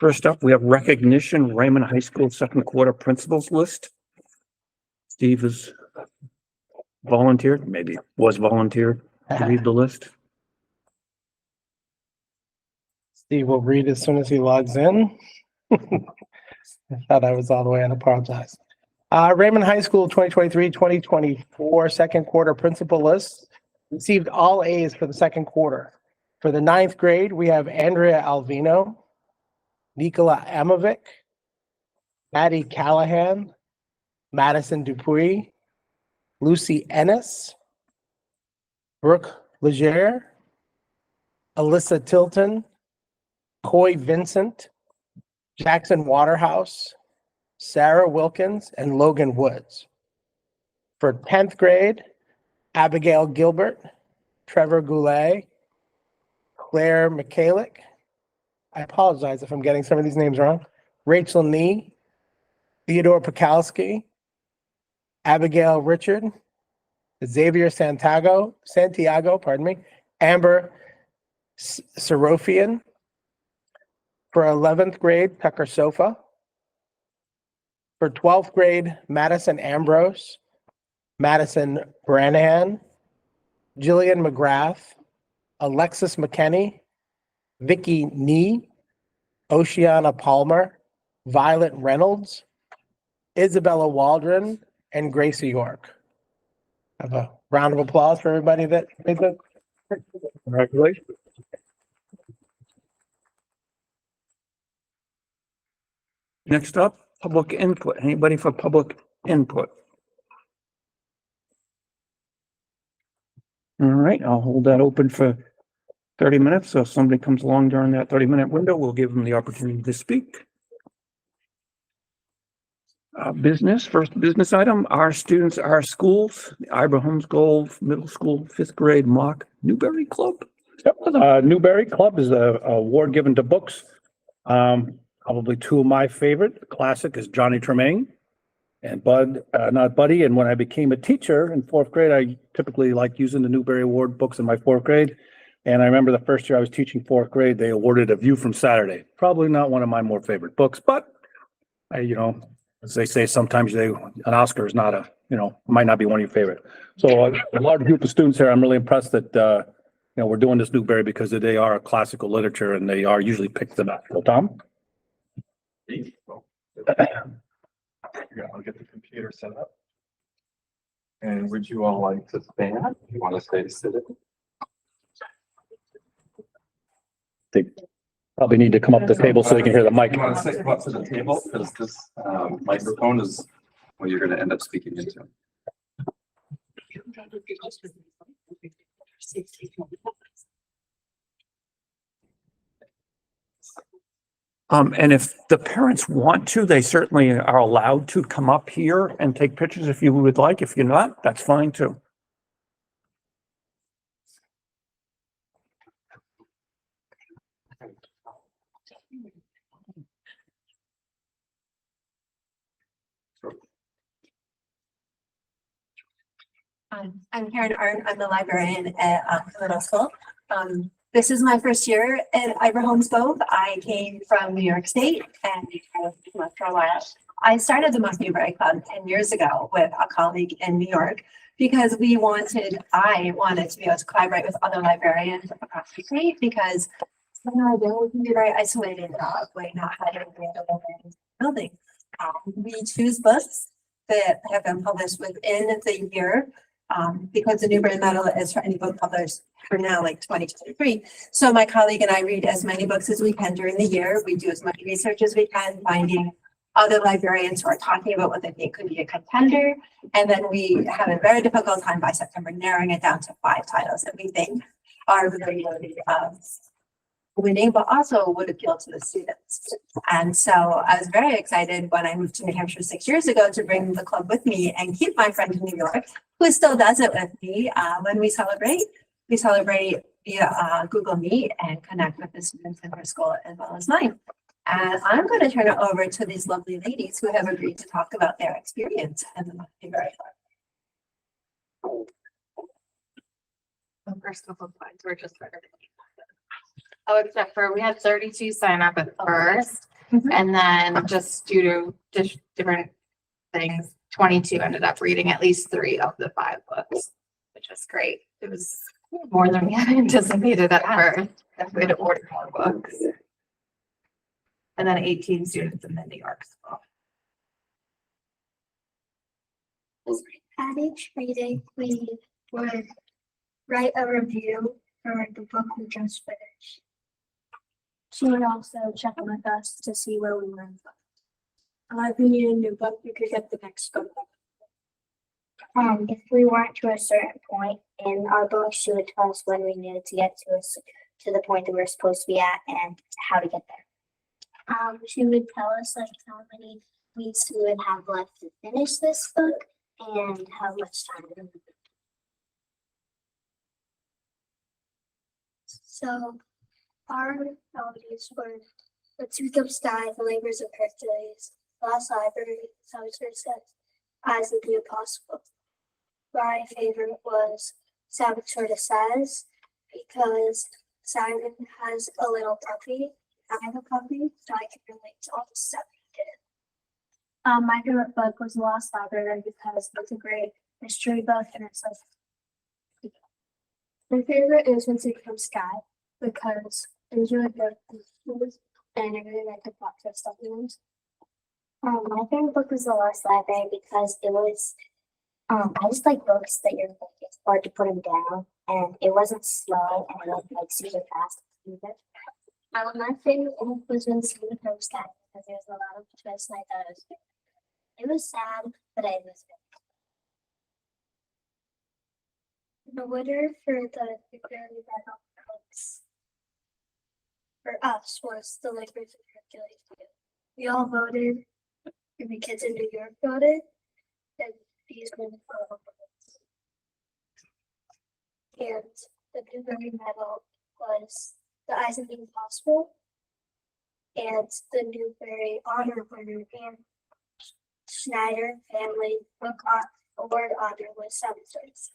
First up, we have recognition, Raymond High School second quarter principals list. Steve has volunteered, maybe was volunteered to read the list. Steve will read as soon as he logs in. I thought I was all the way in. Apologize. Raymond High School 2023-2024 second quarter principal list received all A's for the second quarter. For the 9th grade, we have Andrea Alvino, Nicola Amovic, Maddie Callahan, Madison Dupuy, Lucy Ennis, Brooke Legere, Alyssa Tilton, Coy Vincent, Jackson Waterhouse, Sarah Wilkins, and Logan Woods. For 10th grade, Abigail Gilbert, Trevor Goulet, Claire Michalik, I apologize if I'm getting some of these names wrong, Rachel Nee, Theodore Pekalski, Abigail Richard, Xavier Santiago, Amber Serofian. For 11th grade, Tucker Sofa. For 12th grade, Madison Ambrose, Madison Branahan, Jillian McGrath, Alexis McKenney, Vicky Nee, Oceana Palmer, Violet Reynolds, Isabella Waldron, and Gracie York. Have a round of applause for everybody that made the. Congratulations. Next up, public input. Anybody for public input? All right, I'll hold that open for 30 minutes. So if somebody comes along during that 30-minute window, we'll give them the opportunity to speak. First business item, our students, our schools, the Ivor Homeschool Middle School 5th grade mock Newberry Club. Yep, Newberry Club is a award given to books. Probably two of my favorite. The classic is Johnny Tremain and not Buddy. And when I became a teacher in 4th grade, I typically like using the Newberry Award books in my 4th grade. And I remember the first year I was teaching 4th grade, they awarded A View from Saturday. Probably not one of my more favorite books, but as they say, sometimes an Oscar is not might not be one of your favorite. So a large group of students here, I'm really impressed that, we're doing this Newberry because they are classical literature and they are usually picked them up. So Tom? Yeah, I'll get the computer set up. And would you all like to stand? You want to stay seated? They probably need to come up the table so they can hear the mic. You want to come up to the table because this microphone is what you're going to end up speaking into. And if the parents want to, they certainly are allowed to come up here and take pictures if you would like. If you're not, that's fine too. I'm Karen Arndt. I'm the librarian at middle school. This is my first year at Ivor Homeschool. I came from New York State and lived for a while. I started the Mock Newberry Club 10 years ago with a colleague in New York because I wanted to be able to collaborate with other librarians across the state because sometimes we can be very isolated by not having the librarians building. We choose books that have been published within the year. Because the Newbery Medal is for any book published for now, like 2023. So my colleague and I read as many books as we can during the year. We do as much research as we can, finding other librarians who are talking about what they think could be a contender. And then we have a very difficult time by September narrowing it down to 5 titles that we think are really worthy of winning, but also would appeal to the students. And so I was very excited when I moved to New Hampshire 6 years ago to bring the club with me and keep my friend in New York, who still does it with me. When we celebrate via Google Meet and connect with the students in her school as well as mine. And I'm going to turn it over to these lovely ladies who have agreed to talk about their experience in the Newberry Club. The first couple of slides were just for everything. Oh, except for we had 32 sign up at first. And then just due to different things, 22 ended up reading at least 3 of the 5 books, which was great. It was more than we had anticipated at first. We had to order more books. And then 18 students in the New York school. At each meeting, we would write a review for the book we just finished. She would also check in with us to see where we were. If we need a new book, we could get the next book. If we weren't to a certain point in our book, she would tell us when we needed to get to the point that we were supposed to be at and how to get there. She would tell us like how many weeks we would have left to finish this book and how much time. So our melodies were The Tooth of Sky, The Labors of Hercules, Lost Library, Summer Says, Eyes of the Apostle. My favorite was Saboteur Says because Simon has a little puppy. I have a puppy, so I can relate to all the stuff he did. My favorite book was Lost Library because it's a great mystery book and it's like my favorite is When It Comes Sky because it was really good and I really like the plot twist at the end. My favorite book was The Lost Library because it was I just like books that you're like it's hard to put them down and it wasn't slow and it wasn't like super fast either. My favorite book was When It Comes Sky because there was a lot of twists and I thought it was good. It was sad, but it was good. The winner for the Victory Battle books for us was The Labors of Hercules. We all voted, and the kids in New York voted, and these were the 4 books. And the Newbery Medal was The Eyes of the Impossible, and the Newbery Honor winner and Schneider Family Book Award honor was 736.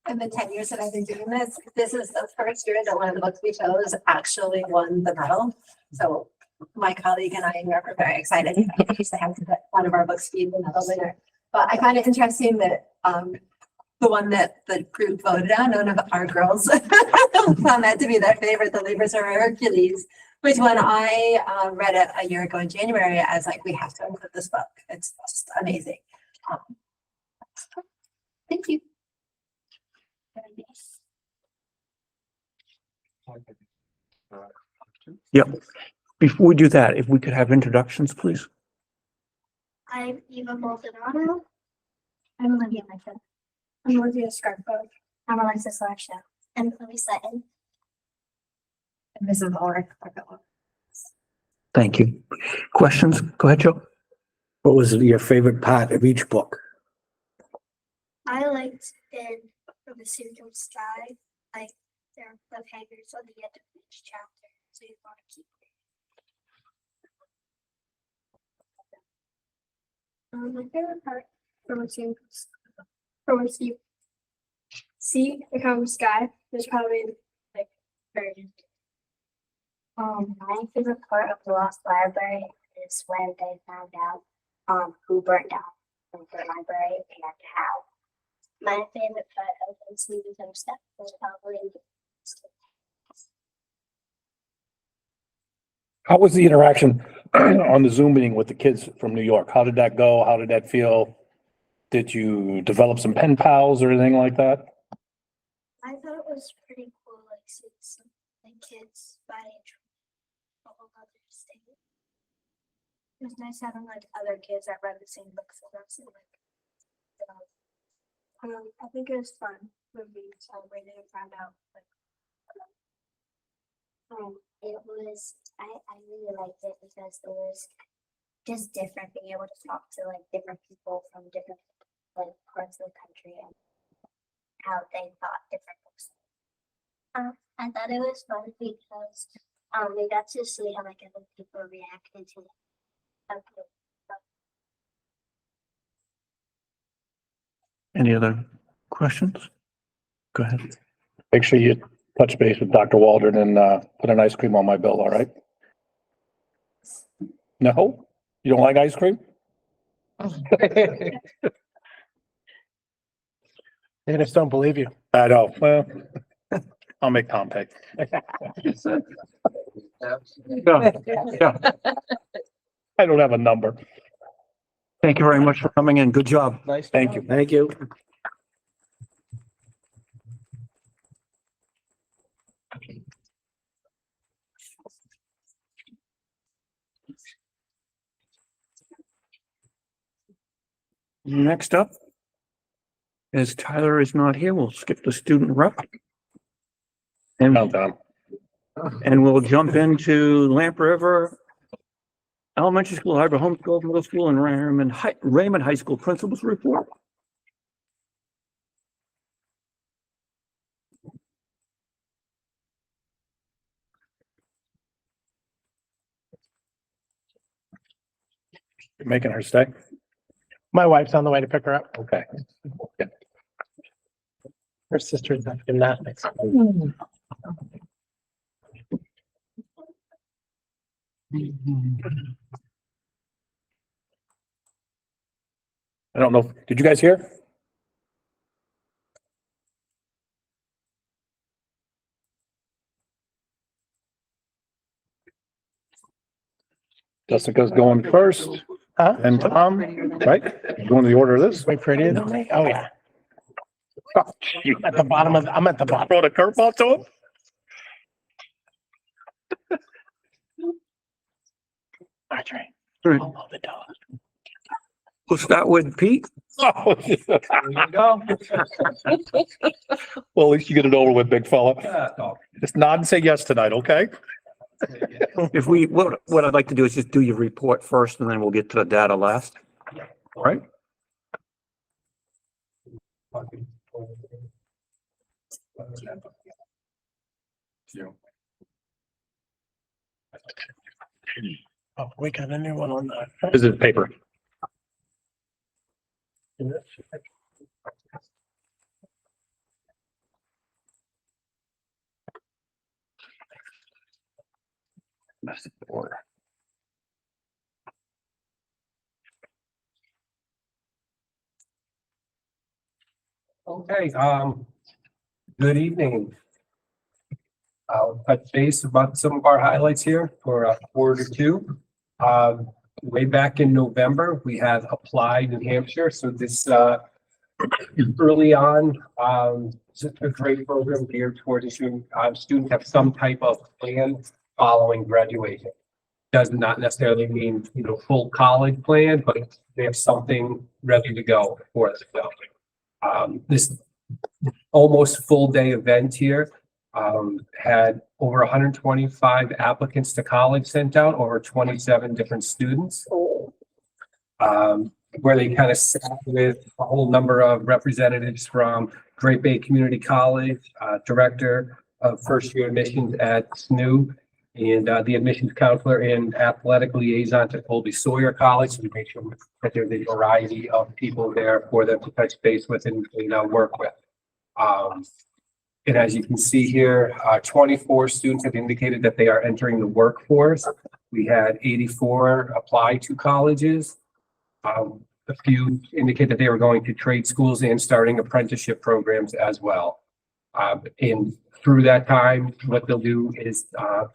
In the 10 years that I've been doing this, this is the first year that one of the books we chose actually won the medal. So my colleague and I were very excited. We used to have to put one of our books be the medal winner. But I find it interesting that the one that the group voted on, none of our girls found that to be their favorite, The Labors of Hercules, which when I read it a year ago in January, I was like, we have to include this book. It's just amazing. Thank you. Yep. Before we do that, if we could have introductions, please. I'm Eva Maldonado. I'm Olivia Mecca. I'm Olivia Scarpo. I'm Alexis Larsha. I'm Chloe Sutton. And this is Ulrich. Thank you. Questions? Go ahead, Joe. What was your favorite part of each book? I liked in From the Tooth of Sky, like there are cliffhangers on the end of each chapter, so you want to keep reading. My favorite part from a sea becomes sky is probably like very. My favorite part of The Lost Library is when they found out who burnt down the library and how. My favorite part of the Sea Becomes Sky was probably How was the interaction on the Zoom meeting with the kids from New York? How did that go? How did that feel? Did you develop some pen pals or anything like that? I thought it was pretty cool, like seeing some like kids by age from a whole other state. It was nice having like other kids that read the same books as us and like I think it was fun when we celebrated and found out like it was I really liked it because it was just different being able to talk to like different people from different like parts of the country and how they thought different books. I thought it was fun because we got to see how like other people reacted to it. Any other questions? Go ahead. Make sure you touch base with Dr. Waldron and, put an ice cream on my bill, all right? No? You don't like ice cream? They just don't believe you. I know, well, I'll make Tom pay. Yeah, yeah. I don't have a number. Thank you very much for coming in. Good job. Nice. Thank you. Thank you. Next up, as Tyler is not here, we'll skip the student rep. And, Countdown. and we'll jump into Lamp River Elementary School, Harbor Homeschool, Middle School, and Raymond High School Principals Report. You're making her stay? My wife's on the way to pick her up. Okay. Her sister's at gymnastics. I don't know. Did you guys hear? Jessica's going first, Huh? and Tom, right? Going the order of this? Way prettier than me? Oh, yeah. You I'm at the bottom. throw the curveball to him? Archery. All right, Follow the dog. we'll start with Pete. Oh, There you go. well, at least you get it over with, big fella. Yeah, dog. Just nod and say yes tonight, okay? If we, what I'd like to do is just do your report first and then we'll get to the data last. All right? Oh, we got a new one on that. This is paper. That's the order. Okay, good evening. I'll touch base about some of our highlights here for quarter two. Way back in November, we had applied New Hampshire, so this early on, it's a great program geared towards ensuring students have some type of plan following graduation. Does not necessarily mean, full college plan, but they have something ready to go for them. This almost full day event here had over 125 applicants to college sent out, over 27 different students. Where they kind of sat with a whole number of representatives from Great Bay Community College, director of first year admissions at SNU, and the admissions counselor and athletic liaison to Colby Sawyer College. So we make sure that there's a variety of people there for them to touch base with and work with. And as you can see here, 24 students have indicated that they are entering the workforce. We had 84 apply to colleges. A few indicate that they were going to trade schools and starting apprenticeship programs as well. And through that time, what they'll do is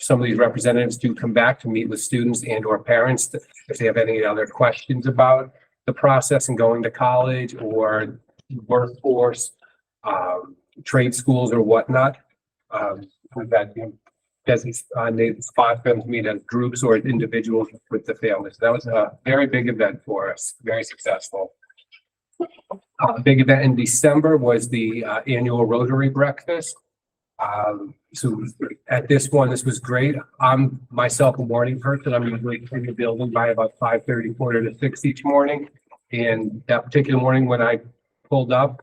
some of these representatives do come back to meet with students and or parents if they have any other questions about the process and going to college or workforce, trade schools or whatnot. We've had they spot them to meet as groups or as individuals with the families. That was a very big event for us, very successful. A big event in December was the annual Rotary Breakfast. So at this one, this was great. I'm myself a morning person. I'm usually in the building by about 5:30, 5:45 each morning. And that particular morning when I pulled up,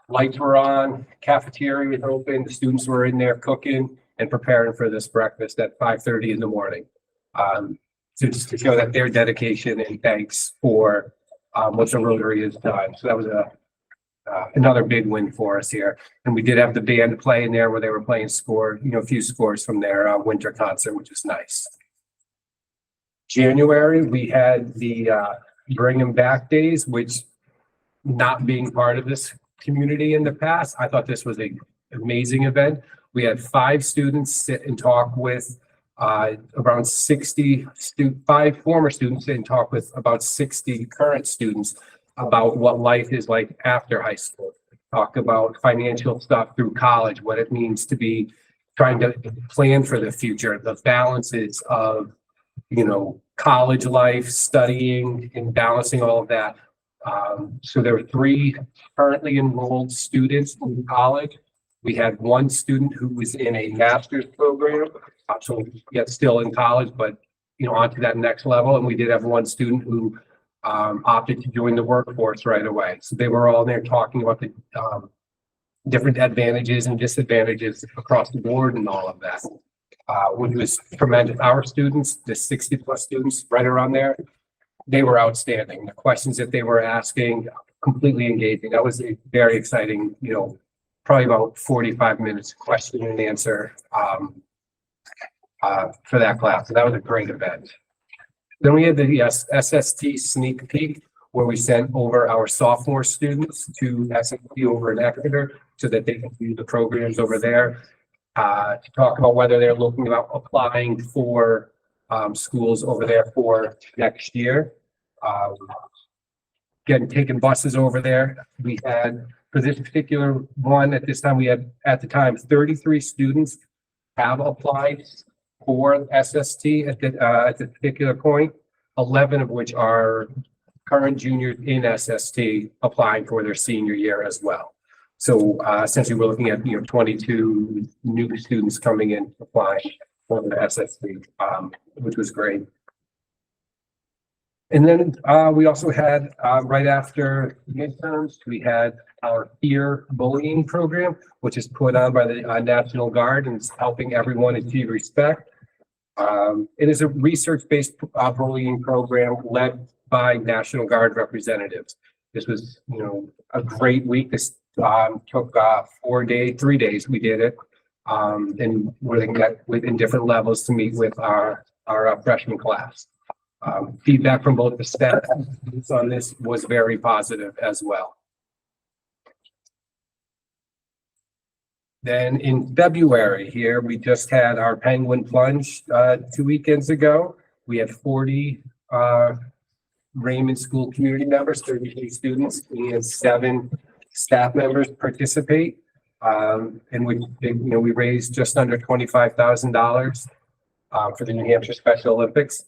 lights were on, cafeteria was open, the students were in there cooking and preparing for this breakfast at 5:30 in the morning. So just to show that their dedication and thanks for what the Rotary has done. So that was a another big win for us here. And we did have the band play in there where they were playing a few scores from their winter concert, which was nice. January, we had the Bring 'em Back Days, which, not being part of this community in the past, I thought this was an amazing event. We had 5 students sit and talk with around 5 former students sit and talk with about 60 current students about what life is like after high school. Talk about financial stuff through college, what it means to be trying to plan for the future, the balances of, college life, studying, and balancing all of that. So there were 3 currently enrolled students in college. We had 1 student who was in a master's program, so yet still in college, but on to that next level. And we did have 1 student who opted to join the workforce right away. So they were all there talking about the different advantages and disadvantages across the board and all of that, which was tremendous. Our students, the 60+ students right around there, they were outstanding. The questions that they were asking, completely engaging. That was a very exciting, probably about 45 minutes question and answer for that class. So that was a great event. Then we had the SST sneak peek, where we sent over our sophomore students to SST over in Exeter so that they can do the programs over there, to talk about whether they're looking about applying for schools over there for next year. Getting taking buses over there. We had, for this particular one, at this time, we had, at the time, 33 students have applied for SST at the particular point, 11 of which are current juniors in SST applying for their senior year as well. So essentially, we're looking at 22 new students coming in applying for the SST, which was great. And then we also had right after midterms, we had our peer bullying program, which is put on by the National Guard and is helping everyone achieve respect. It is a research-based bullying program led by National Guard representatives. This was, a great week. This took 3 days. We did it, and we met in different levels to meet with our freshman class. Feedback from both the staff on this was very positive as well. Then in February here, we just had our Penguin Plunge 2 weekends ago. We had 40 Raymond School community members, 33 students, and 7 staff members participate. And we raised just under $25,000 for the New Hampshire Special Olympics.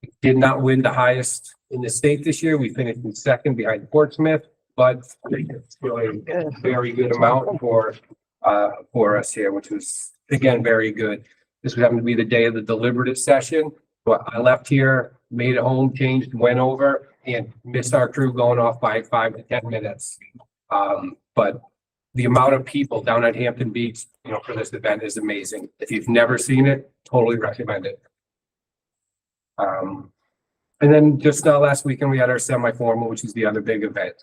We did not win the highest in the state this year. We finished in 2nd behind Portsmouth, but it's really a very good amount for us here, which was, again, very good. This would happen to be the day of the deliberative session, but I left here, made it home, changed, went over, and missed our crew going off by 5 to 10 minutes. But the amount of people down at Hampton Beach, for this event is amazing. If you've never seen it, totally recommend it. And then just last weekend, we had our semi-formal, which is the other big event.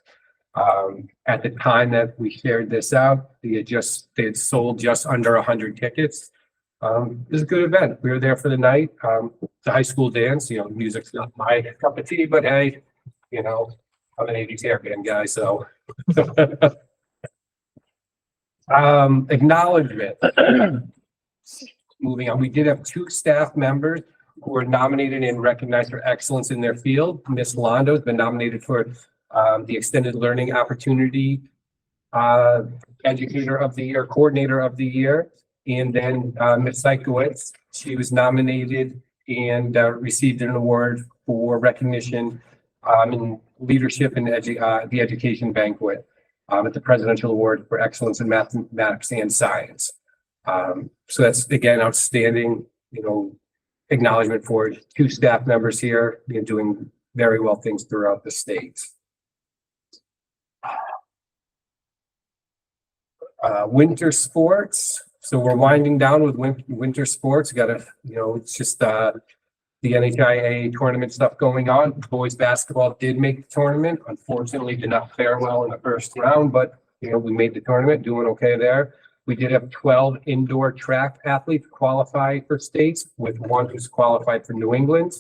At the time that we shared this out, they had sold just under 100 tickets. It was a good event. We were there for the night. The high school dance, music's not my cup of tea, but hey, I'm an 80s hair band guy, so. Acknowledgement. Moving on, we did have 2 staff members who were nominated and recognized for excellence in their field. Miss Londo has been nominated for the Extended Learning Opportunity Educator of the Year, Coordinator of the Year. And then Ms. Seikowitz, she was nominated and received an award for recognition in leadership in the education banquet at the Presidential Award for Excellence in Mathematics and Science. So that's, again, outstanding, acknowledgement for 2 staff members here doing very well things throughout the state. Winter sports. So we're winding down with winter sports. It's just the the NHIA tournament stuff going on. Boys basketball did make the tournament. Unfortunately, did not fare well in the first round, but we made the tournament, doing okay there. We did have 12 indoor track athletes qualify for states, with one who's qualified for New England.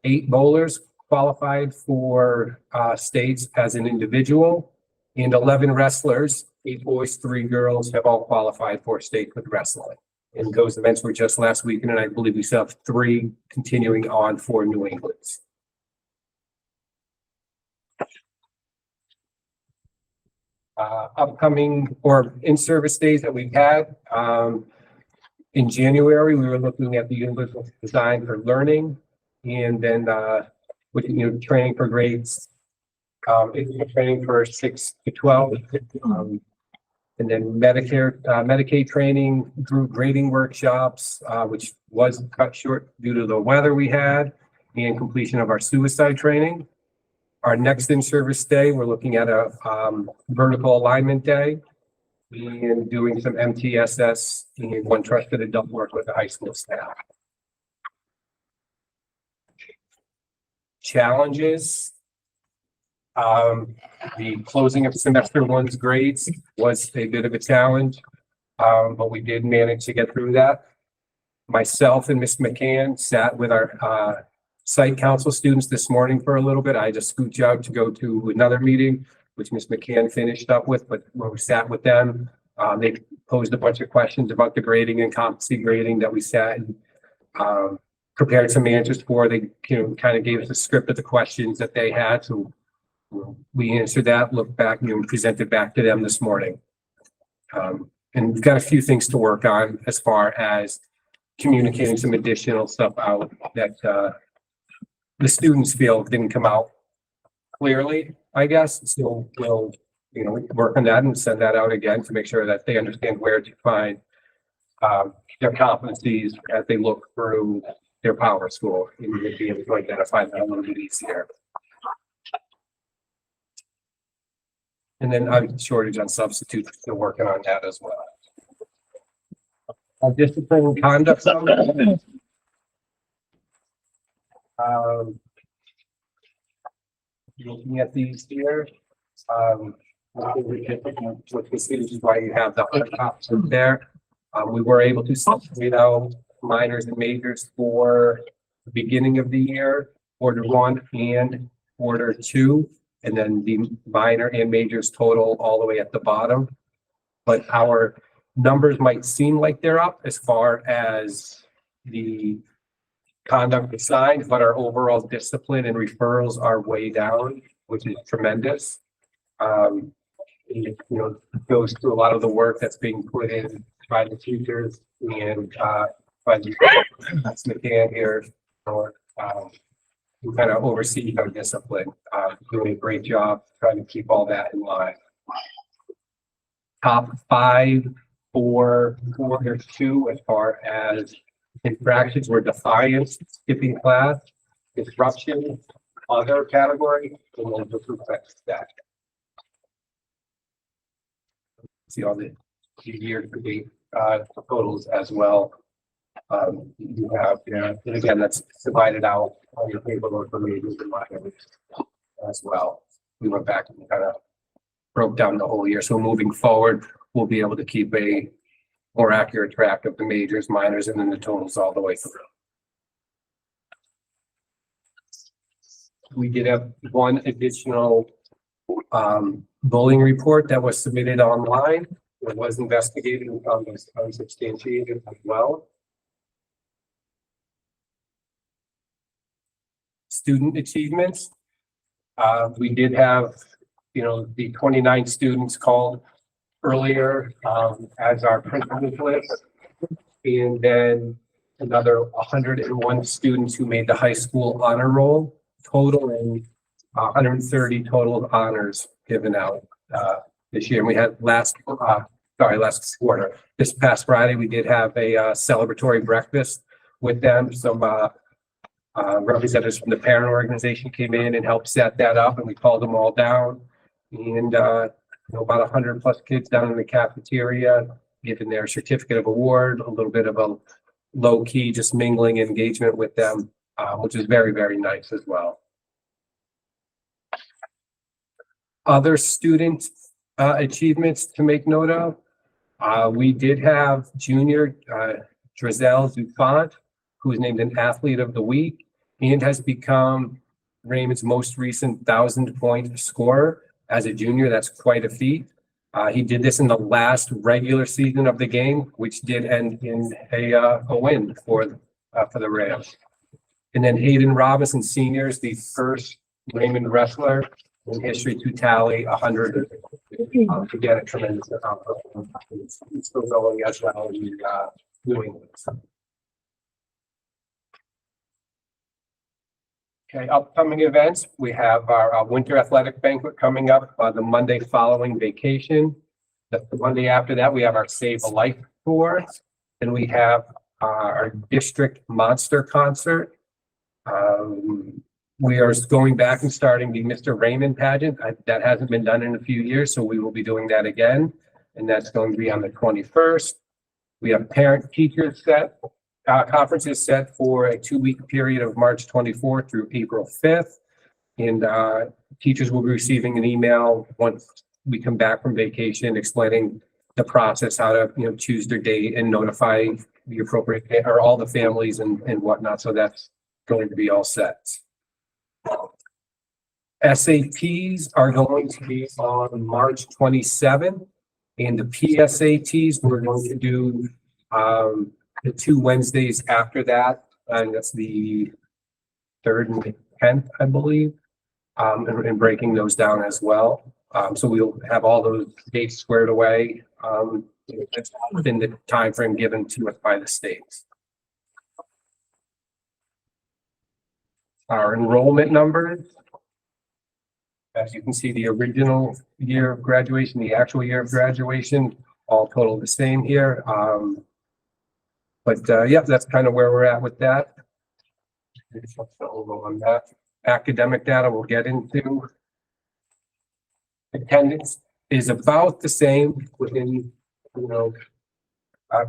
8 bowlers qualified for states as an individual, and 11 wrestlers, 8 boys, 3 girls, have all qualified for states with wrestling. And those events were just last weekend, and I believe we still have 3 continuing on for New England. Upcoming or in-service days that we've had. In January, we were looking at the Universal Design for Learning, and then with training for grades, training for 6 to 12, and then Medicaid training, group grading workshops, which was cut short due to the weather we had, and completion of our suicide training. Our next in-service day, we're looking at a vertical alignment day and doing some MTSS and one trusted adult work with the high school staff. Challenges. The closing of semester 1's grades was a bit of a challenge, but we did manage to get through that. Myself and Ms. McCann sat with our site council students this morning for a little bit. I just scooched out to go to another meeting, which Ms. McCann finished up with, but where we sat with them, they posed a bunch of questions about the grading and competency grading that we sat and prepared some answers for. They kind of gave us a script of the questions that they had, so we answered that, looked back, and presented back to them this morning. And we've got a few things to work on as far as communicating some additional stuff out that the students feel didn't come out clearly, I guess. So we'll, work on that and send that out again to make sure that they understand where to find their competencies as they look through their power score and be able to identify that a little bit easier. And then I'm shortage on substitutes, still working on that as well. Discipline and conduct. Looking at these here, which is why you have the hard copies there. We were able to separate out minors and majors for the beginning of the year, quarter 1 and quarter 2, and then the minor and majors total all the way at the bottom. But our numbers might seem like they're up as far as the conduct assigned, but our overall discipline and referrals are way down, which is tremendous. It goes through a lot of the work that's being put in by the teachers and by the McCann here, who kind of oversees our discipline, doing a great job trying to keep all that in line. Top 5 for quarter 2 as far as infractions were defiance, skipping class, disruption, other category, and then disrespect staff. See all the year-to-date totals as well. You have, and again, that's divided out on your paperwork for majors and minors as well. We went back and kind of broke down the whole year. So moving forward, we'll be able to keep a more accurate track of the majors, minors, and then the totals all the way through. We did have one additional bullying report that was submitted online. It was investigated and found was unsubstantiated as well. Student achievements. We did have, the 29 students called earlier as our principal's list, and then another 101 students who made the high school honor roll, totaling 130 total honors given out this year. And we had last quarter. This past Friday, we did have a celebratory breakfast with them. Some representatives from the parent organization came in and helped set that up, and we called them all down. And about 100 plus kids down in the cafeteria, given their certificate of award, a little bit of a low key, just mingling engagement with them. which is very, very nice as well. Other student achievements to make note of. We did have junior Drizel Dupont, who was named an athlete of the week and has become Raymond's most recent 1,000-point scorer as a junior. That's quite a feat. He did this in the last regular season of the game, which did end in a win for the Rams. And then Hayden Robinson Sr. is the first Raymond wrestler in history to tally 100. Again, a tremendous accomplishment. It's still going as well as doing this. Okay, upcoming events, we have our winter athletic banquet coming up the Monday following vacation. The Monday after that, we have our Save a Life tour. And we have our district monster concert. We are going back and starting the Mr. Raymond pageant. That hasn't been done in a few years, so we will be doing that again. And that's going to be on the 21st. We have parent teachers set. Conferences set for a 2-week period of March 24th through April 5th. And teachers will be receiving an email once we come back from vacation explaining the process, how to choose their date and notify the appropriate or all the families and whatnot. So that's going to be all set. SATs are going to be on March 27th, and the PSATs we're going to do the 2 Wednesdays after that, and that's the 3rd and the 10th, I believe, and breaking those down as well. So we'll have all those dates squared away within the time frame given to us by the states. Our enrollment numbers, as you can see, the original year of graduation, the actual year of graduation, all total the same here. Yeah, that's kind of where we're at with that. On that academic data we'll get into. Attendance is about the same within,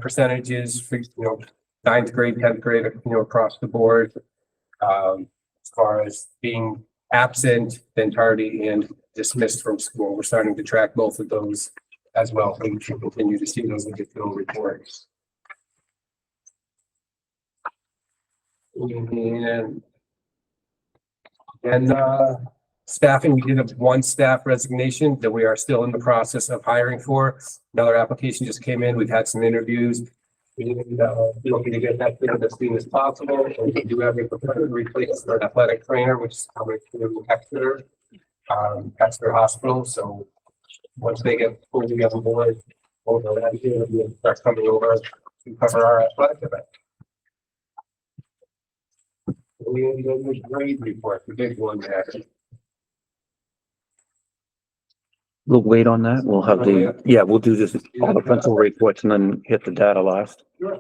percentages for, 9th grade, 10th grade, across the board. As far as being absent, then tardy, and dismissed from school, we're starting to track both of those as well. So we should continue to see those additional reports. And staffing, we did have 1 staff resignation that we are still in the process of hiring for. Another application just came in. We've had some interviews. Looking to get that filled as soon as possible. And we do have a proposed replace our athletic trainer, which is coming to Exeter Hospital. So once they get fully on board, over that year, we'll start coming over to cover our athletic event. We have a grade report, the big one there. We'll wait on that. We'll have we'll do this, all the principal reports and then hit the data last. Sure.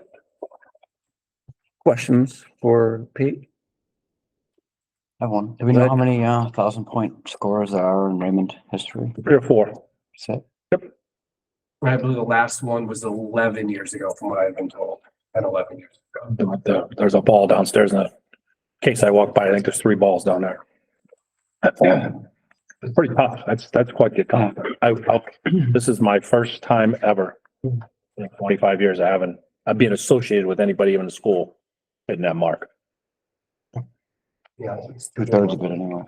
Questions for Pete? I have one. Do we know how many 1,000-point scorers there are in Raymond history? 3 or 4. So, I believe the last one was 11 years ago, from what I've been told, and 11 years ago. There's a ball downstairs in the case I walked by. I think there's 3 balls down there. It's pretty tough. That's quite the accomplishment. This is my first time ever in 25 years I've been associated with anybody in the school hitting that mark. Yeah. 2/3 of it anyway.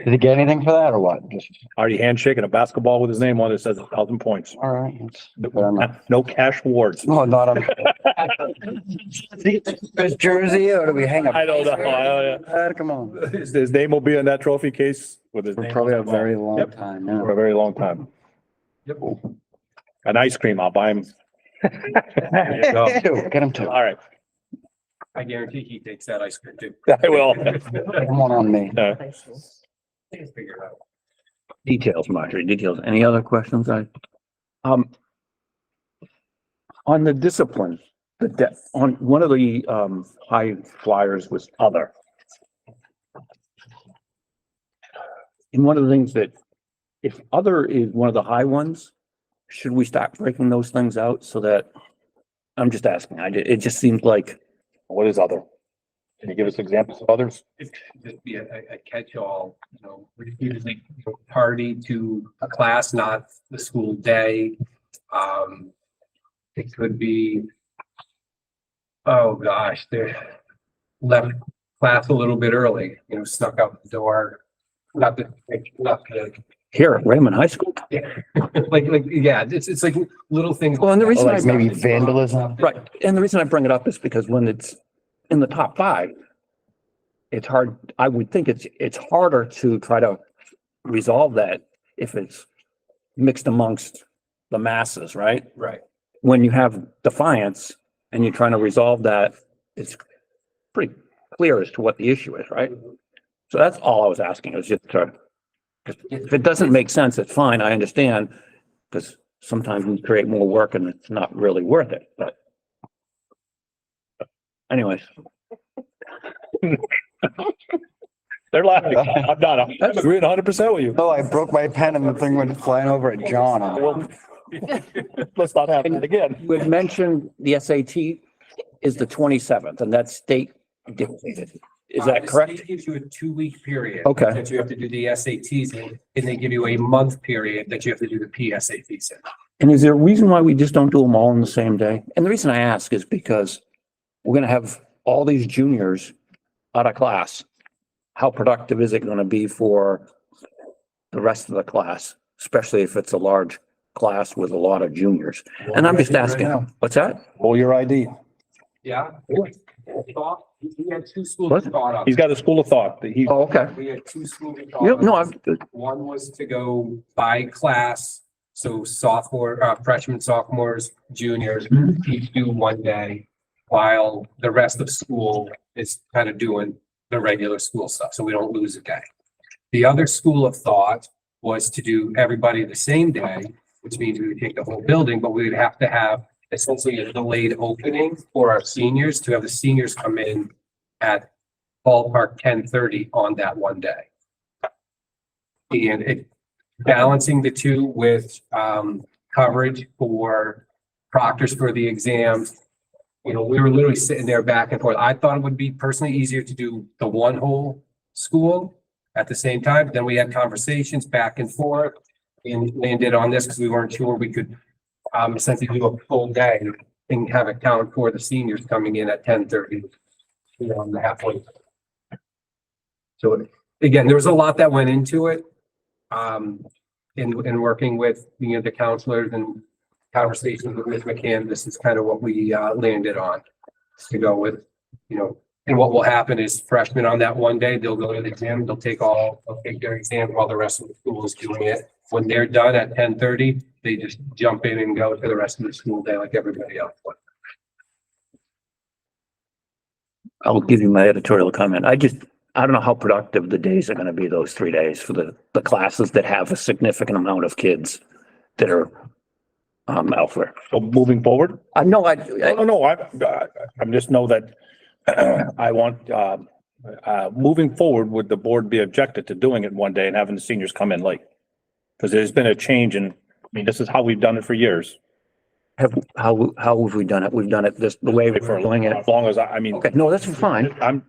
Did he get anything for that or what? Just, Already handshaking a basketball with his name on it, says 1,000 points. all right. But I'm not, No cash awards. no, not on. His jersey or do we hang up? I don't know. Come on. His name will be in that trophy case with his For name. probably on a the very ball. long Yep, time. for a very long time. Yep. An ice cream, I'll buy him. There you go. Get him to. All right, I guarantee he takes that ice cream too. I will. Come on me. Figure it out. Details, Marjorie, details. Any other questions? On the discipline, on one of the, high flyers was other. And one of the things that, if other is one of the high ones, should we start breaking those things out so that, I'm just asking, it just seems like What is other? Can you give us examples of others? It could just be a catch-all, you know, repeatedly party to a class, not the school day. It could be, oh gosh, they left class a little bit early, you know, snuck out the door. Not the, Here at Raymond High School. like, yeah, it's like little things. Well, and the Or reason like I, maybe vandalism. right, and the reason I bring it up is because when it's in the top five, it's hard, I would think it's harder to try to resolve that if it's mixed amongst the masses, right? Right. When you have defiance and you're trying to resolve that, it's pretty clear as to what the issue is, right? So that's all I was asking, is just to, if it doesn't make sense, it's fine, I understand, because sometimes we create more work and it's not really worth it, but anyways, They're laughing. I'm not, I'm agreeing 100% with you. Oh, I broke my pen and the thing went flying over at John. Well, let's not have that again. we've mentioned the SAT is the 27th, and that's state dictated. Is that The correct? state gives you a 2-week period. Okay. That you have to do the SATs in, and they give you a month period that you have to do the PSATs in. And is there a reason why we just don't do them all in the same day? And the reason I ask is because we're gonna have all these juniors out of class. How productive is it gonna be for the rest of the class, especially if it's a large class with a lot of juniors? And I'm just asking, what's that? Pull your ID. Yeah. Thought, we had 2 schools What? of thought up. He's got a school of thought that he, Oh, okay. We had 2 schools of Yeah, thought. no, up. I'm, One was to go by class, so freshmen, sophomores, juniors, each do one day, while the rest of school is kind of doing the regular school stuff, so we don't lose a day. The other school of thought was to do everybody the same day, which means we would take the whole building, but we would have to have essentially a delayed opening for our seniors, to have the seniors come in at ballpark 10:30 on that one day. And it, balancing the two with coverage for proctors for the exams. You know, we were literally sitting there back and forth. I thought it would be personally easier to do the one whole school at the same time. Then we had conversations back and forth and landed on this because we weren't sure we could essentially do a full day and have it counted for the seniors coming in at 10:30, you know, on the halfway. So again, there was a lot that went into it. In working with, you know, the counselors and conversations with Ms. McCann, this is kind of what we landed on to go with, you know. And what will happen is freshmen on that one day, they'll go to the gym, they'll take their exam while the rest of the school is doing it. When they're done at 10:30, they just jump in and go to the rest of the school day like everybody else would. I'll give you my editorial comment. I don't know how productive the days are gonna be, those 3 days for the classes that have a significant amount of kids that are elsewhere. so moving forward. No, I'm just know that I want, moving forward, would the board be objected to doing it one day and having the seniors come in late? Because there's been a change in, I mean, this is how we've done it for years. how have we done it? We've done it the way we're doing it. As long as I mean. Okay, no, that's fine.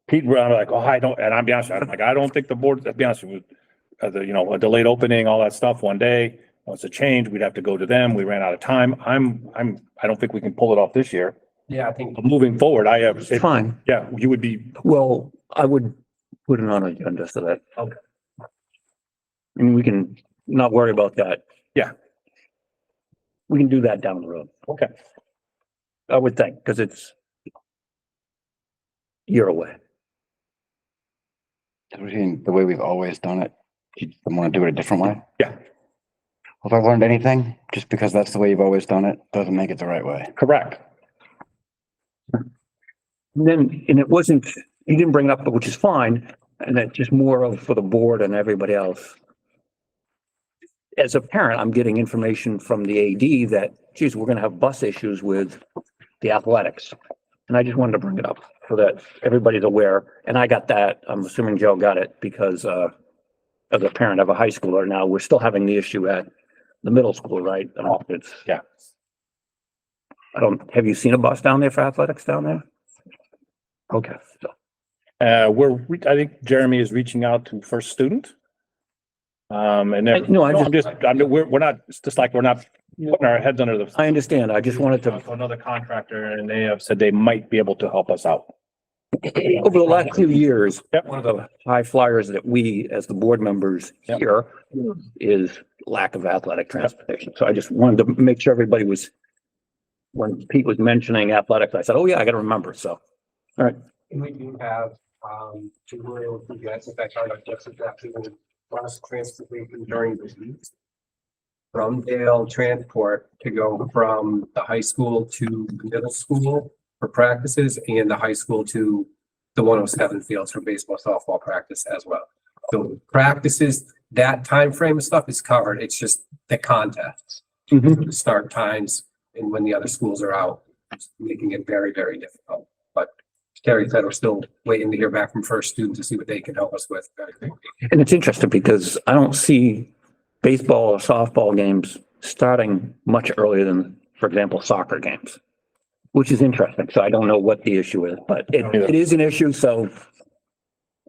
Pete, I'm like, oh, I don't, and I'm be honest, I'm like, I don't think the board, to be honest with you, you know, a delayed opening, all that stuff one day, once a change, we'd have to go to them. We ran out of time. I don't think we can pull it off this year. Yeah, I think But moving forward, I have, It's fine. yeah, you would be, Well, I would put it on an agenda so that. Okay. And we can not worry about that. Yeah. We can do that down the road. okay. I would think, because it's a year away. The way we've always done it, you want to do it a different way? Yeah. If I've learned anything, just because that's the way you've always done it, doesn't make it the right way. Correct. And it wasn't, you didn't bring it up, which is fine, and that's just more of for the board and everybody else. As a parent, I'm getting information from the AD that, geez, we're gonna have bus issues with the athletics. And I just wanted to bring it up so that everybody's aware. And I got that, I'm assuming Joe got it because, as a parent of a high schooler now, we're still having the issue at the middle school, right? Yeah. Have you seen a bus down there for athletics down there? Okay, so, I think Jeremy is reaching out to first student. And then, No, we're not, it's just like we're not putting our heads under the. I understand. I just wanted to, Another contractor, and they have said they might be able to help us out. over the last few years, Yep. one of the high flyers that we, as the board members Yep. here, is lack of athletic transportation. So I just wanted to make sure everybody was, when Pete was mentioning athletics, I said, oh yeah, I gotta remember, so. And we do have, to really, you guys, in fact, our just actually going to bus transportation during the week. From Dale Transport to go from the high school to the middle school for practices and the high school to the 107 fields for baseball, softball practice as well. So practices, that time frame of stuff is covered. It's just the contests, the start times and when the other schools are out, it's making it very, very difficult. But Terry said we're still waiting to hear back from first student to see what they can help us with. And it's interesting because I don't see baseball or softball games starting much earlier than, for example, soccer games, which is interesting. So I don't know what the issue is, but it is an issue. So,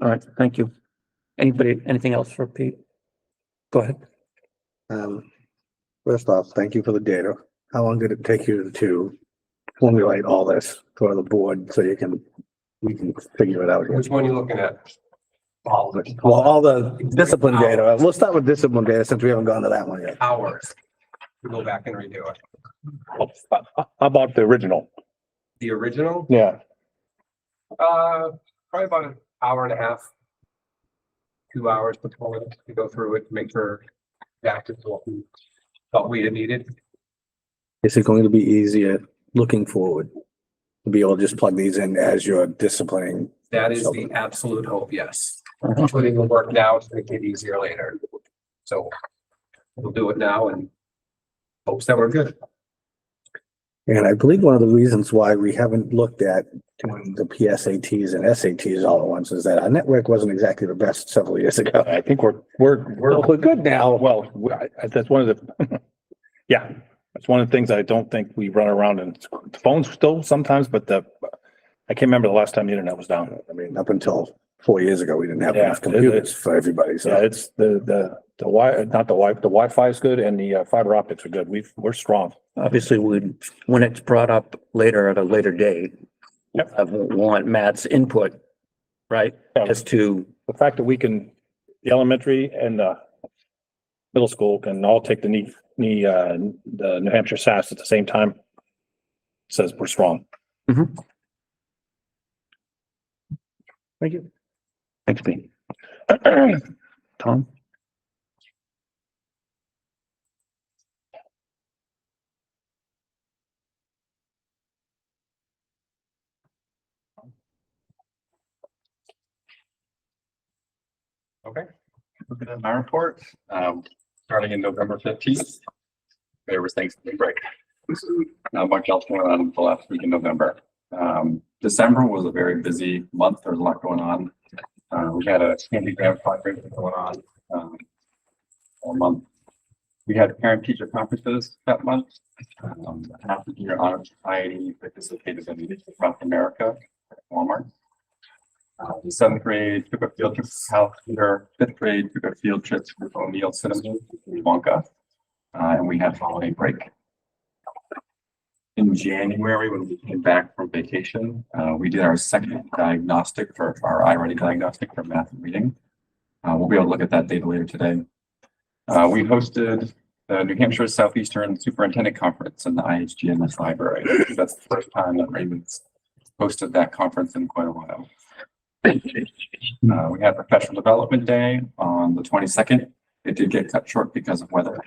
all right, thank you. Anybody, anything else for Pete? Go ahead. First off, thank you for the data. How long did it take you to formulate all this for the board so we can figure it out here? Which one are you looking at? All of it. Well, all the discipline data. We'll start with discipline data since we haven't gone to that one yet. Hours. We go back and redo it. How about the original? The original, Yeah. probably about an hour and a half. 2 hours before to go through it, to make sure back to what we thought we had needed. Is it going to be easier looking forward to be able to just plug these in as you're disciplining? That is the absolute hope, yes. Putting the work now to make it easier later. So we'll do it now and hopes that we're good. And I believe one of the reasons why we haven't looked at doing the PSATs and SATs all at once is that our network wasn't exactly the best several years ago. I think we're good now. well, that's one of the, yeah, that's one of the things I don't think we run around and phones still sometimes, but I can't remember the last time the internet was down. I mean, up until 4 years ago, we didn't have Yeah, enough computers for everybody, Yeah, so. it's the Wi-Fi is good and the fiber optics are good. We're strong. Obviously, when it's brought up later at a later date, Yep. I want Matt's input, right? Yeah. As to, The fact that we can, the elementary and the middle school can all take the New Hampshire SAS at the same time says we're strong. thank you. Thanks, Pete. Tom? Okay. Looking at my report, starting in November 15th, there was Thanksgiving break. Not much else going on the last week in November. December was a very busy month. There was a lot going on. We had a handicap project going on all month. We had parent-teacher conferences that month. Half the Junior Honor Society participated in South America at Walmart. The 7th grade took a field trip to South Peter. 5th grade took a field trip to O'Neill Cinema in Wonka. And we had holiday break. In January, when we came back from vacation, we did our second diagnostic for our iReady diagnostic for math and reading. We'll be able to look at that data later today. We hosted the New Hampshire Southeastern Superintendent Conference in the IHGMS library. That's the first time that Raymond's hosted that conference in quite a while. We had Professional Development Day on the 22nd. It did get cut short because of weather.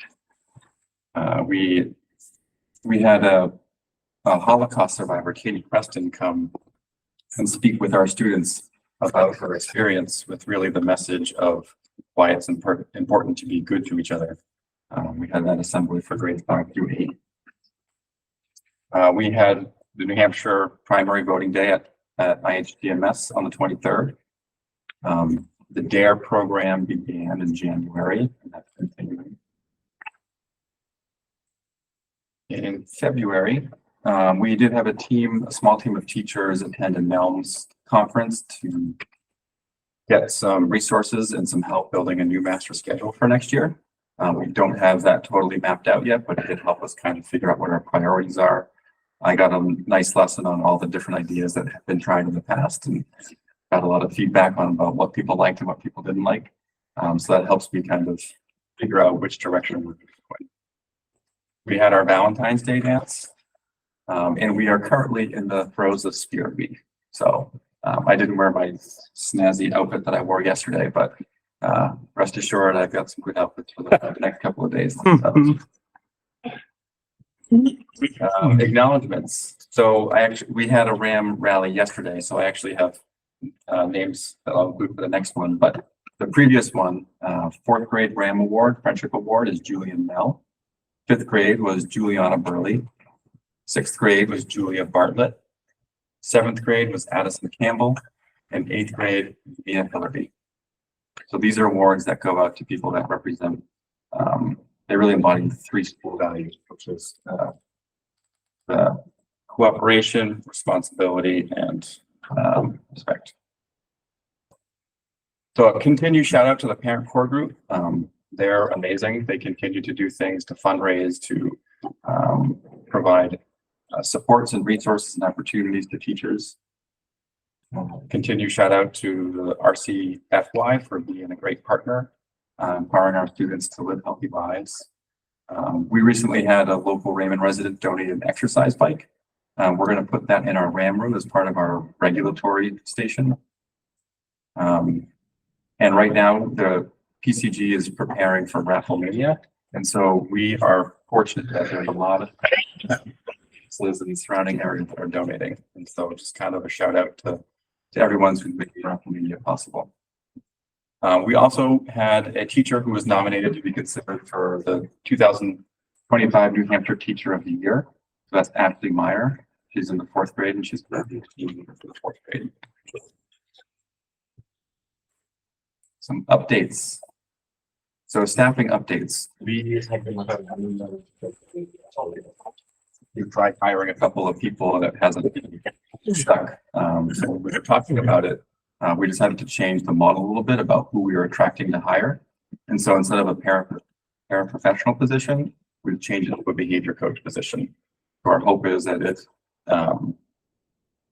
We had a Holocaust survivor, Katie Preston, come and speak with our students about her experience with really the message of why it's important to be good to each other. We had that assembly for grades 5 through 8. We had the New Hampshire primary voting day at IHGMS on the 23rd. The DARE program began in January, and that's continuing. In February, We did have a small team of teachers attend a NELMS conference to get some resources and some help building a new master schedule for next year. We don't have that totally mapped out yet, but it did help us kind of figure out what our priorities are. I got a nice lesson on all the different ideas that have been tried in the past and got a lot of feedback on about what people liked and what people didn't like. So that helps me kind of figure out which direction we're going. We had our Valentine's Day dance, and we are currently in the throes of Spirit Week. So I didn't wear my snazzy outfit that I wore yesterday, but rest assured, I've got some good outfits for the next couple of days. Acknowledgements. So we had a RAM rally yesterday, so I actually have names that I'll include for the next one, but the previous one, 4th grade RAM award, friendship award, is Julian Mell. 5th grade was Juliana Burley. 6th grade was Julia Bartlett. 7th grade was Addison Campbell, and 8th grade, Mia Hillerby. So these are awards that go out to people that represent, they really embody the 3 school values, which is the cooperation, responsibility, and respect. So a continued shout out to the parent core group. They're amazing. They continue to do things to fundraise, to provide supports and resources and opportunities to teachers. Continue shout out to the RCFY for being a great partner, empowering our students to live healthy lives. We recently had a local Raymond resident donate an exercise bike. We're going to put that in our RAM room as part of our regulatory station. And right now the PCG is preparing for Rafflemania. And so we are fortunate that there's a lot of in the surrounding areas that are donating. And so just kind of a shout out to everyone who's making Rafflemania possible. We also had a teacher who was nominated to be considered for the 2025 New Hampshire Teacher of the Year. So that's Ashley Meyer. She's in the 4th grade and she's going to be a team for the 4th grade. Some updates. So staffing updates. We've tried hiring a couple of people that hasn't been stuck. So when we were talking about it, we decided to change the model a little bit about who we were attracting to hire. And so instead of a paraprofessional position, we've changed it to a behavior coach position. So our hope is that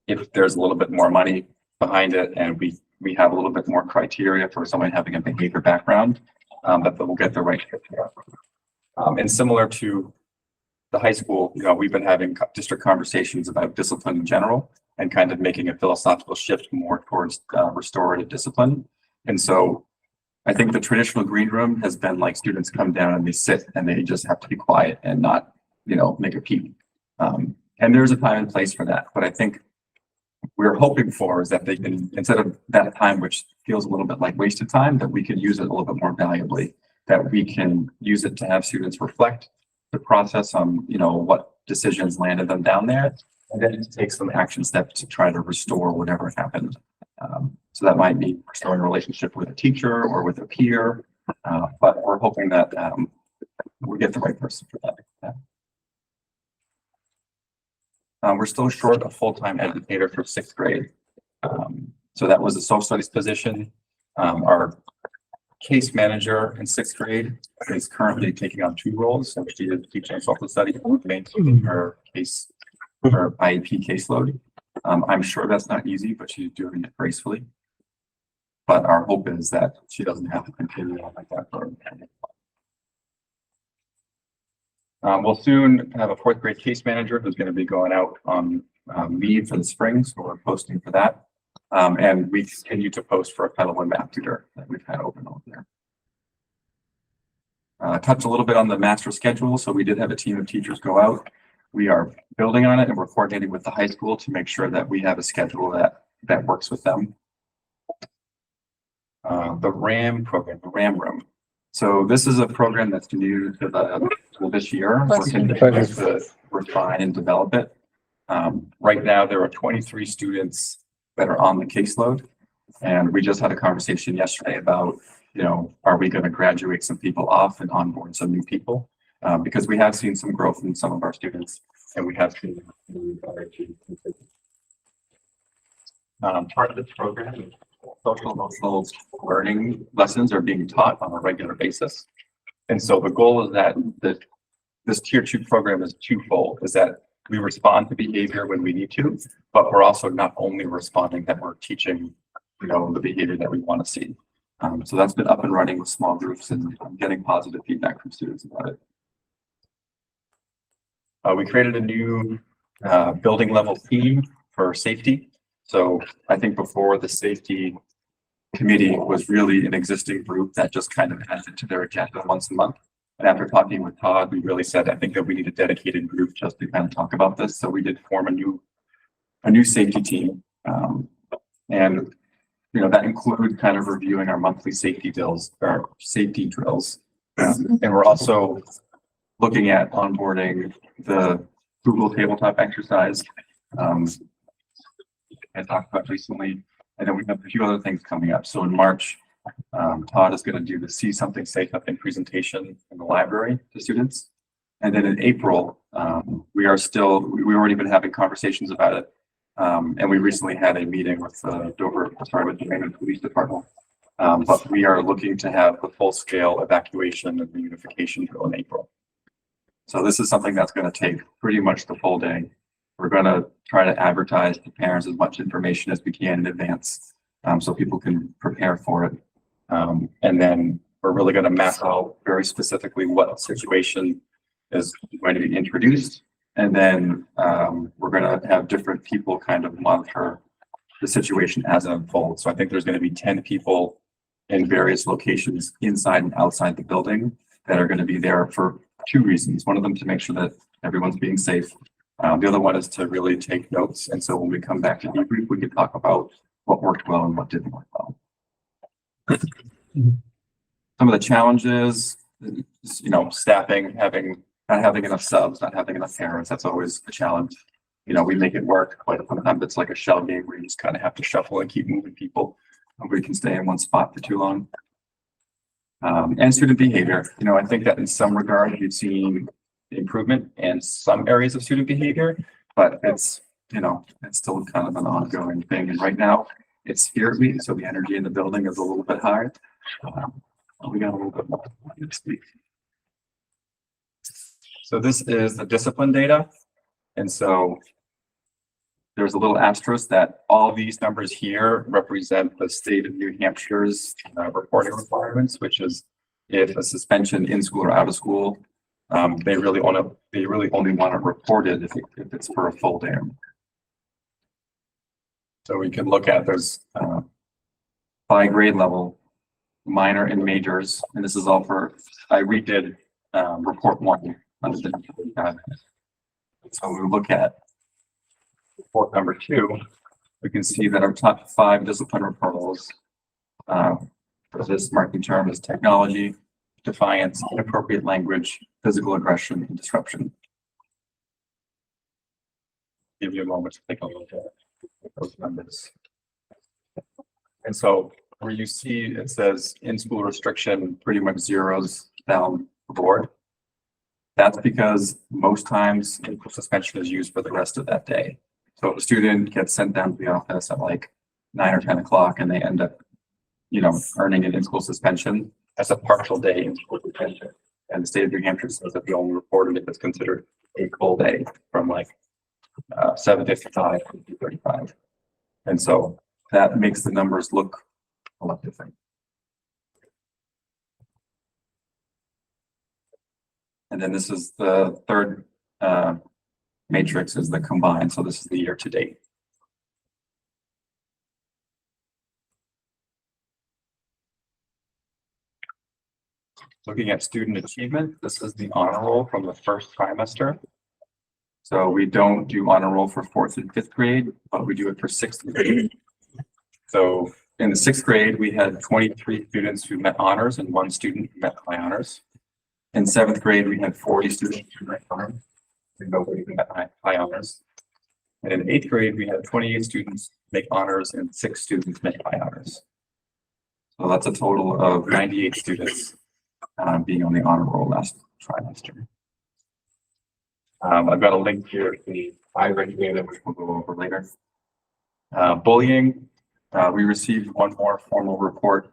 if there's a little bit more money behind it and we have a little bit more criteria for someone having a behavior background, that we'll get the right fit. And similar to the high school, we've been having district conversations about discipline in general and kind of making a philosophical shift more towards restorative discipline. And so I think the traditional green room has been like students come down and they sit and they just have to be quiet and not, make a peep. And there's a time and place for that. But I think we're hoping for is that they can, instead of that time, which feels a little bit like wasted time, that we can use it a little bit more valuably, that we can use it to have students reflect the process on, what decisions landed them down there, and then to take some action steps to try to restore whatever happened. So that might be restoring a relationship with a teacher or with a peer, but we're hoping that we get the right person for that. We're still short a full-time educator for 6th grade. So that was a social studies position. Our case manager in 6th grade is currently taking on 2 roles. So she is teaching social studies and maintaining her IEP caseload. I'm sure that's not easy, but she's doing it gracefully. But our hope is that she doesn't have to continue on like that for we'll soon have a 4th grade case manager who's going to be going out on leave for the spring, so we're posting for that. And we continue to post for a Title I math tutor that we've had open over there. Touch a little bit on the master schedule. So we did have a team of teachers go out. We are building on it and we're coordinating with the high school to make sure that we have a schedule that works with them. The RAM program, the RAM room. So this is a program that's new to the school this year. We're continuing to refine and develop it. Right now, there are 23 students that are on the caseload. And we just had a conversation yesterday about, are we going to graduate some people off and onboard some new people? Because we have seen some growth in some of our students and we have seen, Part of this program, social emotional learning lessons are being taught on a regular basis. And so the goal is that this tier 2 program is twofold, is that we respond to behavior when we need to, but we're also not only responding, that we're teaching, the behavior that we want to see. So that's been up and running with small groups, and I'm getting positive feedback from students about it. We created a new building level team for safety. So I think before, the safety committee was really an existing group that just kind of added to their agenda once a month. And after talking with Todd, we really said, I think that we need a dedicated group just to kind of talk about this. So we did form a new safety team. And that includes kind of reviewing our monthly safety drills. And we're also looking at onboarding the Google tabletop exercise. I talked about recently, and then we have a few other things coming up. So in March, Todd is going to do the See Something, Say Something presentation in the library to students. And then in April, we've already been having conversations about it. And we recently had a meeting with with the Raymond Police Department. But we are looking to have the full scale evacuation and reunification drill in April. So this is something that's going to take pretty much the full day. We're going to try to advertise to parents as much information as we can in advance, so people can prepare for it. And then we're really going to map out very specifically what situation is going to be introduced. And then we're going to have different people kind of monitor the situation as it unfolds. So I think there's going to be 10 people in various locations inside and outside the building that are going to be there for two reasons. One of them to make sure that everyone's being safe. The other one is to really take notes. And so when we come back to debrief, we can talk about what worked well and what didn't work well. Some of the challenges, staffing, not having enough subs, not having enough parents. That's always a challenge. We make it work, quite sometimes it's like a shell game where you just kind of have to shuffle and keep moving people. Nobody can stay in one spot for too long. And student behavior. I think that in some regard, you've seen improvement in some areas of student behavior, but it's still kind of an ongoing thing. And right now it's Spirit Week, so the energy in the building is a little bit higher. We got a little bit more this week. So this is the discipline data. And so there's a little asterisk that all these numbers here represent the state of New Hampshire's reporting requirements, which is if a suspension in school or out of school, they really only want to report it if it's for a full day. So we can look at there's by grade level, minor and majors, and this is all for I redid report 1 under the so we look at report number 2. We can see that our top 5 discipline referrals for this marking term is technology, defiance, inappropriate language, physical aggression, and disruption. Give you a moment to take a look at those numbers. And so where you see it says in-school restriction pretty much zeros down the board. That's because most times in-school suspension is used for the rest of that day. So if a student gets sent down to the office at like 9 or 10 o'clock and they end up, earning an in-school suspension, that's a partial day in-school suspension. And the state of New Hampshire says that we only reported if it's considered a full day from like 7:55 to 2:35. And so that makes the numbers look a lot different. And then this is the third matrix is the combined. So this is the year to date. Looking at student achievement, this is the honor roll from the first trimester. So we don't do honor roll for 4th and 5th grade, but we do it for 6th grade. So in the 6th grade, we had 23 students who met honors and 1 student who met high honors. In 7th grade, we had 40 students who met honors and nobody who met high honors. And in 8th grade, we had 28 students make honors and 6 students make high honors. So that's a total of 98 students being on the honor roll last trimester. I've got a link here to the I-ready data, which we'll go over later. Bullying, we received one more formal report.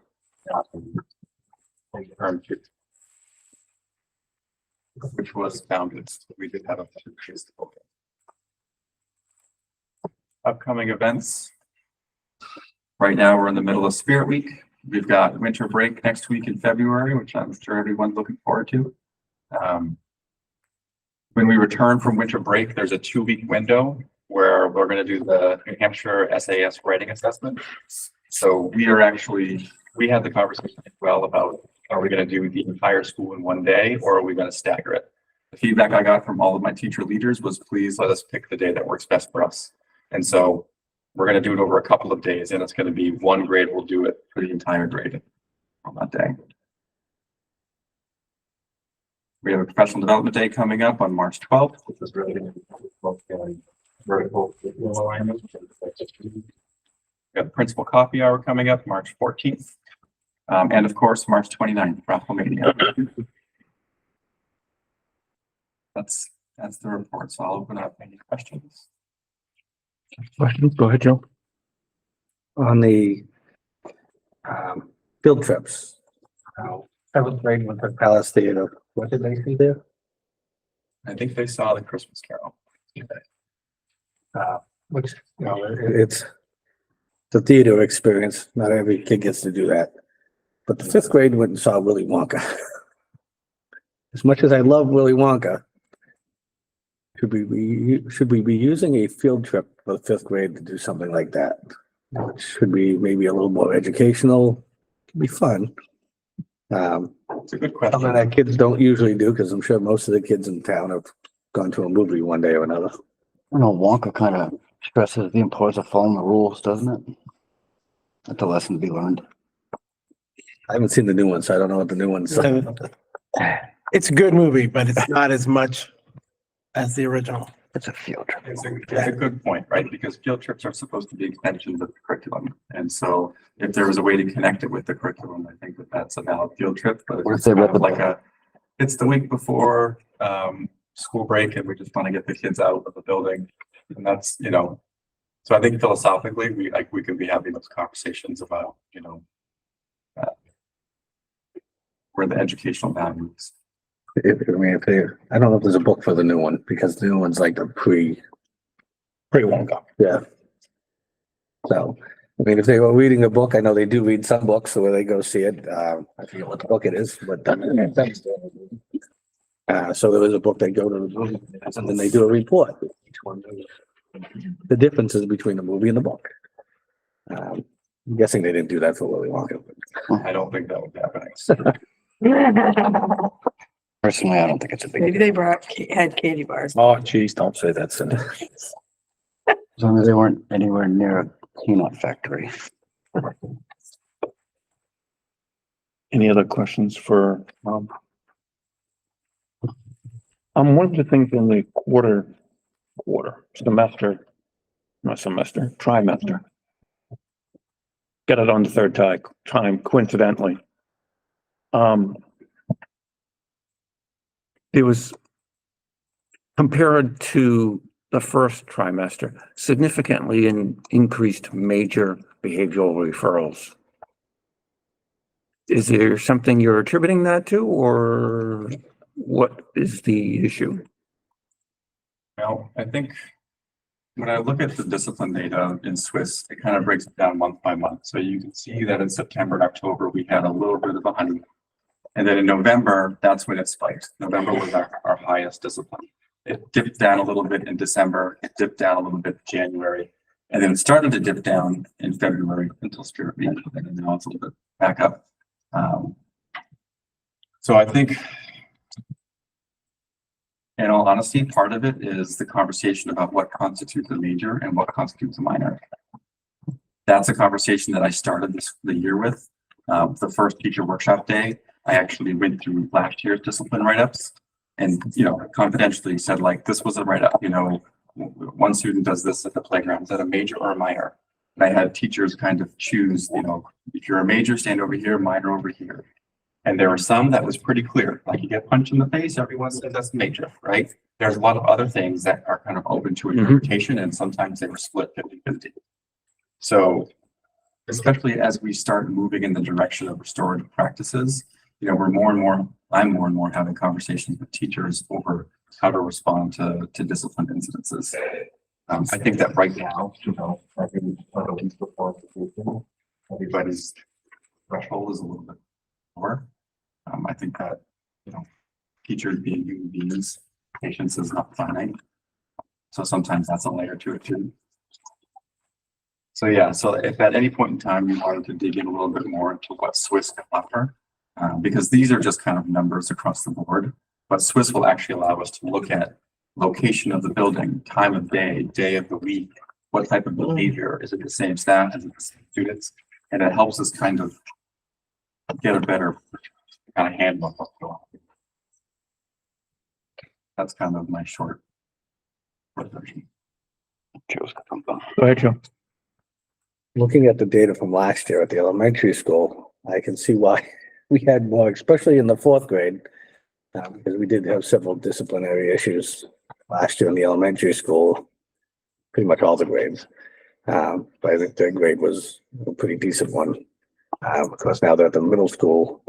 Which was founded. We did have a few cases of bullying. Upcoming events. Right now, we're in the middle of Spirit Week. We've got winter break next week in February, which I'm sure everyone's looking forward to. When we return from winter break, there's a 2-week window where we're going to do the New Hampshire SAS writing assessment. So we had the conversation as well about, are we going to do the entire school in one day, or are we going to stagger it? The feedback I got from all of my teacher leaders was, please let us pick the day that works best for us. And so we're going to do it over a couple of days, and it's going to be one grade will do it for the entire grade on that day. We have a professional development day coming up on March 12th, which is really going to be vertical alignment. We got the principal coffee hour coming up March 14th. And of course, March 29th, Rafflemania. That's the report. So I'll open up any questions. Questions? Go ahead, Joe. On the field trips. Seventh grade went to Palace Theater. What did they see there? I think they saw the Christmas Carol. Which, you know, it's a theater experience. Not every kid gets to do that. But the 5th grade went and saw Willy Wonka. As much as I love Willy Wonka, should we be using a field trip for the 5th grade to do something like that? Which should be maybe a little more educational, could be fun. It's a good question. Something that kids don't usually do, because I'm sure most of the kids in town have gone to a movie one day or another. I know Wonka kind of stresses the importance of following the rules, doesn't it? That's a lesson to be learned. I haven't seen the new one, so I don't know what the new one's like. It's a good movie, but it's not as much as the original. It's a field trip. It's a good point, right? Because field trips are supposed to be extensions of the curriculum. And so if there was a way to connect it with the curriculum, I think that's a valid field trip. But What if they read the like it's the week before school break and we just want to get the kids out of the building. And that's, you know, so I think philosophically, we can be having those conversations about, you know, where the educational values. I don't know if there's a book for the new one, because the new one's like the Wonka. yeah. So, I mean, if they were reading a book, I know they do read some books, so where they go see it, I forget what the book it is, but so there was a book they go to, and then they do a report. The differences between the movie and the book. I'm guessing they didn't do that for Willy Wonka. I don't think that would be happening. Personally, I don't think it's a big Maybe deal. they had candy bars. Oh, geez, don't say that, Cindy. As long as they weren't anywhere near a peanut factory. Any other questions for, one of the things in the trimester. Got it on the third time coincidentally. It was compared to the first trimester, significantly increased major behavioral referrals. Is there something you're attributing that to, or what is the issue? Well, I think when I look at the discipline data in Swiss, it kind of breaks it down month by month. So you can see that in September and October, we had a little bit of a honey. And then in November, that's when it spiked. November was our highest discipline. It dipped down a little bit in December. It dipped down a little bit in January. And then it started to dip down in February until Spirit Week. And now it's a little bit back up. So I think, in all honesty, part of it is the conversation about what constitutes a major and what constitutes a minor. That's a conversation that I started the year with. The first teacher workshop day, I actually went through last year's discipline write-ups and, you know, confidentially said, like, this was a write-up, you know, one student does this at the playground. Is that a major or a minor? And I had teachers kind of choose, you know, if you're a major, stand over here, minor over here. And there were some that was pretty clear, like you get punched in the face, everyone says that's major, right? There's a lot of other things that are kind of open to interpretation, and sometimes they were split 50-50. So especially as we start moving in the direction of restorative practices, you know, I'm more and more having conversations with teachers over how to respond to discipline incidences. I think that right now, you know, everybody's threshold is a little bit lower. I think that, you know, teachers being human beings, patience is not finite. So sometimes that's a layer to it too. So yeah, so if at any point in time you wanted to dig in a little bit more into what Swiss can offer, because these are just kind of numbers across the board, but Swiss will actually allow us to look at location of the building, time of day, day of the week, what type of behavior, is it the same staff, is it the same students? And it helps us kind of get a better kind of handle of what's going on. That's kind of my short version. Go ahead, Joe. Looking at the data from last year at the elementary school, I can see why we had more, especially in the fourth grade, because we did have several disciplinary issues last year in the elementary school, pretty much all the grades. But I think third grade was a pretty decent one. Because now they're at the middle school,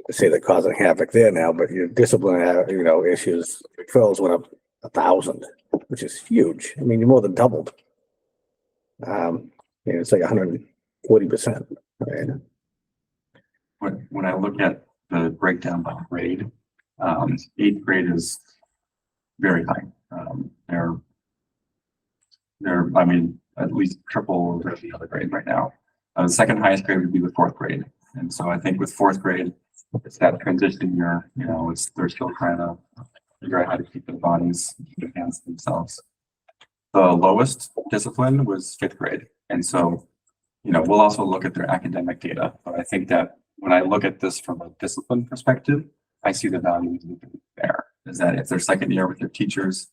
to say they're causing havoc there now, but your disciplinary, you know, issues, referrals went up 1,000, which is huge. I mean, you more than doubled. You know, it's like 140%. Right? When I look at the breakdown by grade, 8th grade is very high. They're, I mean, at least triple the other grade right now. The second highest grade would be the 4th grade. And so I think with 4th grade, it's that transition year, you know, they're still trying to figure out how to keep their bodies, keep their hands themselves. The lowest discipline was 5th grade. And so, you know, we'll also look at their academic data, but I think that when I look at this from a discipline perspective, I see the value there. Is that if they're second year with their teachers,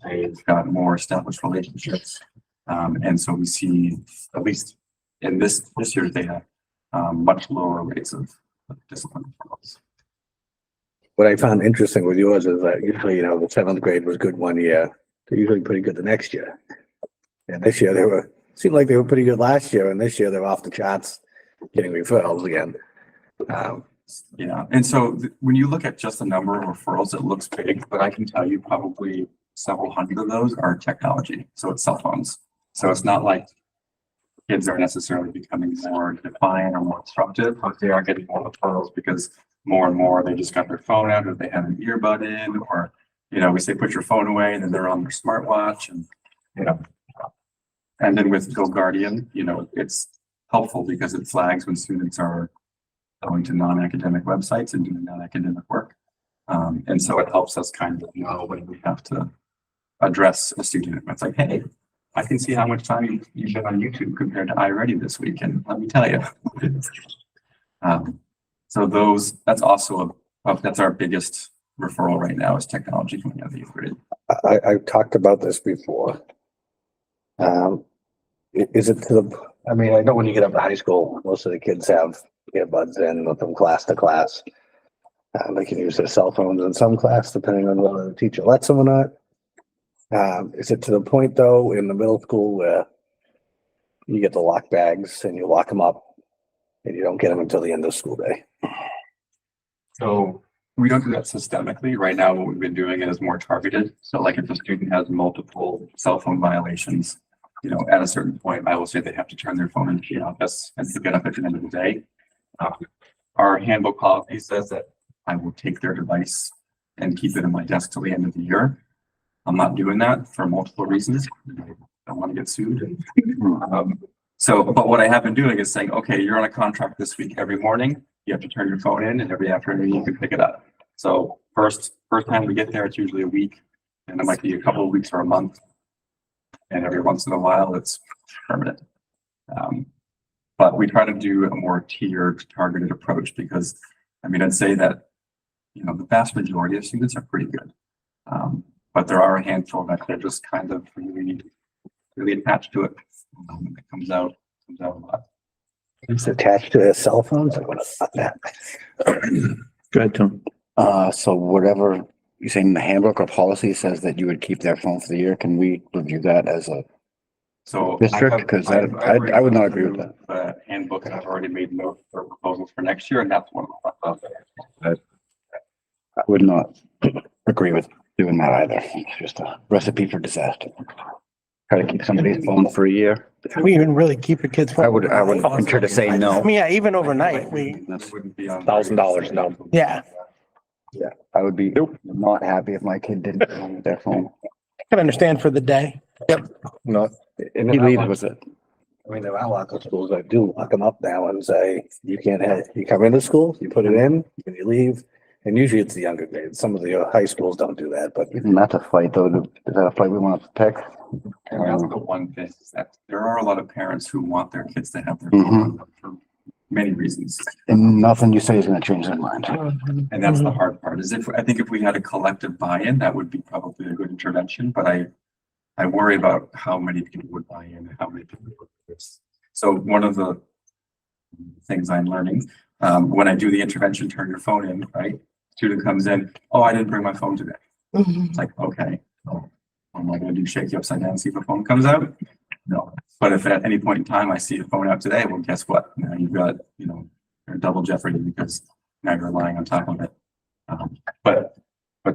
they've got more established relationships. And so we see, at least in this year's data, much lower rates of discipline problems. What I found interesting with yours is that usually, you know, the 7th grade was good one year. They're usually pretty good the next year. And this year seemed like they were pretty good last year, and this year they're off the charts, getting referrals again. Yeah, and so when you look at just the number of referrals, it looks big, but I can tell you probably several hundred of those are technology. So it's cell phones. So it's not like kids are necessarily becoming more defiant or more disruptive, but they are getting more referrals because more and more they just got their phone out, or they have an earbud in, or, you know, we say put your phone away, and then they're on their smartwatch, and, you know. And then with Go Guardian, you know, it's helpful because it flags when students are going to non-academic websites and doing non-academic work. And so it helps us kind of know when we have to address a student. It's like, hey, I can see how much time you've been on YouTube compared to iReady this week, and let me tell you. So that's also that's our biggest referral right now, is technology coming out of the 8th grade. I talked about this before. Is it to the, I mean, I know when you get up to high school, most of the kids have earbuds in with them class to class. They can use their cell phones in some class, depending on whether the teacher lets them or not. Is it to the point though, in the middle school where you get the lock bags and you lock them up and you don't get them until the end of school day? So we don't do that systemically. Right now, what we've been doing is more targeted. So like if a student has multiple cell phone violations, you know, at a certain point, I will say they have to turn their phone into the office and pick it up at the end of the day. Our handbook policy says that I will take their device and keep it in my desk till the end of the year. I'm not doing that for multiple reasons. I don't want to get sued. But what I have been doing is saying, okay, you're on a contract this week. Every morning, you have to turn your phone in, and every afternoon you can pick it up. So first time we get there, it's usually a week, and it might be a couple of weeks or a month. And every once in a while, it's permanent. But we try to do a more tiered, targeted approach because, I mean, I'd say that, you know, the vast majority of students are pretty good. But there are a handful that they're just kind of really attached to it. It comes out a lot. It's attached to their cell phones. I want to stop that. Go ahead, Tom. So whatever you say in the handbook or policy says that you would keep their phone for the year, can we review that as a, So. District? 'Cause I would not agree with that. The handbook, and I've already made notes for proposals for next year, and that's one of them. I would not agree with doing that either. It's just a recipe for disaster. Try to keep somebody's phone for a year. Can we even really keep a kid's phone? I would venture to say I no. mean, yeah, even overnight, That's, It wouldn't be on. $1,000 no. yeah, I would be not happy if my kid didn't have their phone. I can understand for the day. No. He leaves with it. I mean, there are local schools that do lock them up now and say, you can't have, you come into school, you put it in, and you leave. And usually it's the younger grades. Some of the high schools don't do that, but Isn't that a fight though? Is that a fight we want to pick? And that's the one thing is that there are a lot of parents who want their kids to have their Mhm. phone for many reasons. And nothing you say is gonna change their mind. And that's the hard part is I think if we had a collective buy-in, that would be probably a good intervention, but I worry about how many people would buy in and how many people would do this. So one of the things I'm learning, when I do the intervention, turn your phone in, right? Student comes in, oh, I didn't bring my phone today. It's like, okay, so what am I gonna do? Shake you upside down, and see if the phone comes out? No, but if at any point in time I see a phone out today, well, guess what? Now you've got, you're double jeopardy because now you're relying on top of it. But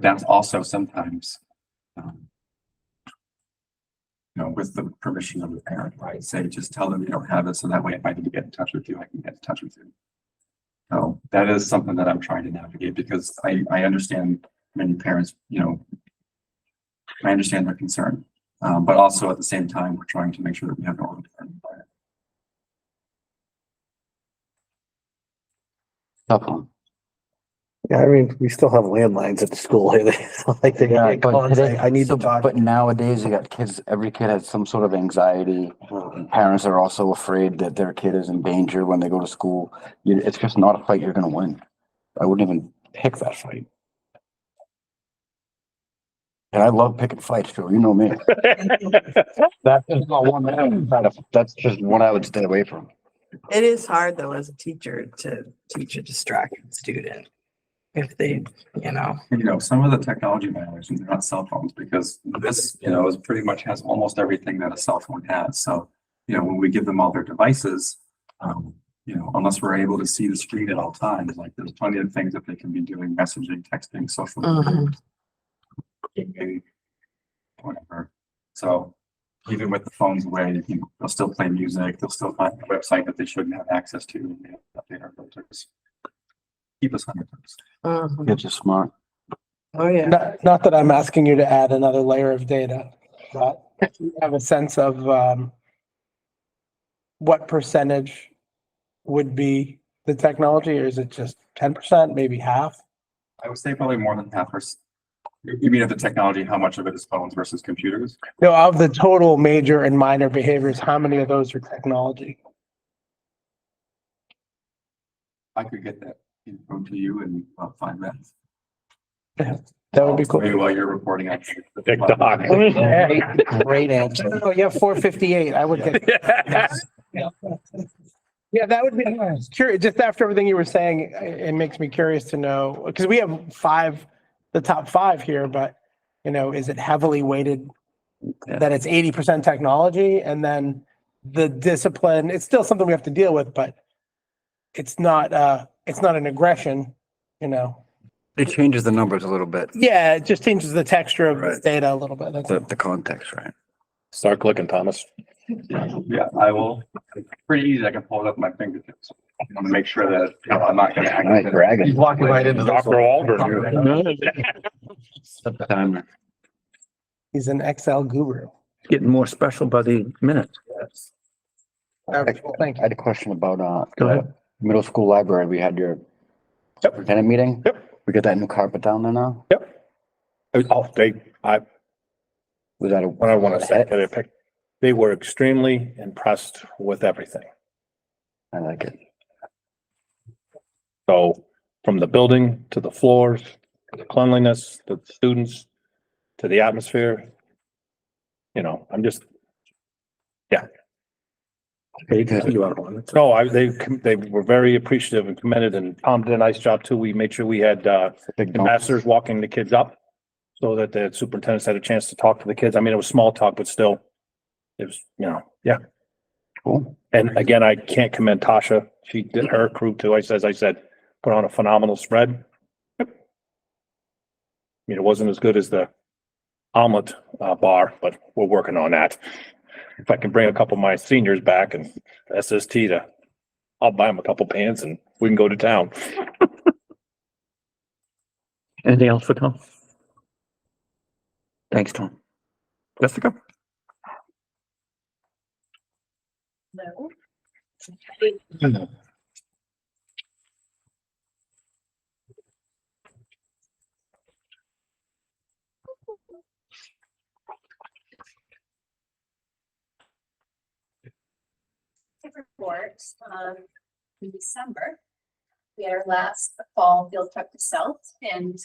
that's also sometimes, with the permission of the parent, right? Say, just tell them you don't have it, so that way if I need to get in touch with you, I can get in touch with you. So that is something that I'm trying to navigate because I understand many parents, I understand their concern. But also at the same time, we're trying to make sure that we have an orderly environment. Tough one. yeah, I mean, we still have landlines at the school. Like they Yeah, can't call and say, I need to talk. But nowadays you got kids, every kid has some sort of anxiety. Parents are also afraid that their kid is in danger when they go to school. It's just not a fight you're gonna win. I wouldn't even pick that fight. And I love picking fights, Joe. You know me. That's just not one that's just one I would stay away from. It is hard though, as a teacher, to teach a distracted student. If they, Some of the technology violations are not cell phones because this, is pretty much has almost everything that a cell phone has. So, when we give them all their devices, unless we're able to see the screen at all times, like there's plenty of things that they can be doing, messaging, texting, social media, gaming, whatever. So even with the phones away, they'll still play music, they'll still find a website that they shouldn't have access to, and they update our filters. Keep us on your toes. Kids are smart. Oh, yeah. Not that I'm asking you to add another layer of data, but you have a sense of what percentage would be the technology, or is it just 10%, maybe half? I would say probably more than half. You mean of the technology, how much of it is phones versus computers? No, of the total major and minor behaviors, how many of those are technology? I could get that info to you in about 5 minutes. That would be cool. Maybe while you're reporting on. TikTok. Great answer. Oh, yeah, 458, I would get. Yeah, that would be curious. Just after everything you were saying, it makes me curious to know, because we have the top 5 here, but is it heavily weighted that it's 80% technology and then the discipline, it's still something we have to deal with, but it's not an aggression, It changes the numbers a little bit, Yeah, it just changes the texture of Right. this data a little bit. That's the context, right? Start clicking, Thomas. Yeah, I will. It's pretty easy. I can pull it up with my fingertips. I want to make sure that I'm not going to. Nice bragging. walking right into Dr. Aldrin. Set the timer. He's an Excel guru. Getting more special by the minute. Thank I you. had a question about, Go ahead. middle school library. We had your superintendent meeting. Yep. We got that new carpet down there now. Oh, Was that what I want to say, they were extremely impressed with everything. I like it. So from the building to the floors, to the cleanliness, to the students, to the atmosphere. I'm just, Okay, you can continue on one. No, they were very appreciative and commended, and Tom did a nice job too. We made sure we had, Big bump. ambassadors walking the kids up so that the superintendents had a chance to talk to the kids. I mean, it was small talk, but still, it was, yeah. Cool. And again, I can't commend Tasha. She did her crew too. As I said, put on a phenomenal spread. Yep. I mean, it wasn't as good as the omelet bar, but we're working on that. If I can bring a couple of my seniors back and SST I'll buy them a couple pans and we can go to town. Anything else for Tom? Thanks, Tom. Jessica? No. Report, in December, we had our last fall field trip to South, and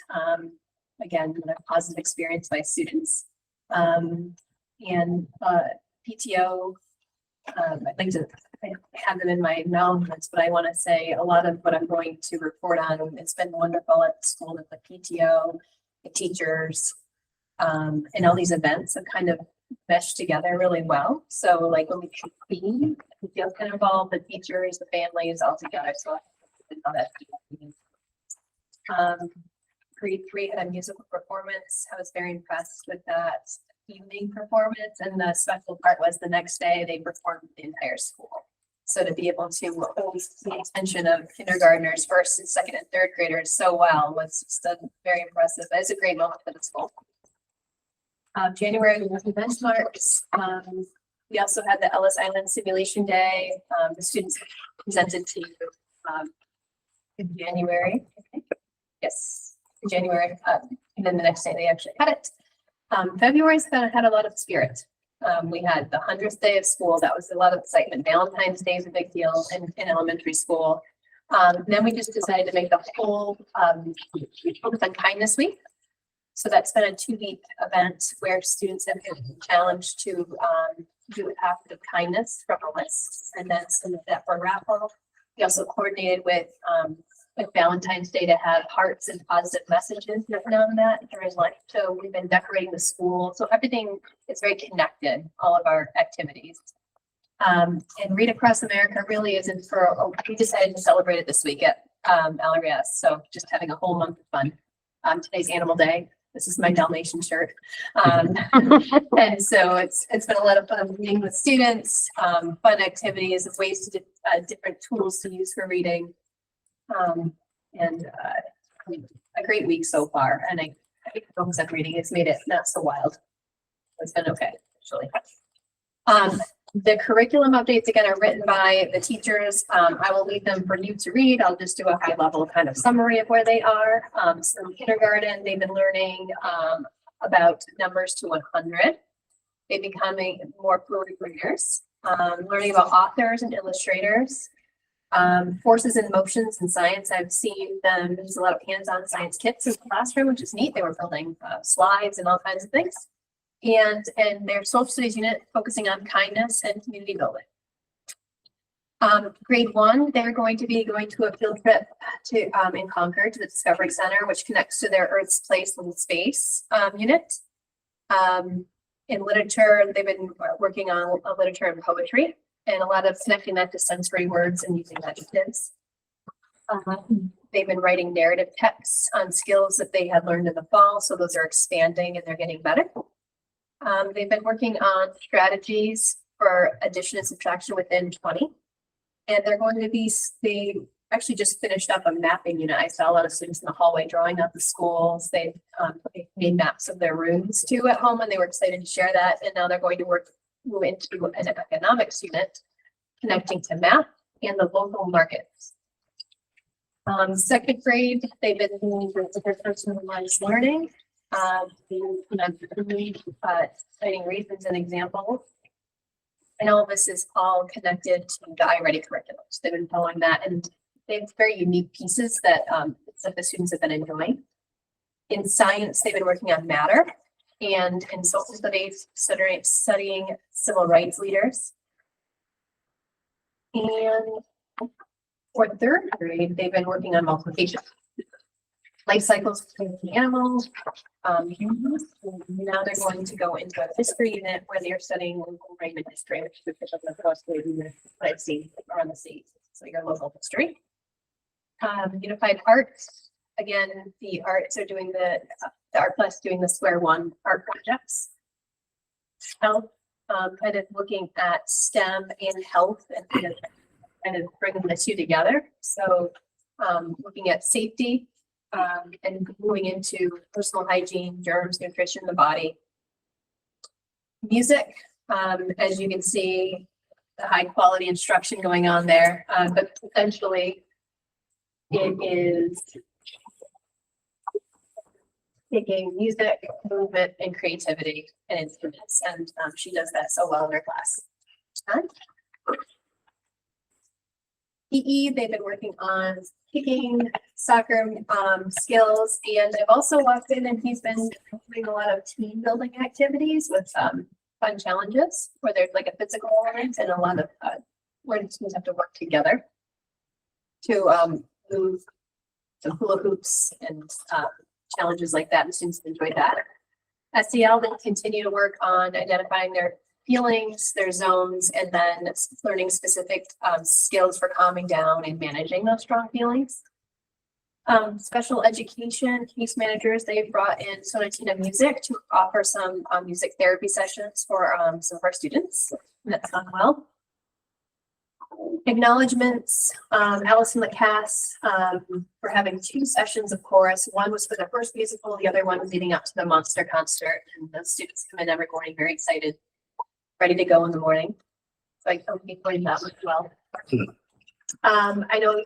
again, a positive experience by students. And PTO, I'd like to have them in my announcements, but I want to say a lot of what I'm going to report on, it's been wonderful at school with the PTO, the teachers, and all these events have kind of meshed together really well. So like when we convene, we feel kind of involved, the teachers, the families all together. So how that grade 3 had a musical performance. I was very impressed with that evening performance, and the special part was the next day they performed the entire school. So to be able to hold the attention of kindergartners, first and second and third graders so well was just very impressive. It's a great moment for the school. January was the benchmarks. We also had the Ellis Island Simulation Day. The students presented to in January. Yes, in January. And then the next day they actually had it. February's kind of had a lot of spirit. We had the 100th day of school. That was a lot of excitement. Valentine's Day is a big deal in elementary school. Then we just decided to make the whole focus on kindness week. So that's been a 2-week event where students have been challenged to do an act of kindness from a list, and then submit that for raffle. We also coordinated with Valentine's Day to have hearts and positive messages written on that during lunch. So we've been decorating the school. So everything is very connected, all of our activities. And Read Across America really isn't we decided to celebrate it this week at LRS. So just having a whole month of fun. Today's Animal Day. This is my Dalmatian shirt. And so it's been a lot of fun meeting with students, fun activities, ways to different tools to use for reading. And a great week so far. And I think the focus on reading has made it not so wild. It's been okay, actually. The curriculum updates again are written by the teachers. I will leave them for you to read. I'll just do a high level kind of summary of where they are. So in kindergarten, they've been learning about numbers to 100. They're becoming more fluent readers, learning about authors and illustrators, forces and motions in science. I've seen them use a lot of hands-on science kits in the classroom, which is neat. They were building slides and all kinds of things. And their social studies unit focusing on kindness and community building. Grade 1, they're going to be going to a field trip to in Concord to the Discovery Center, which connects to their Earth's Place and Space unit. In literature, they've been working on literature and poetry, and a lot of connecting that to sensory words and using adjectives. They've been writing narrative texts on skills that they had learned in the fall, so those are expanding and they're getting better. They've been working on strategies for addition and subtraction within 20. And they're going to be, they actually just finished up a mapping unit. I saw a lot of students in the hallway drawing out the schools. They made maps of their rooms too at home, and they were excited to share that. And now they're going to move into an economics unit connecting to math and the local markets. Second grade, they've been doing their personalized learning. Citing reasons and examples. And all of this is all connected to the iReady curriculum. So they've been following that, and they have very unique pieces that the students have been enjoying. In science, they've been working on matter, and in social studies, studying civil rights leaders. And for third grade, they've been working on multiplication. Life cycles between the animals. Humans. Now they're going to go into a history unit where they're studying local Raymond history, which is the first grade unit that I've seen around the state. So your local history. Unified arts. Again, the arts are doing the art class doing the square one art projects. Health, kind of looking at STEM and health and kind of bringing the two together. So looking at safety and moving into personal hygiene, germs, nutrition, the body. Music, as you can see, the high quality instruction going on there, but essentially it is taking music, movement, and creativity and instruments, and she does that so well in her class. PE, they've been working on kicking, soccer skills, and I've also walked in and he's been doing a lot of team building activities with fun challenges where there's like a physical element and a lot of where the teams have to work together to move some hula hoops and challenges like that, and students enjoyed that. SEL then continue to work on identifying their feelings, their zones, and then learning specific skills for calming down and managing those strong feelings. Special education case managers, they've brought in Sonatina Music to offer some music therapy sessions for some of our students. That's gone well. Acknowledgements, Allison Lacasse for having 2 sessions of chorus. One was for the first musical, the other one was leading up to the Monster concert, and the students come in every morning very excited, ready to go in the morning. So I'll be pointing that one as well. I know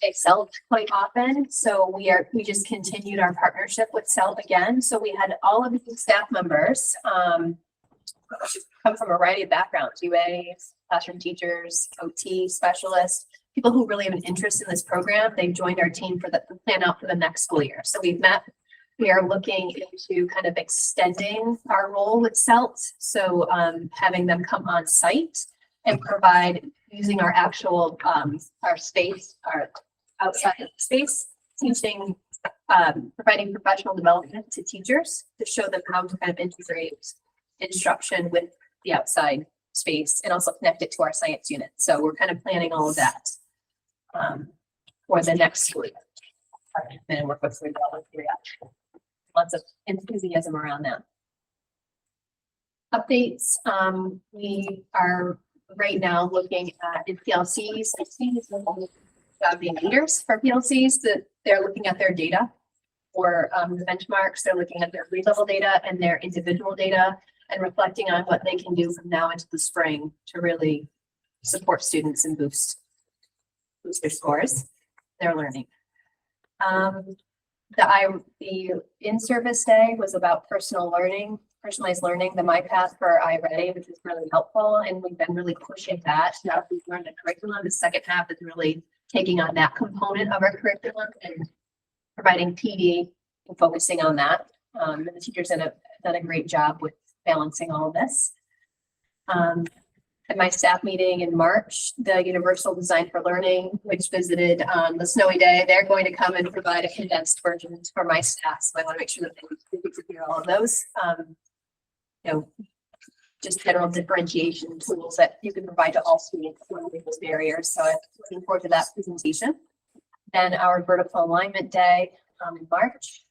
they CELT quite often, so we just continued our partnership with CELT again. So we had all of these staff members come from a variety of backgrounds, UAs, classroom teachers, OT specialists, people who really have an interest in this program. They've joined our team for the plan out for the next school year. So we've met. We are looking into kind of extending our role with CELT. So having them come on site and provide using our actual our space, our outside space, teaching, providing professional development to teachers to show them how to kind of integrate instruction with the outside space and also connect it to our science unit. So we're kind of planning all of that for the next school year. And work with lots of enthusiasm around that. Updates, we are right now looking at PLCs, being leaders for PLCs, that they're looking at their data for the benchmarks. They're looking at their grade level data and their individual data and reflecting on what they can do from now into the spring to really support students and boost their scores, their learning. The in-service day was about personalized learning, the MyPath for iReady, which is really helpful. And we've been really pushing that. Now that we've learned the curriculum, the second half is really taking on that component of our curriculum and providing PD and focusing on that. And the teachers have done a great job with balancing all of this. At my staff meeting in March, the Universal Design for Learning, which visited on the snowy day, they're going to come and provide a condensed version for my staff. So I want to make sure that they get to hear all of those. Just general differentiation tools that you can provide to all students with those barriers. So I'm looking forward to that presentation. Then our vertical alignment day in March.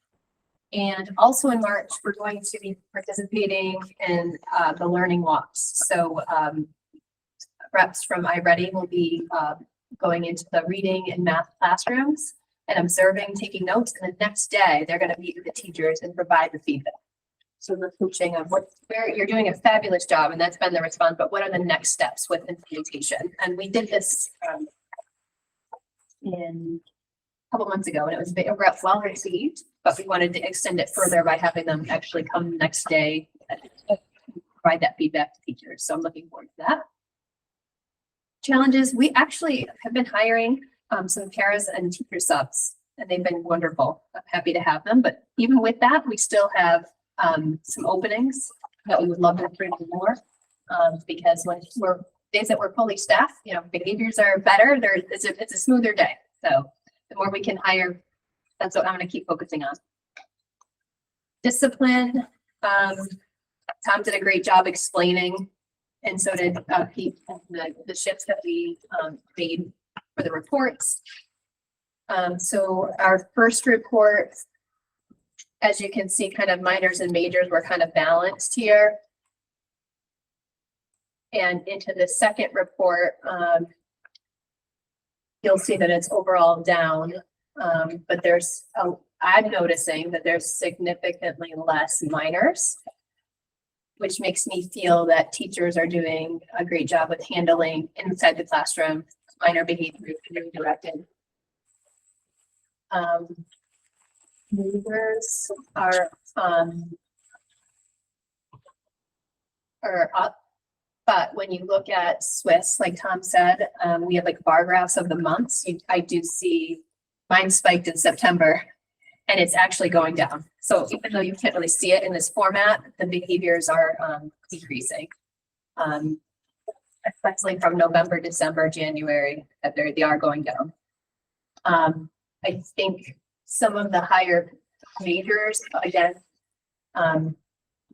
And also in March, we're going to be participating in the learning walks. So reps from iReady will be going into the reading and math classrooms and observing, taking notes. And the next day, they're going to meet with the teachers and provide the feedback. So the coaching of where you're doing a fabulous job, and that's been the response, but what are the next steps with implementation? And we did this in a couple months ago, and it was well received, but we wanted to extend it further by having them actually come the next day and provide that feedback to teachers. So I'm looking forward to that. Challenges, we actually have been hiring some paras and teacher subs, and they've been wonderful. I'm happy to have them, but even with that, we still have some openings that we would love to bring more because when we're days that we're fully staffed, you know, behaviors are better, it's a smoother day. So the more we can hire, that's what I'm gonna keep focusing on. Discipline, Tom did a great job explaining, and so did Pete, the shifts that we made for the reports. So our first report, as you can see, kind of minors and majors were kind of balanced here. And into the second report, you'll see that it's overall down, but I'm noticing that there's significantly less minors, which makes me feel that teachers are doing a great job with handling inside the classroom, minor behavior being directed. Movers are up, but when you look at Swiss, like Tom said, we have like bar graphs of the months. I do see mine spiked in September, and it's actually going down. So even though you can't really see it in this format, the behaviors are decreasing. Especially from November, December, January, that they are going down. I think some of the higher majors, again,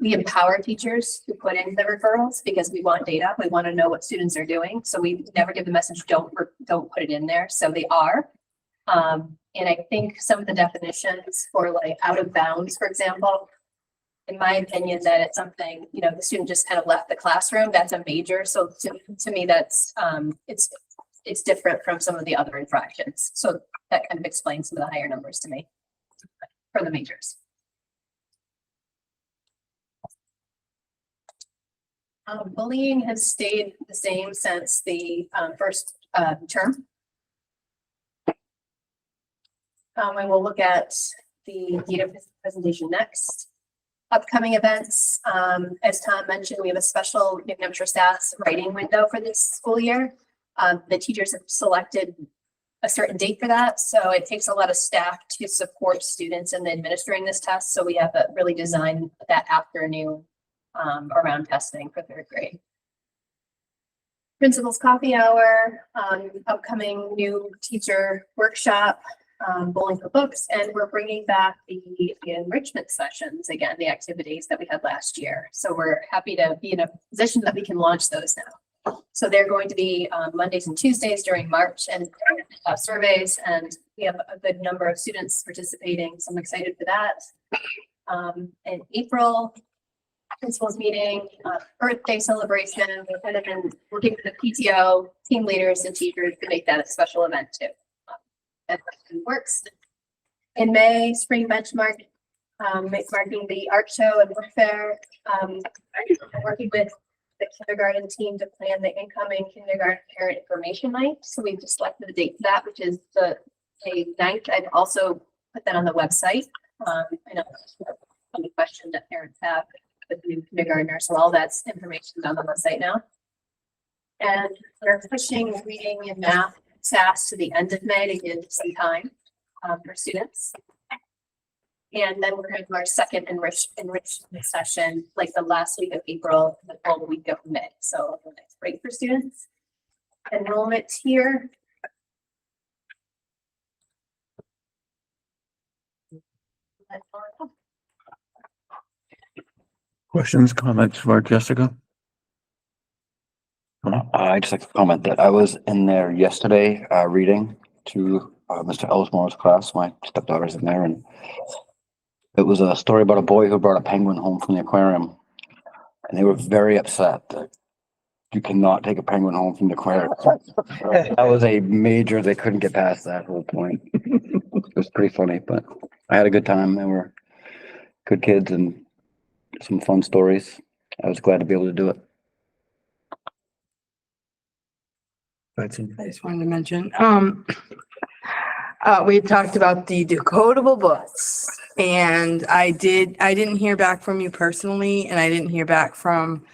we empower teachers to put in the referrals because we want data. We want to know what students are doing. So we never give the message, don't put it in there. So they are. And I think some of the definitions for like out of bounds, for example, in my opinion, that it's something, you know, the student just kind of left the classroom, that's a major. So to me, that's, it's different from some of the other infractions. So that kind of explains some of the higher numbers to me for the majors. Bullying has stayed the same since the first term. And we'll look at the data presentation next. Upcoming events, as Tom mentioned, we have a special New Hampshire SAS writing window for this school year. The teachers have selected a certain date for that, so it takes a lot of staff to support students in administering this test. So we have really designed that afternoon around testing for third grade. Principal's coffee hour, upcoming new teacher workshop, bowling for books, and we're bringing back the enrichment sessions again, the activities that we had last year. So we're happy to be in a position that we can launch those now. So they're going to be Mondays and Tuesdays during March and surveys, and we have a good number of students participating, so I'm excited for that. In April, principals meeting, Earth Day celebration, we've kind of been working with the PTO, team leaders and teachers to make that a special event too. That works. In May, spring benchmark, marking the art show and work fair. Working with the kindergarten team to plan the incoming kindergarten parent information night. So we've just selected the date for that, which is the May 9th. I've also put that on the website. I know any question that parents have with the new kindergartner. So all that's information on the website now. And we're pushing reading and math SAS to the end of May to give some time for students. And then we're going to do our second enrichment session, like the last week of April, the whole week of May. So a nice break for students. Enrollment here. Questions, comments for Jessica? I just like to comment that I was in there yesterday, reading to Mr. Ellismore's class. My stepdaughter's in there, and it was a story about a boy who brought a penguin home from the aquarium, and they were very upset that you cannot take a penguin home from the aquarium. That was a major, they couldn't get past that whole point. It was pretty funny, but I had a good time. They were good kids and some fun stories. I was glad to be able to do it. I just wanted to mention, we talked about the decodable books, and I didn't hear back from you personally, and I didn't hear back from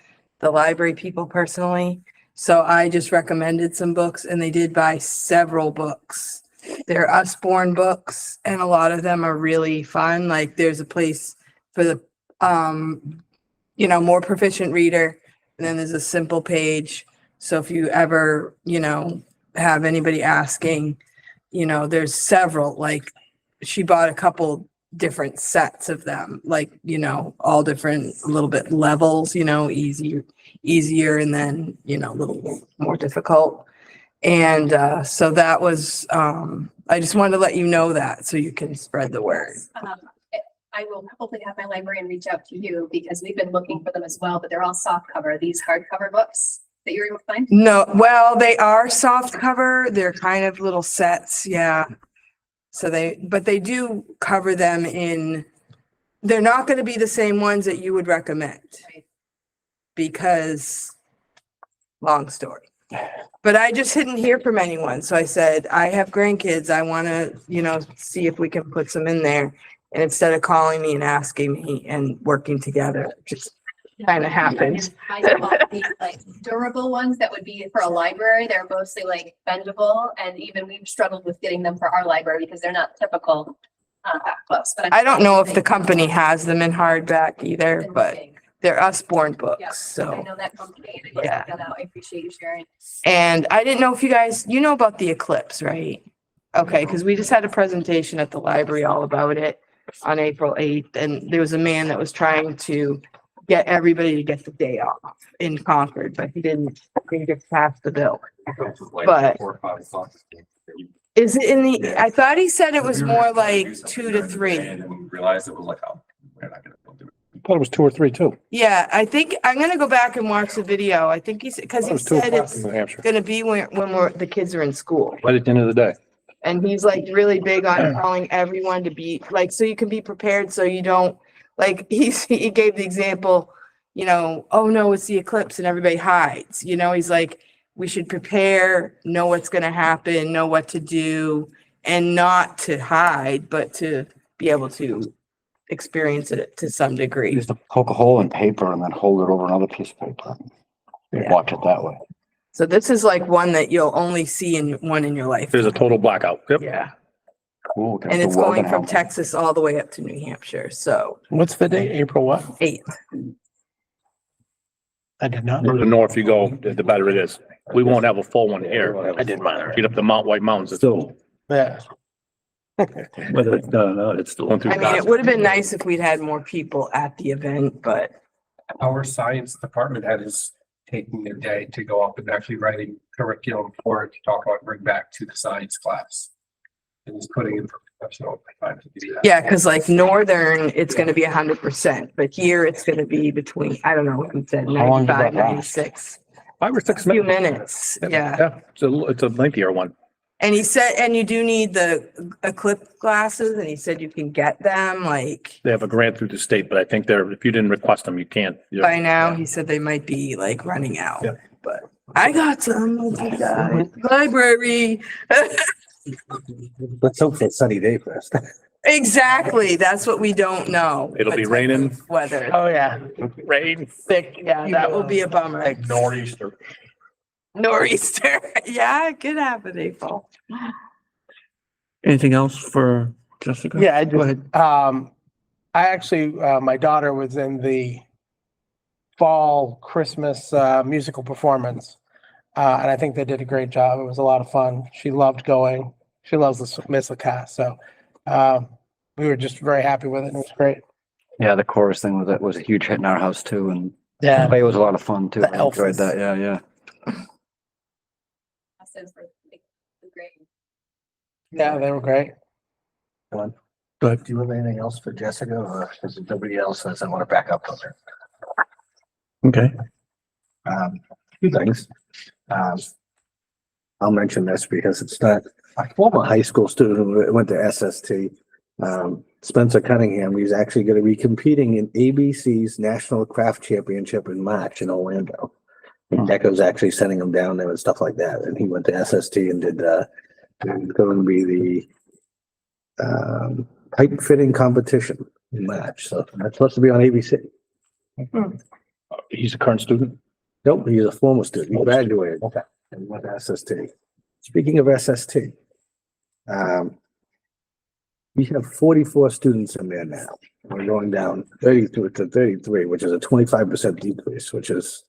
the library people personally. So I just recommended some books, and they did buy several books. They're Usborne books, and a lot of them are really fun. Like there's a place for the, more proficient reader, and then there's a simple page. So if you ever, have anybody asking, there's several, like she bought a couple different sets of them, like, all different, a little bit levels, easier and then, a little more difficult. And so that was, I just wanted to let you know that so you can spread the word. I will hopefully have my librarian reach out to you because we've been looking for them as well, but they're all soft cover, these hardcover books that you're able to find. No, well, they are soft cover. They're kind of little sets, yeah. So but they do cover them in, they're not going to be the same ones that you would recommend. Because, long story. But I just didn't hear from anyone. So I said, I have grandkids. I want to, see if we can put some in there. And instead of calling me and asking me and working together, it just kind of happened. I bought these like durable ones that would be for a library. They're mostly like bendable, and even we've struggled with getting them for our library because they're not typical books. But I don't know if the company has them in hardback either, but they're Usborne Yeah, books, I so. know that company. Yeah. I appreciate you sharing. And I didn't know if you guys, you know about the eclipse, right? Okay, because we just had a presentation at the library all about it on April 8th, and there was a man that was trying to get everybody to get the day off in Concord, but he didn't get past the bill. But- 4 or 5 o'clock. Is it in the, I thought he said it was more like 2 to 3. And we realized it was like, oh, we're not gonna do it. I thought it was 2 or 3 too. Yeah, I think, I'm gonna go back and watch the video. I think he's, because It he was 2 said o'clock it's in New Hampshire. gonna be when the kids are in school. Right at the end of the day. And he's like really big on telling everyone to be like, so you can be prepared, so you don't, like, he gave the example, oh no, it's the eclipse and everybody hides, he's like, we should prepare, know what's gonna happen, know what to do, and not to hide, but to be able to experience it to some degree. Used to poke a hole in paper and then hold it over another piece of paper. Yeah. Watch it that way. So this is like one that you'll only see in one in your life. There's a total blackout. Yep. Yeah, Cool. Can and have it's the going welding from helmet. Texas all the way up to New Hampshire, so What's the date? April what? 8th. I did not. The north you go, the better it is. We won't have a full one here. I did mine. Get up the White Mountains. It's Still, Yeah. whether, no, it's still. going through I mean, it would have been nice if we'd had more people at the event, but Our science department is taking their day to go up and actually writing curriculum for it to talk about, bring back to the science class. And he's putting in for professional time to do that. yeah, because like Northern, it's gonna be 100%, but here it's gonna be between, I don't know what you said, How long does 95, that last? 96. 5 or 6 Few minutes. minutes, yeah. Yeah, it's a lengthier one. And he said, and you do need the eclipse glasses, and he said you can get them like They have a grant through the state, but I think if you didn't request them, you can't. by now. He said they might be like running out, Yeah. but I got some. Oh my God. Library. Let's hope for a sunny day first. Exactly. That's what we don't know. It'll be raining. Weather. Oh, yeah. Rain. Thick. Yeah, that will be a bummer. Nor'easter. Nor'easter. Yeah, it could happen, April. Anything else for Jessica? Yeah, I Go just, ahead. I actually, my daughter was in the fall Christmas musical performance. And I think they did a great job. It was a lot of fun. She loved going. She loves the Miss cast. So we were just very happy with it. It was great. Yeah, the chorus thing was a huge hit in our house too, and Yeah. play was a lot of fun too. The I enjoyed Elfs. that. Yeah. Great. Yeah, they were great. Do you have anything else for Jessica or is it nobody else says I want to back up on her? Okay. Two things. I'll mention this because it's not a former high school student who went to SST. Spencer Cunningham, he's actually going to be competing in ABC's National Craft Championship in March in Orlando. And DECA's actually sending him down there and stuff like that. And he went to SST and did, it's going to be the pipe fitting competition in March. So that's supposed to be on ABC. He's a current student. Nope, he's a former student. He graduated. Okay. And went to SST. Speaking of SST, we have 44 students in there now. We're going down 32 to 33, which is a 25% decrease, which is,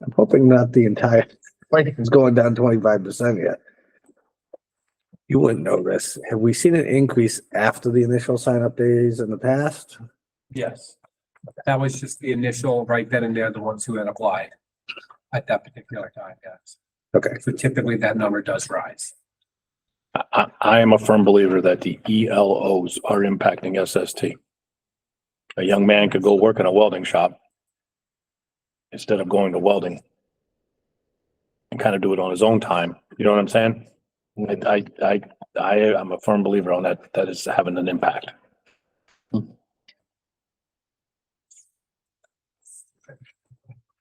I'm hoping not the entire, like it's going down 25% yet. You wouldn't know this. Have we seen an increase after the initial sign up days in the past? Yes. That was just the initial, right then and there, the ones who had applied at that particular time, yes. Okay. So typically that number does rise. I am a firm believer that the ELOs are impacting SST. A young man could go work in a welding shop instead of going to welding and kind of do it on his own time. You know what I'm saying? I'm a firm believer on that. That is having an impact.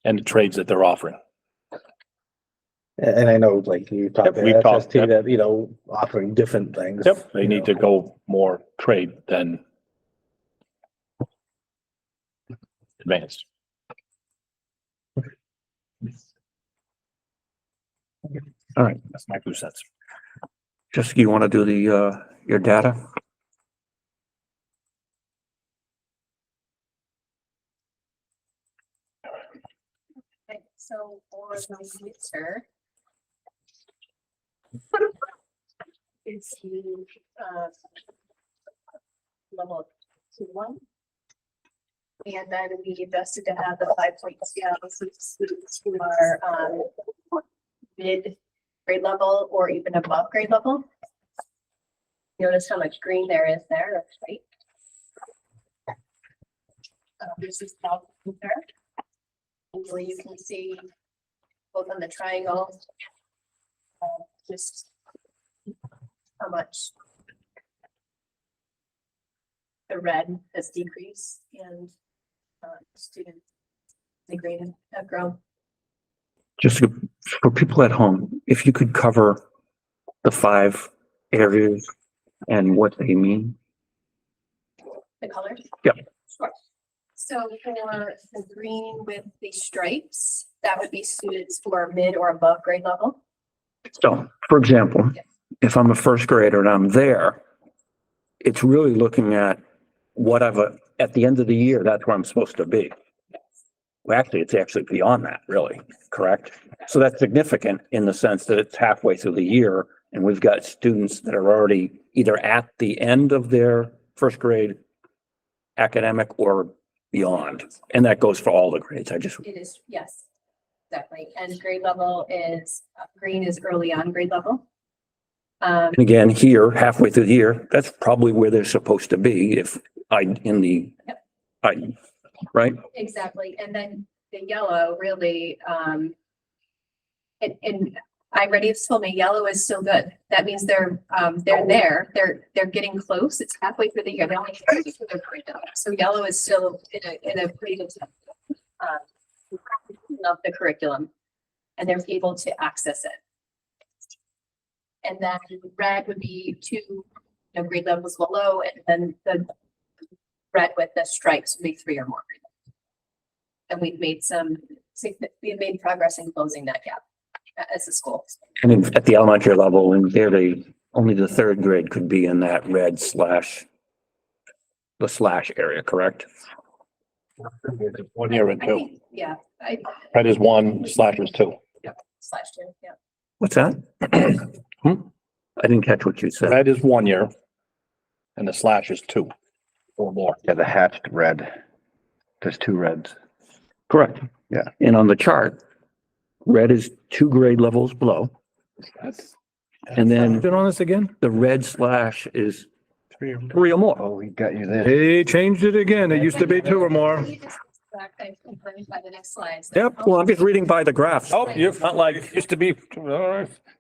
And the trades that they're offering. And I know like you talked Yep, we've to talked, SST yep. that, you know, offering different things. Yep, they need to go more trade than advanced. All right, That's my 2 cents. Jessica, you want to do the, your data? Okay, so for my user. Is the, level 2-1. And then we adjusted to have the 5-point scale, so students who are, mid grade level or even above grade level. Notice how much green there is there, that's right. This is how compare. And where you can see both on the triangle, just how much the red has decreased and students the green have grown. Just for people at home, if you could cover the 5 areas and what they mean. The colors? Yep. Sure. So for the green with the stripes, that would be students who are mid or above grade level. So, for example, Yes. if I'm a first grader and I'm there, it's really looking at what at the end of the year, that's where I'm supposed to be. Well, actually, it's actually beyond that, really, correct? So that's significant in the sense that it's halfway through the year and we've got students that are already either at the end of their first grade academic or beyond. And that goes for all the grades. It is, yes, exactly. And grade level is, green is early on grade level. And again, here, halfway through the year, that's probably where they're supposed to be right? Exactly. And then the yellow really, and I already told me yellow is still good. That means they're getting close. It's halfway through the year. They only have to do their grade level. So yellow is still in a pretty good of the curriculum and they're able to access it. And then red would be 2 grade levels below, and then the red with the stripes would be 3 or more. And we've made progress in closing that gap as a school. And at the elementary level, and there only the 3rd grade could be in that red the slash area, correct? 1 year and I 2. think, yeah, Red is 1, slash is 2. /2, yeah. What's that? I didn't catch what you said. Red is 1 year and the slash is 2 or more. Yeah, the hatched red. There's 2 reds. Correct. Yeah. And on the chart, red is 2 grade levels below. And then Been on this again? the red slash is 3 or more. 3 or more. Oh, we got you there. They changed it again. It used to be 2 or more. I'm confirmed by the next slide. Yep. Well, I'm just reading by the graphs. Oh, you're not like, it used to be,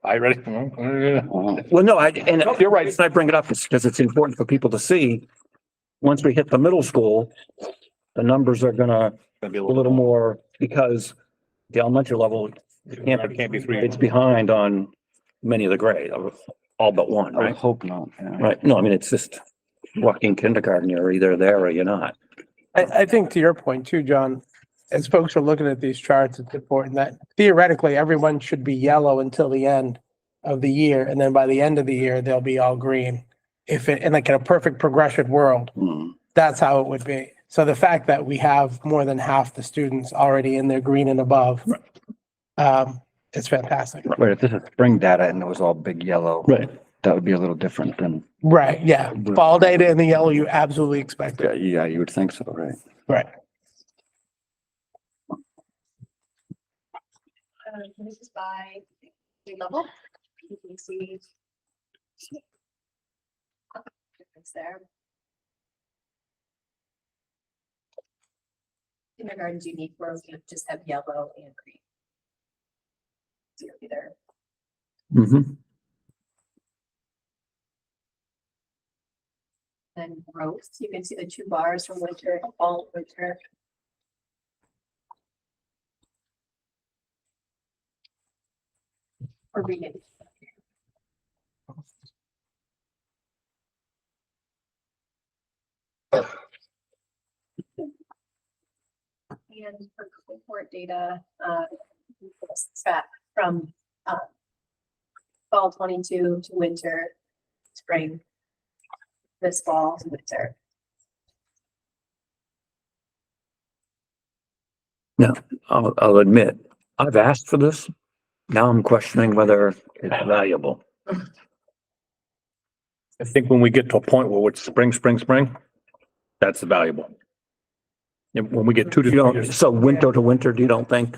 I ready? Well, no, you're right. And I bring it up because it's important for people to see. Once we hit the middle school, the numbers are gonna be a little more because the elementary level It can't be 3. it's behind on many of the grades, all but one, I would right? hope not. Yeah. Right. No, I mean, it's just walking kindergarten. You're either there or you're not. I think to your point too, John, as folks are looking at these charts, it's important that theoretically everyone should be yellow until the end of the year. And then by the end of the year, they'll be all green. In like in a perfect progression world, that's how it would be. So the fact that we have more than half the students already in their green and above, is fantastic. Wait, if this is spring data and it was all big yellow. Right. That would be a little different than, Right, yeah. Fall data in the yellow, you absolutely expect it. yeah, you would think so, right? Right. This is by grade level. You can see. Difference there. Kindergarten's unique, where we just have yellow and green. Zero either. Mm-hmm. Then growth, you can see the two bars from winter, fall, winter. Or reading. And for cohort data, back from, fall 22 to winter, spring, this fall to winter. I'll admit, I've asked for this. Now I'm questioning whether it's valuable. I think when we get to a point where it's spring, that's valuable. And when we get 2 to You 3 don't, years, so winter to winter, do you don't think?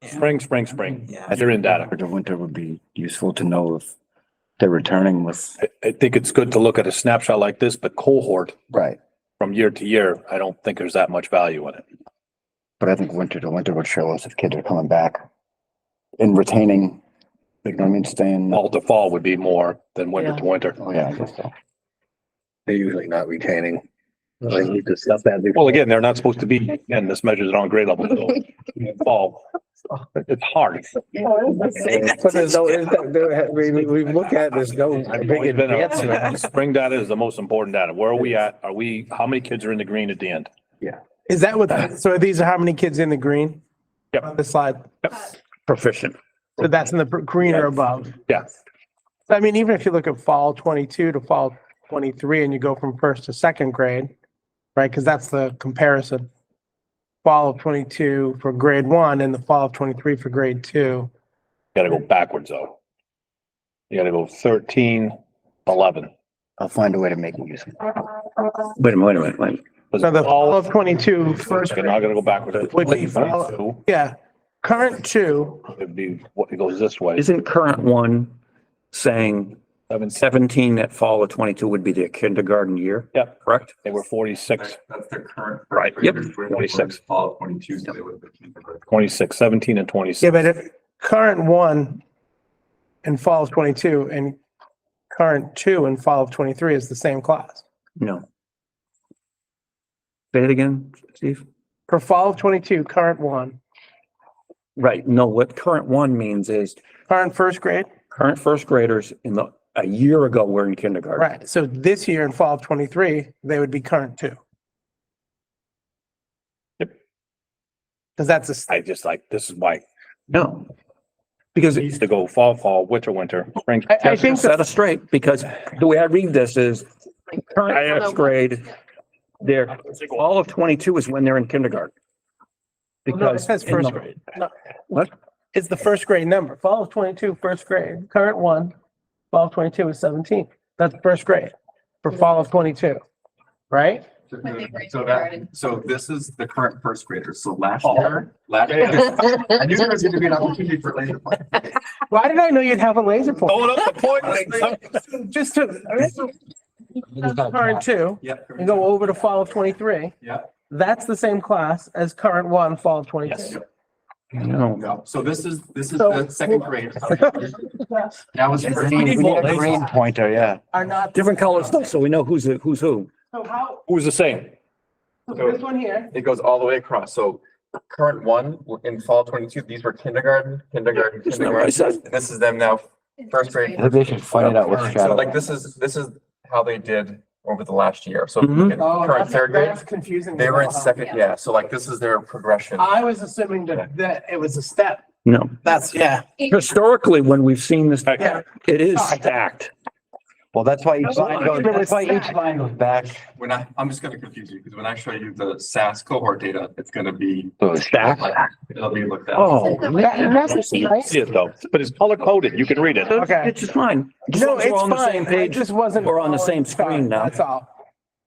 spring, Yeah. they're in data. The winter would be useful to know if they're returning with. I think it's good to look at a snapshot like this, but cohort Right. from year to year, I don't think there's that much value in it. But I think winter to winter would show us if kids are coming back and retaining, you know what I mean, staying. Fall to fall would be more than winter to winter. Oh, yeah, I guess so. They're usually not retaining. They need to stuff that. Well, again, they're not supposed to be, and this measures it on grade level, so fall. It's hard. But there's no, we look at, there's no big advancement. Spring data is the most important data. Where are we at? How many kids are in the green at the end? Is that what, so these are how many kids in the green? Yep. On the slide? Proficient. So that's in the green or above? Yeah. I mean, even if you look at fall 22 to fall 23 and you go from first to second grade, right? Because that's the comparison. Fall of 22 for grade 1 and the fall of 23 for grade 2. Gotta go backwards though. You gotta go 13, 11. I'll find a way to make it useful. Wait a minute. So the fall of 22 first Okay, now I gotta go backwards. Would be fall- 22, yeah, current 2, it'd be, what, it goes this way. Isn't current one saying 17 at fall of 22 would be their kindergarten year? Yep. Correct? They were 46, That's the current. Right, yep, 26. Fall of 22, so they would have been kindergarten. 26, 17 and 26. yeah, but if current 1 in fall of 22 and current 2 in fall of 23 is the same class. No. Say it again, Steve? For fall of 22, current 1, Right. No, what current one means is current first grade, current first graders a year ago were in kindergarten. right? So this year in fall of 23, they would be current 2. Yep. Because that's a, I just like, this is why No. Because it needs to go fall, winter, spring. I think set us straight, because the way I read this is current first grade, their all of 22 is when they're in kindergarten. no, it Because says in first the- grade. No, What? it's the first grade number. Fall of 22, first grade, current 1, fall of 22 is 17. That's first grade for fall of 22, right? So this is the current first graders. So last year, I knew there was gonna be an opportunity for laser point. Why did I know you'd have a laser point? Hold up the point. Just to, current 2, Yep. and go over to fall of 23. Yeah. That's the same class as current 1, fall of 22. Yes. No. No, so this is So- the second grade. That was. for- We need a grade pointer, yeah. Are not. Different colors though, so we know who's who. So how, Who's the same? so this one here, It goes all the way across. So current 1 in fall 22, these were kindergarten. Isn't that what I said? And this is them now, first grade. I think they should find it out with So shadow. like this is how they did over the last year. So Mhm. in oh, current third grade, that's confusing. they were in as well. second, yeah. So like this is their progression. I was assuming that it was a step. No. That's, yeah. Historically, when we've seen this, Yeah. it is stacked. Well, that's why each line goes back. When I'm just gonna confuse you because when I show you the SAS cohort data, it's gonna be Stacked. It'll be looked at. Oh, See it though, but it's color coded. You can read it. Okay. it's just fine. Just No, as we're it's on the same fine. I page. just wasn't. We're on the same following. screen now. That's all.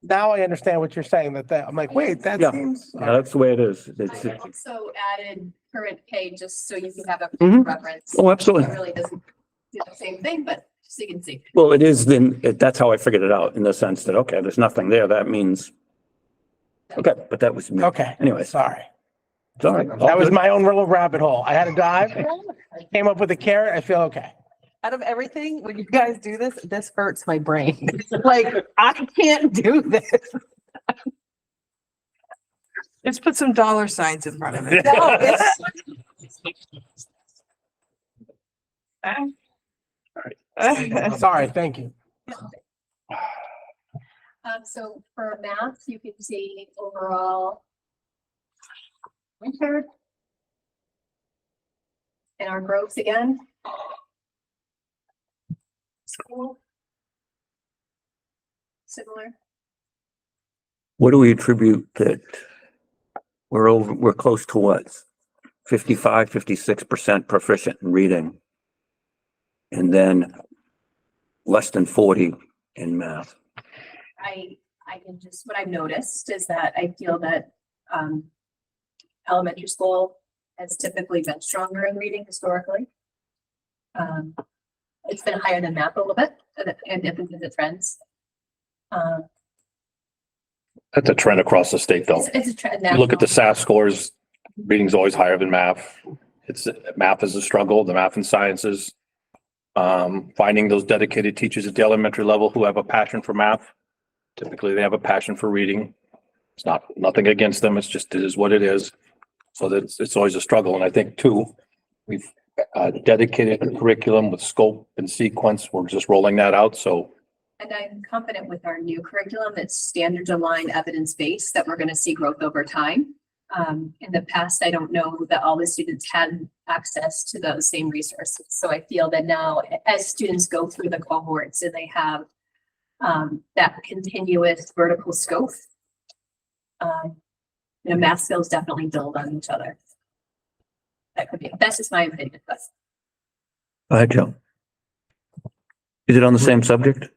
Now I understand what you're saying, that, I'm like, wait, that Yeah. seems. Yeah, that's the way it is. It's, I also added current pay just so you can have a Mhm. reference. oh, It absolutely. really doesn't do the same thing, but just so you can see. Well, it is then, that's how I figured it out in the sense that, okay, there's nothing there. That means, okay, but that was me. Okay, Anyways, sorry. it's all right. That was my own little rabbit hole. I had to dive. I came up with a carrot. I feel okay. Out of everything, when you guys do this, this hurts my brain. Like, I can't do this. Let's put some dollar signs in front of it. No, it's- Sorry, thank you. So for math, you can see overall winter. And our growth again. School. Similar. What do we attribute that we're close to what? 55, 56% proficient in reading. And then less than 40 in math. I can just, what I've noticed is that I feel that, elementary school has typically been stronger in reading historically. It's been higher than math a little bit, and different than the trends. That's a trend across the state though. It's a trend. You look at the SAS scores, reading's always higher than math. Math is a struggle, the math and sciences. Finding those dedicated teachers at the elementary level who have a passion for math. Typically, they have a passion for reading. It's nothing against them. It's just, it is what it is. So that's, it's always a struggle. And I think too, we've dedicated a curriculum with scope and sequence. We're just rolling that out. So And I'm confident with our new curriculum, that's standards aligned, evidence-based, that we're gonna see growth over time. In the past, I don't know that all the students had access to those same resources. So I feel that now, as students go through the cohorts and they have that continuous vertical scope, math skills definitely build on each other. That could be, that's just my opinion, but Go ahead, Joe. Is it on the same subject?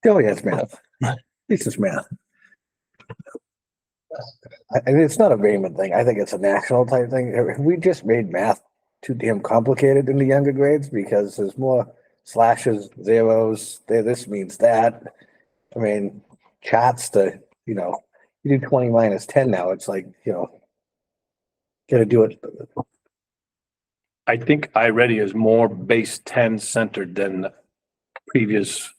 Oh, yeah, it's math. It's just math. I mean, it's not a Raymond thing. I think it's a national type thing. Have we just made math too damn complicated in the younger grades because there's more slashes, zeros, this means that. I mean, charts to, you do 20 minus 10 now. It's like, gotta do it. I think iReady is more base 10 centered than previous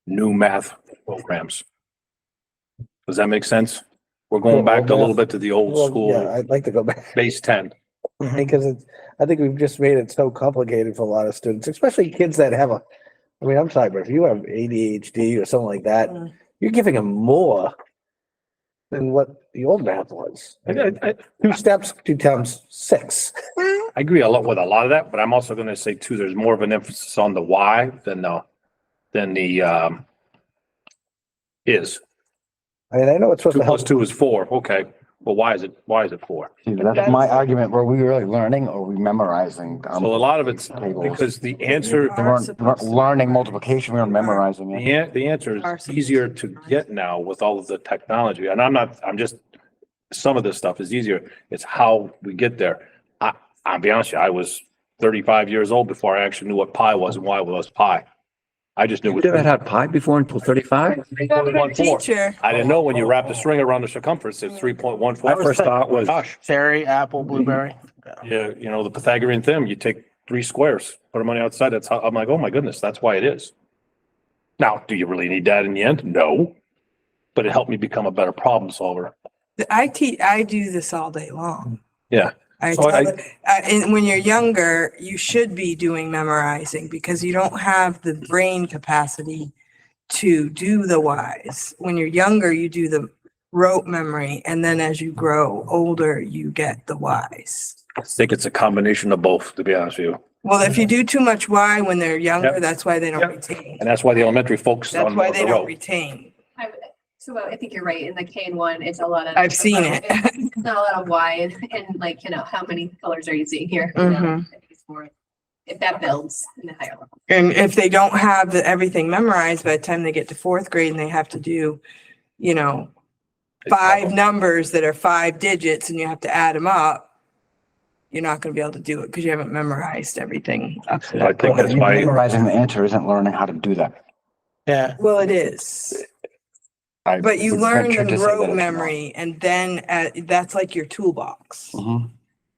new math programs. Does that make sense? We're going back a little bit to the old Well, yeah, school I'd like to go back base 10. because I think we've just made it so complicated for a lot of students, especially kids that have I'm sorry, but if you have ADHD or something like that, you're giving them more than what the old math was. I 2 steps, 2 times 6. agree a lot with a lot of that, but I'm also going to say too, there's more of an emphasis on the why than the is. I mean, I know it's supposed 2 to help. plus 2 is 4. Okay. Well, why is it 4? See, that's my argument. Were we really learning or were we memorizing? So a lot of it's because the answer, We weren't learning multiplication, we were memorizing it. the answer is easier to get now with all of the technology. And I'm just, some of this stuff is easier. It's how we get there. I'll be honest with you, I was 35 years old before I actually knew what pi was and why it was pi. I just knew. You never had pi before until 35? Teacher. I didn't know when you wrap the string around the circumference, it's 3.14. My first thought was, Gosh, Cherry, apple, blueberry. yeah, the Pythagorean theorem, you take 3 squares, put them on the outside. That's how, I'm like, oh my goodness, that's why it is. Now, do you really need that in the end? No. But it helped me become a better problem solver. I do this all day long. Yeah. So And when you're younger, you should be doing memorizing because you don't have the brain capacity to do the whys. When you're younger, you do the rote memory. And then as you grow older, you get the whys. I think it's a combination of both, to be honest with you. Well, if you do too much why when they're younger, Yep. that's why they don't Yep. retain. And that's why the elementary focuses That's on why they the don't road. retain. So I think you're right. In the K and one, it's a lot of. I've seen it. It's not a lot of wide and like, how many colors are you seeing here? You know, Mhm. I think it's more, if that builds in the higher level. And if they don't have everything memorized by the time they get to fourth grade and they have to do, you know, 5 numbers that are 5 digits and you have to add them up, you're not gonna be able to do it because you haven't memorized everything up to I that think point. that's why, Memorizing the answer isn't learning how to do that. Yeah. Well, it is, I but you would learn venture the to say that rote it's not. memory and then that's like your toolbox. Mhm.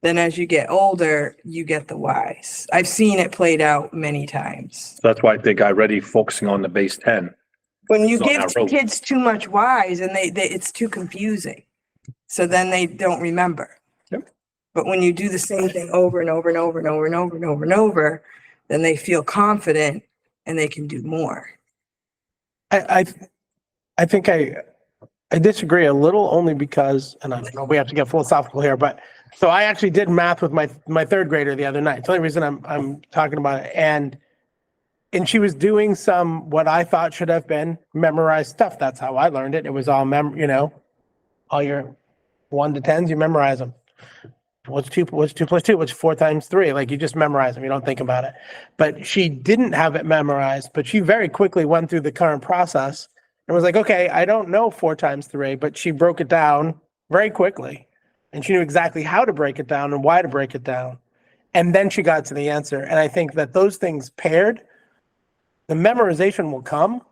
Then as you get older, you get the whys. I've seen it played out many times. that's why I think I already focusing on the base 10. When you So give now rote. kids too much whys and it's too confusing. So then they don't remember. Yep. But when you do the same thing over and over and over and over and over and over and over, then they feel confident and they can do more. I think I disagree a little only because, and I don't know, we have to get philosophical here, but so I actually did math with my third grader the other night. It's the only reason I'm talking about it. And she was doing some, what I thought should have been memorized stuff. That's how I learned it. It was all all your 1 to 10s, you memorize them. What's 2 plus 2? What's 4 times 3? Like you just memorize them. You don't think about it. But she didn't have it memorized, but she very quickly went through the current process and was like, okay, I don't know 4 times 3, but she broke it down very quickly. And she knew exactly how to break it down and why to break it down. And then she got to the answer. And I think that those things paired, the memorization will come,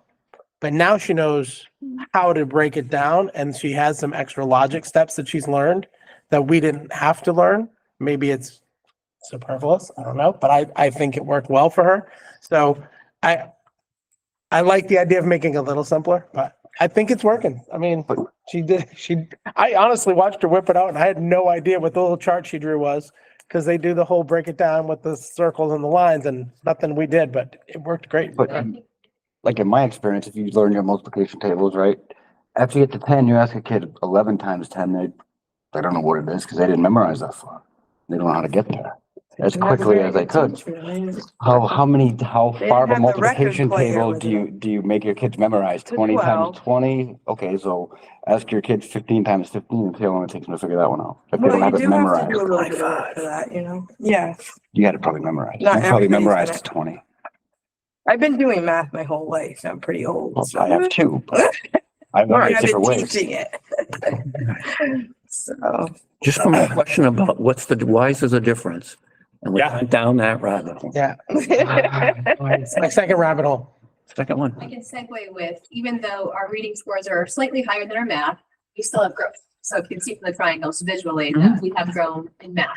but now she knows how to break it down. And she has some extra logic steps that she's learned that we didn't have to learn. Maybe it's superfluous. I don't know, but I think it worked well for her. So I like the idea of making it a little simpler, but I think it's working. I mean, I honestly watched her whip it out and I had no idea what the little chart she drew was because they do the whole break it down with the circles and the lines and nothing we did, but it worked great. But like in my experience, if you learn your multiplication tables, right? After you get to 10, you ask a kid 11 times 10, they don't know what it is because they didn't memorize that far. They don't know how to get there as quickly as they could. How far of a multiplication table do you make your kids memorize? 20 times 20? Okay, so ask your kids 15 times 15 and see how long it takes them to figure that one out. If they Well, don't have you it do have to memorized, do a little bit of work for that, you know? Yeah. you got to probably memorize. You Not probably everybody's memorized gonna- to 20. I've been doing math my whole life. I'm pretty old. Well, so- I have too, but I've learned it I've been different ways. teaching it. So, Just from a question about why is there a difference? And we Yeah. went down that rabbit hole. Yeah. It's my second rabbit hole. Second one. I can segue with, even though our reading scores are slightly higher than our math, we still have growth. So if you can see from the triangles visually that we have grown in math.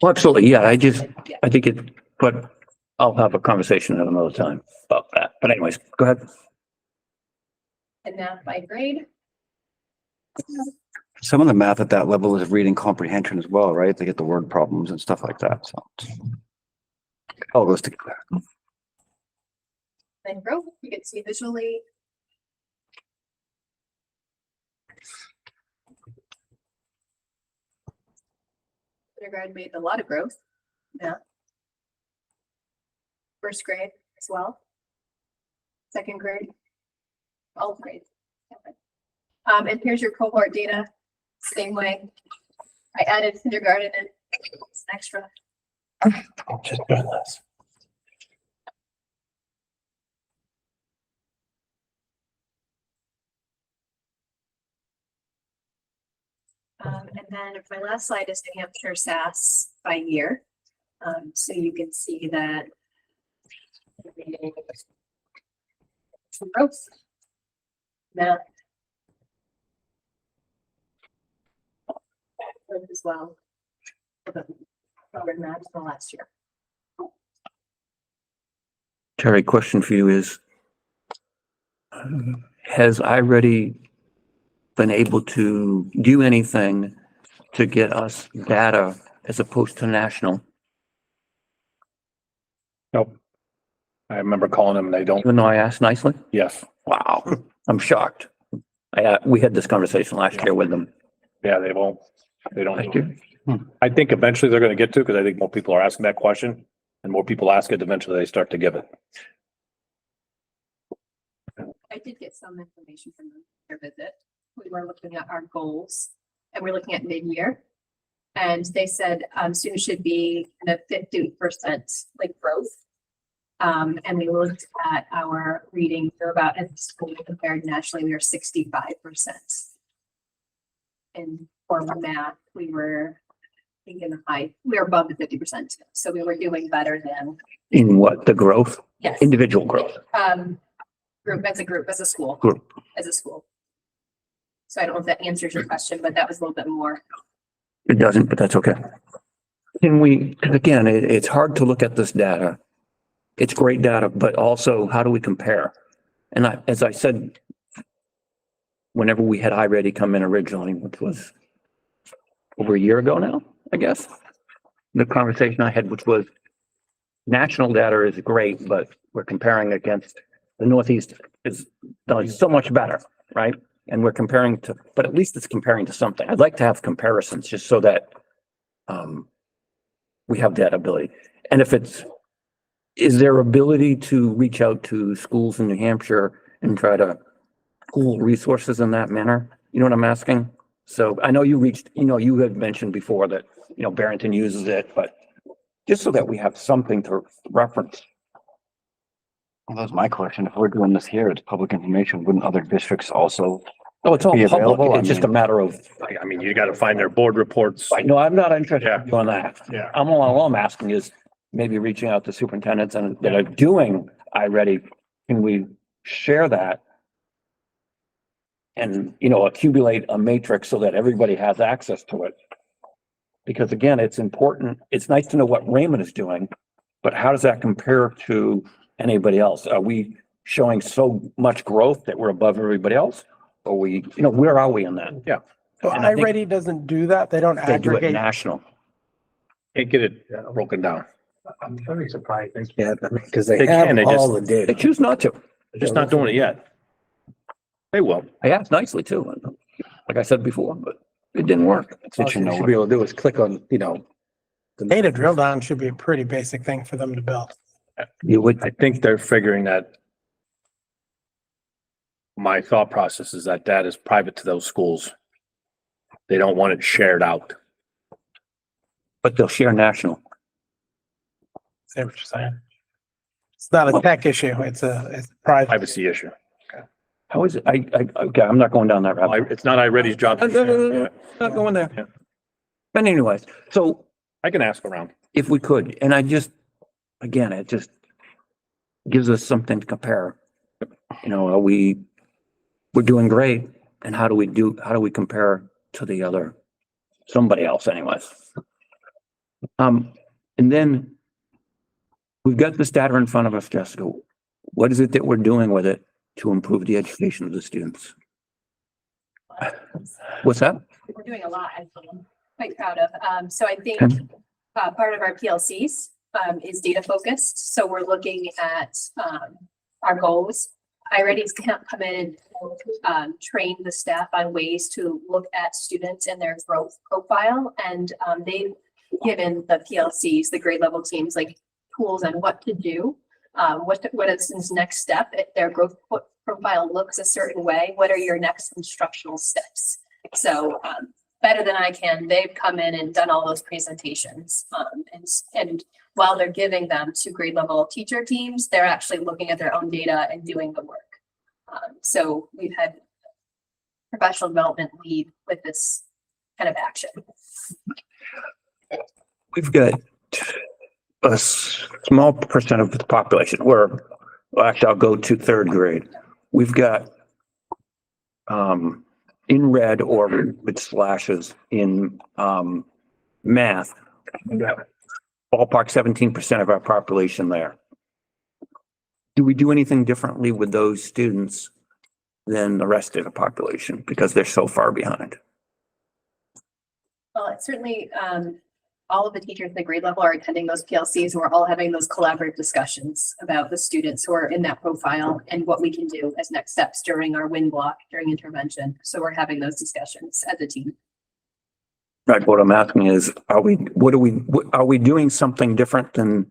Well, absolutely. Yeah, I Yeah. think but I'll have a conversation at another time about that. But anyways, go ahead. And math by grade. Some of the math at that level is reading comprehension as well, right? They get the word problems and stuff like that, so. All goes together. Then growth, you can see visually. Kindergarten made a lot of growth. Yeah. First grade as well. Second grade. All grades. And here's your cohort data, same way. I added kindergarten and it's an extra. I'm just doing this. And then my last slide is New Hampshire SAS by year. So you can see that. Some growth. Math. As well. Covered math from last year. Terry, question for you is, has iReady been able to do anything to get us data as opposed to national? Nope. I remember calling them and they don't, Even though I asked nicely? yes, Wow, I'm shocked. We had this conversation last year with them. yeah, they won't, they Last don't. year. I think eventually they're gonna get to, because I think more people are asking that question and more people ask it, eventually they start to give it. I I did get some information from them, their visit. We were looking at our goals and we're looking at mid-year. And they said, students should be in a 50% like growth. And we looked at our reading for about at school compared nationally, we were 65%. And for math, we were I think in the high, we were above the 50%. So we were doing better than, In what, the growth, yes. individual growth? Group, as a school. Group. As a school. So I don't know if that answers your question, but that was a little bit more. It doesn't, but that's okay. Can we, because again, it's hard to look at this data. It's great data, but also how do we compare? And as I said, whenever we had iReady come in originally, which was over a year ago now, I guess, the conversation I had, which was national data is great, but we're comparing against the Northeast is done so much better, right? And we're comparing to, but at least it's comparing to something. I'd like to have comparisons just so that we have that ability. And if is there ability to reach out to schools in New Hampshire and try to pool resources in that manner? You know what I'm asking? So I know you had mentioned before that, Barrington uses it, but just so that we have something to reference. Well, that's my question. If we're doing this here, it's public information. Wouldn't other districts also? Oh, it's all Be public. available? It's just a matter of, You got to find their board reports. no, I'm not interested Yeah. in doing that. Yeah. All I'm asking is maybe reaching out to superintendents and that are doing iReady. Can we share that? And, accumulate a matrix so that everybody has access to it. Because again, it's important. It's nice to know what Raymond is doing, but how does that compare to anybody else? Are we showing so much growth that we're above everybody else? Or where are we in that? Yeah. So And I think- iReady doesn't do that. They don't They do it aggregate. national. Can't get it broken down. I'm very surprised. Yeah, because they They can, have they just- all the They data. choose not to. They're just not doing it yet. They will. I asked nicely too, like I said before, but it didn't work. All Since you you know should be able to do is click on, the Data drill down should be a pretty basic thing for them to build. You would, I think they're figuring that. My thought process is that data is private to those schools. They don't want it shared out. but they'll share national. See what you're saying? It's not a tech issue. It's private. Privacy issue. How is it? Okay, I'm not going down that rabbit. It's not iReady's job. to share. Not going there. Yeah. But anyways, so I can ask around. if we could, and again, it just gives us something to compare. We're doing great, and how do we compare to the other, somebody else anyways? And then we've got this data in front of us, Jessica. What is it that we're doing with it to improve the education of the students? What's that? We're doing a lot, I'm quite proud of. So I think Okay. part of our PLCs is data focused. So we're looking at our goals. iReady's can't come in and train the staff on ways to look at students and their growth profile. And they've given the PLCs, the grade level teams, like tools on what to do. What is this next step? If their growth profile looks a certain way, what are your next instructional steps? So better than I can, they've come in and done all those presentations. And while they're giving them to grade level teacher teams, they're actually looking at their own data and doing the work. So we've had professional development lead with this kind of action. We've got a small percent of the population actually I'll go to third grade. We've got in red or with slashes in math, we've got ballpark 17% of our population there. Do we do anything differently with those students than the rest of the population because they're so far behind? Well, it's certainly, all of the teachers at the grade level are attending those PLCs and we're all having those collaborative discussions about the students who are in that profile and what we can do as next steps during our win block, during intervention. So we're having those discussions as a team. Right, what I'm asking is, are we doing something different than,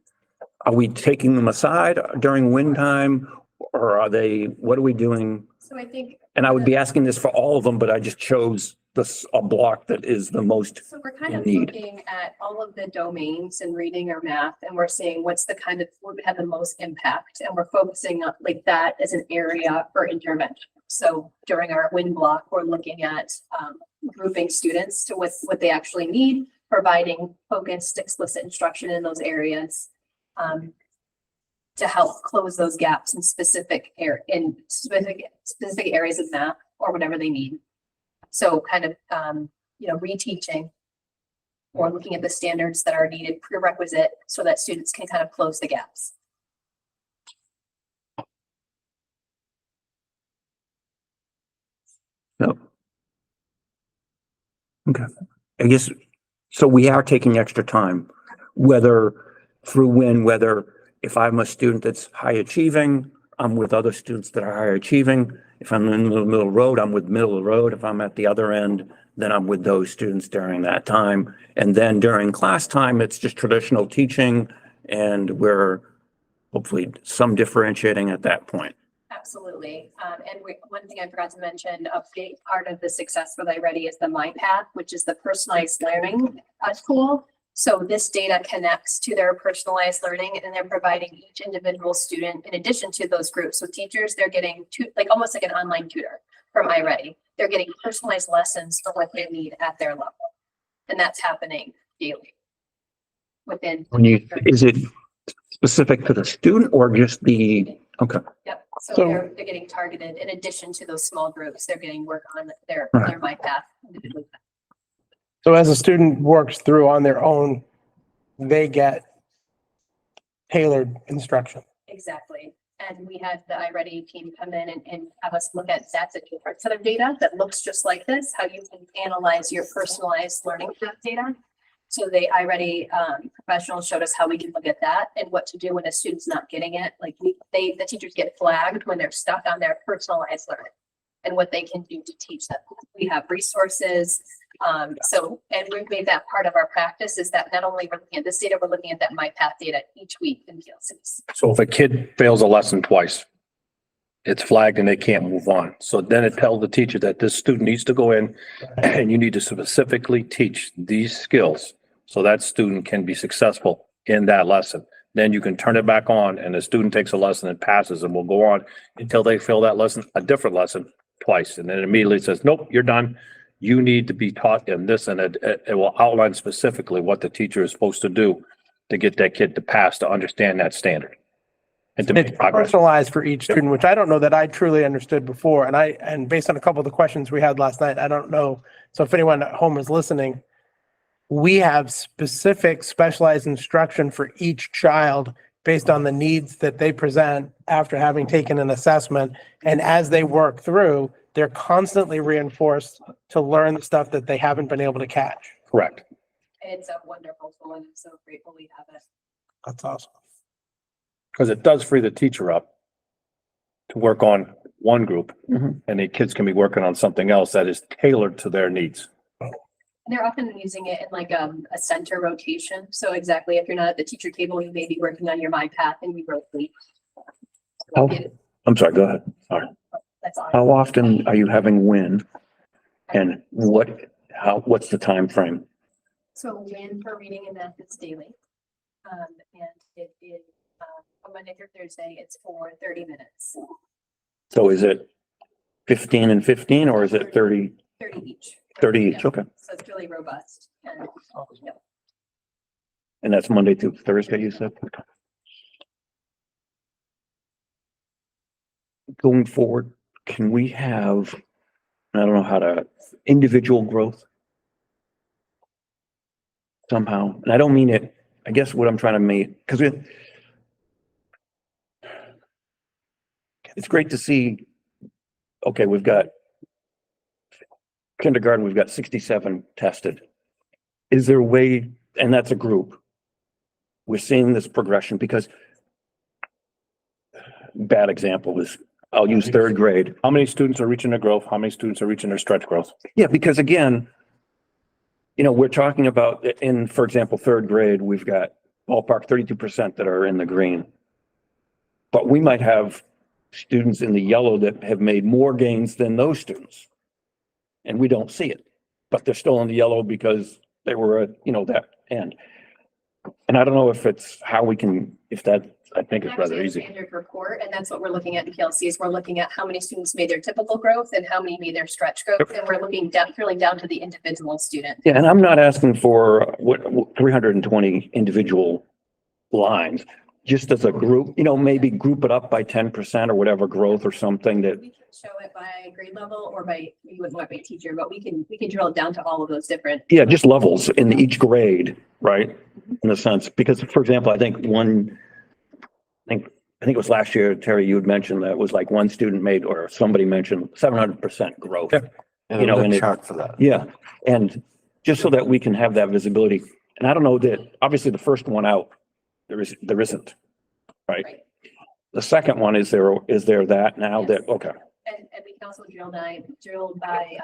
are we taking them aside during win time? Or are they, what are we doing? So I think, And I would be asking this for all of them, but I just chose this, a block that is the most. so we're kind of Indeed. looking at all of the domains and reading or math, and we're seeing what's the kind of, what would have the most impact, and we're focusing on like that as an area for intervention. So during our WIN block, we're looking at grouping students to what they actually need, providing focused, explicit instruction in those areas to help close those gaps in specific areas of math or whatever they need. So kind of, reteaching or looking at the standards that are needed prerequisite so that students can kind of close the gaps. No. Okay, I guess, so we are taking extra time, whether through WIN, whether if I'm a student that's high achieving, I'm with other students that are higher achieving. If I'm in the middle road, I'm with middle of the road. If I'm at the other end, then I'm with those students during that time. And then during class time, it's just traditional teaching, and we're hopefully some differentiating at that point. Absolutely. One thing I forgot to mention, a big part of the success with iReady is the MyPath, which is the personalized learning tool. So this data connects to their personalized learning, and they're providing each individual student, in addition to those groups. So teachers, they're getting almost like an online tutor from iReady. They're getting personalized lessons for what they need at their level. And that's happening daily. Is it specific to the student or just the, okay. Yep. So So- they're getting targeted in addition to those small groups. They're getting work on their Right. MyPath individually. So as a student works through on their own, they get tailored instruction. Exactly. And we had the iReady team come in and have us look at that's a different set of data that looks just like this, how you can analyze your personalized learning path data. So the iReady professionals showed us how we can look at that and what to do when a student's not getting it. Like the teachers get flagged when they're stuck on their personalized learning and what they can do to teach them. We have resources. And we've made that part of our practice, is that not only we're looking at this data, we're looking at that MyPath data each week in PLCs. So if a kid fails a lesson twice, it's flagged and they can't move on. So then it tells the teacher that this student needs to go in and you need to specifically teach these skills so that student can be successful in that lesson. Then you can turn it back on and the student takes a lesson and passes, and will go on until they fail that lesson, a different lesson twice. And then it immediately says, nope, you're done. You need to be taught in this, and it will outline specifically what the teacher is supposed to do to get that kid to pass, to understand that standard. And to It's make progress. personalized for each student, which I don't know that I truly understood before. And based on a couple of the questions we had last night, I don't know. So if anyone at home is listening, we have specific specialized instruction for each child based on the needs that they present after having taken an assessment. And as they work through, they're constantly reinforced to learn the stuff that they haven't been able to catch. Correct. It's a wonderful tool, and I'm so grateful we have it. That's awesome. Because it does free the teacher up to work on one group, Mhm. and the kids can be working on something else that is tailored to their needs. And they're often using it in like a center rotation. So exactly, if you're not at the teacher table, you may be working on your MyPath and you rotate. Oh. I'm sorry, go ahead. Sorry. That's all. How often are you having WIN? And what's the time frame? So WIN for reading and math is daily. And it is from Monday through Thursday, it's for 30 minutes, So is it 15 and 15, or is it 30? 30 each. 30 each, Yeah. okay. So it's really robust. And And that's Monday through Thursday, you said? Going forward, can we have, I don't know how to, individual growth? Somehow, and I don't mean it, I guess what I'm trying to make, because it's great to see, okay, we've got kindergarten, we've got 67 tested. Is there a way, and that's a group, we're seeing this progression, because bad example is, I'll use third grade. How many students are reaching their growth? How many students are reaching their stretch growth? Yeah, because again, we're talking about in, for example, third grade, we've got ballpark 32% that are in the green. But we might have students in the yellow that have made more gains than those students. And we don't see it, but they're still in the yellow because they were at, that end. And I don't know if it's how we can, if that, I think it's rather Actually, a easy. Standard report, and that's what we're looking at in PLCs. We're looking at how many students made their typical growth and how many made their stretch growth. And we're looking down, drilling down to the individual student. Yeah, and I'm not asking for what 320 individual lines, just as a group, maybe group it up by 10% or whatever growth or something that, We can show it by grade level or we wouldn't want by teacher, but we can drill it down to all of those different. yeah, just levels in each grade, right? In a sense, because for example, I think it was last year, Terry, you had mentioned that it was like one student made, or somebody mentioned 700% growth. Yeah. Yeah, You know, there's and a it- chart for that. Yeah, and just so that we can have that visibility. And I don't know that, obviously the first one out, there isn't, right? Right. The second one, is there that now Yes. that, okay. And we can also drill by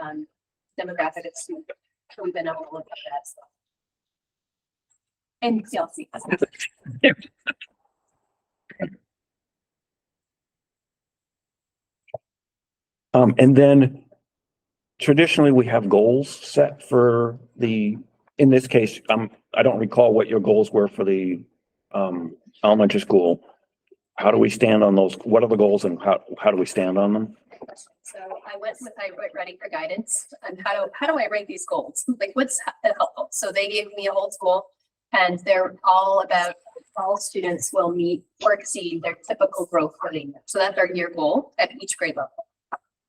demographic of student. So we've been able to look at that stuff. And PLC. And then traditionally we have goals set for in this case, I don't recall what your goals were for the, elementary school. How do we stand on those? What are the goals and how do we stand on them? So I went ready for guidance and how do I rank these goals? Like what's helpful? So they gave me a whole school and they're all about all students will meet or exceed their typical growth for the year. So that's our year goal at each grade level.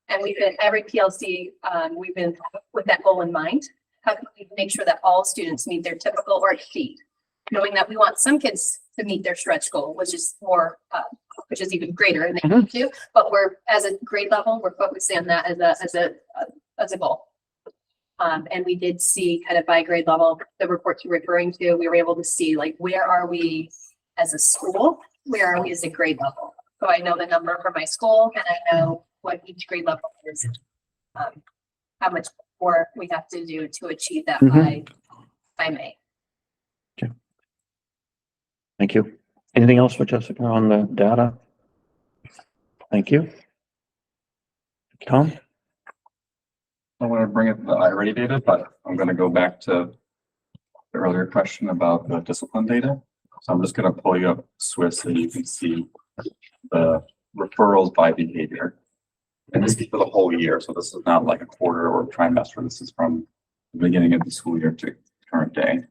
And every PLC, we've been with that goal in mind. How can we make sure that all students meet their typical or exceed? Knowing that we want some kids to meet their stretch goal, which is even greater and they need to, but as a grade level, we're focusing on that as a goal. And we did see kind of by grade level, the reports you're referring to, we were able to see like, where are we as a school? Where are we as a grade level? So I know the number for my school and I know what each grade level is. How much more we have to do to achieve that by May. Thank you. Anything else for Jessica on the data? Thank you. Tom? I want to bring up the iReady data, but I'm going to go back to the earlier question about the discipline data. So I'm just going to pull you up Swiss so you can see the referrals by behavior. And this is for the whole year. So this is not like a quarter or a trimester. This is from the beginning of the school year to current day.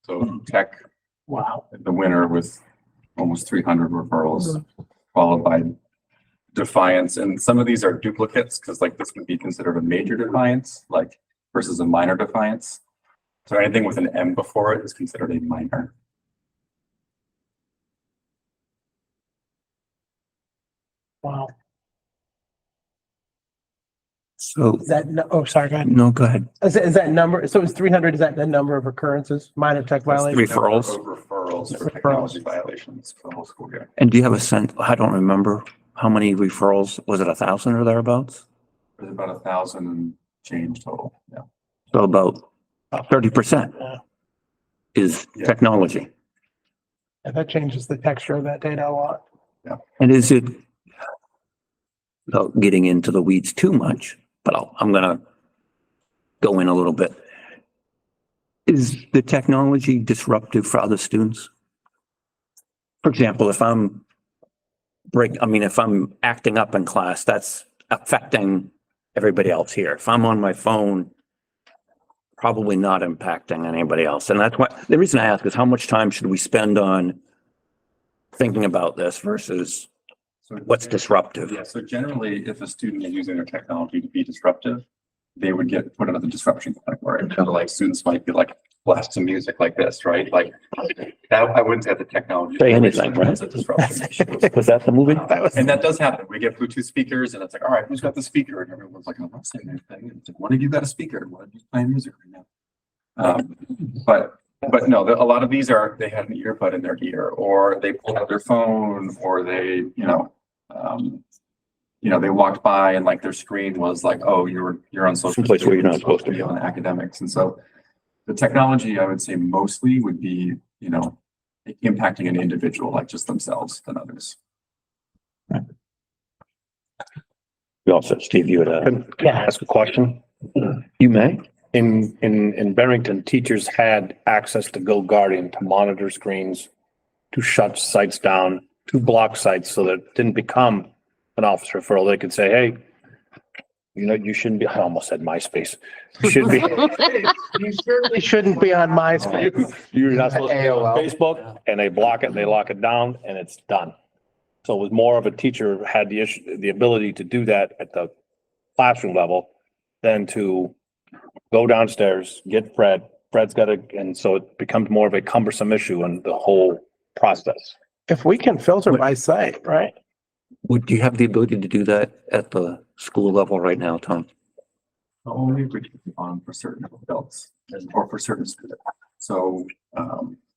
So tech, Wow. the winner with almost 300 referrals, followed by defiance. And some of these are duplicates because like this would be considered a major defiance, like versus a minor defiance. So anything with an M before it is considered a minor. Wow. So, Is that, sorry, go ahead. no, go ahead. Is that number, so it's 300, is that the number of occurrences, minor tech violations? Referrals. Referrals for technology violations for the whole school year. And do you have a sense? I don't remember how many referrals. Was it 1,000 or thereabouts? There's about 1,000 and change total. Yeah. So about 30% Yeah. is Yeah. technology. And that changes the texture of that data a lot. And is it, without getting into the weeds too much, but I'm gonna go in a little bit. Is the technology disruptive for other students? For example, if I'm acting up in class, that's affecting everybody else here. If I'm on my phone, probably not impacting anybody else. And that's why, the reason I ask is how much time should we spend on thinking about this versus So what's disruptive? Yeah, so generally, if a student is using their technology to be disruptive, they would get put into the disruption category. So like students might be like blast some music like this, right? Like that, I wouldn't say the technology. Say anything, right? It's a disruption issue. Was that the movie? And that does happen. We get Bluetooth speakers and it's like, all right, who's got the speaker? And everyone's like, I'm not saying anything. And it's like, one of you got a speaker? One of you playing music right now? But no, a lot of these they had an earbud in their ear, or they pulled out their phone, or they, you know, they walked by and like their screen was like, oh, you're on social. Someplace where you're not supposed to be be. on academics. And so the technology, I would say mostly would be, you know, impacting an individual, like just themselves than others. You also, Steve, you had Can I ask a question? you may. In Barrington, teachers had access to Go Guardian to monitor screens, to shut sites down, to block sites so that it didn't become an office referral. They could say, hey, you know, you shouldn't be, I almost said MySpace. You should be. You certainly shouldn't be on MySpace. You're not supposed to be on AOL. Facebook, and they block it and they lock it down and it's done. So it was more of a teacher had the issue, the ability to do that at the classroom level than to go downstairs, get Fred. Fred's got to, and so it becomes more of a cumbersome issue in the whole process. If we can filter by site, right? Would you have the ability to do that at the school level right now, Tom? Only on for certain adults or for certain students. So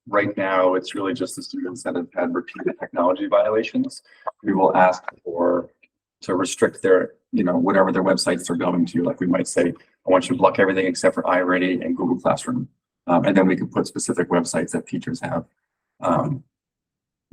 right now, it's really just the students that have had repeated technology violations. We will ask to restrict their, you know, whatever their websites they're going to. Like we might say, I want you to block everything except for iReady and Google Classroom. And then we can put specific websites that teachers have.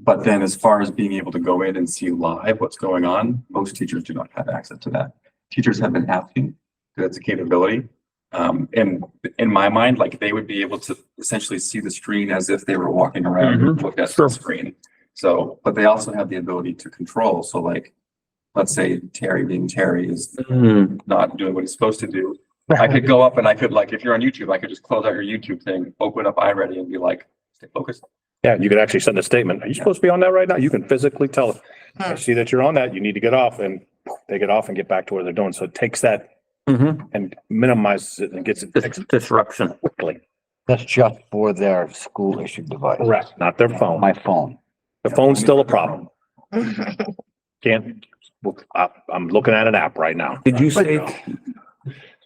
But then as far as being able to go in and see live what's going on, most teachers do not have access to that. Teachers have been asking, that's a capability. And in my mind, like they would be able to essentially see the screen as if they were walking around and look at the screen. So, but they also have the ability to control. So like, let's say Terry being Terry is not doing what he's supposed to do. I could go up and I could like, if you're on YouTube, I could just close out your YouTube thing, open up iReady and be like, stay focused. Yeah, you could actually send a statement. Are you supposed to be on that right now? You can physically tell them, I see that you're on that. You need to get off, and they get off and get back to what they're doing. So it takes that and minimizes it and gets it fixed Disruption. quickly. That's just for their school issued device. Correct. Not their phone. My phone. The phone's still a problem. Can't, I'm looking at an app right now. Did you say,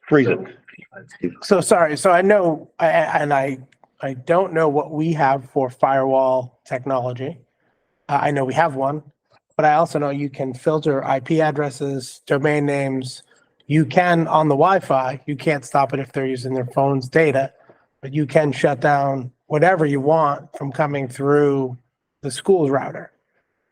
Freeze it. So sorry, so I know, I don't know what we have for firewall technology. I know we have one, but I also know you can filter IP addresses, domain names. You can on the Wi-Fi, you can't stop it if they're using their phone's data, but you can shut down whatever you want from coming through the school's router.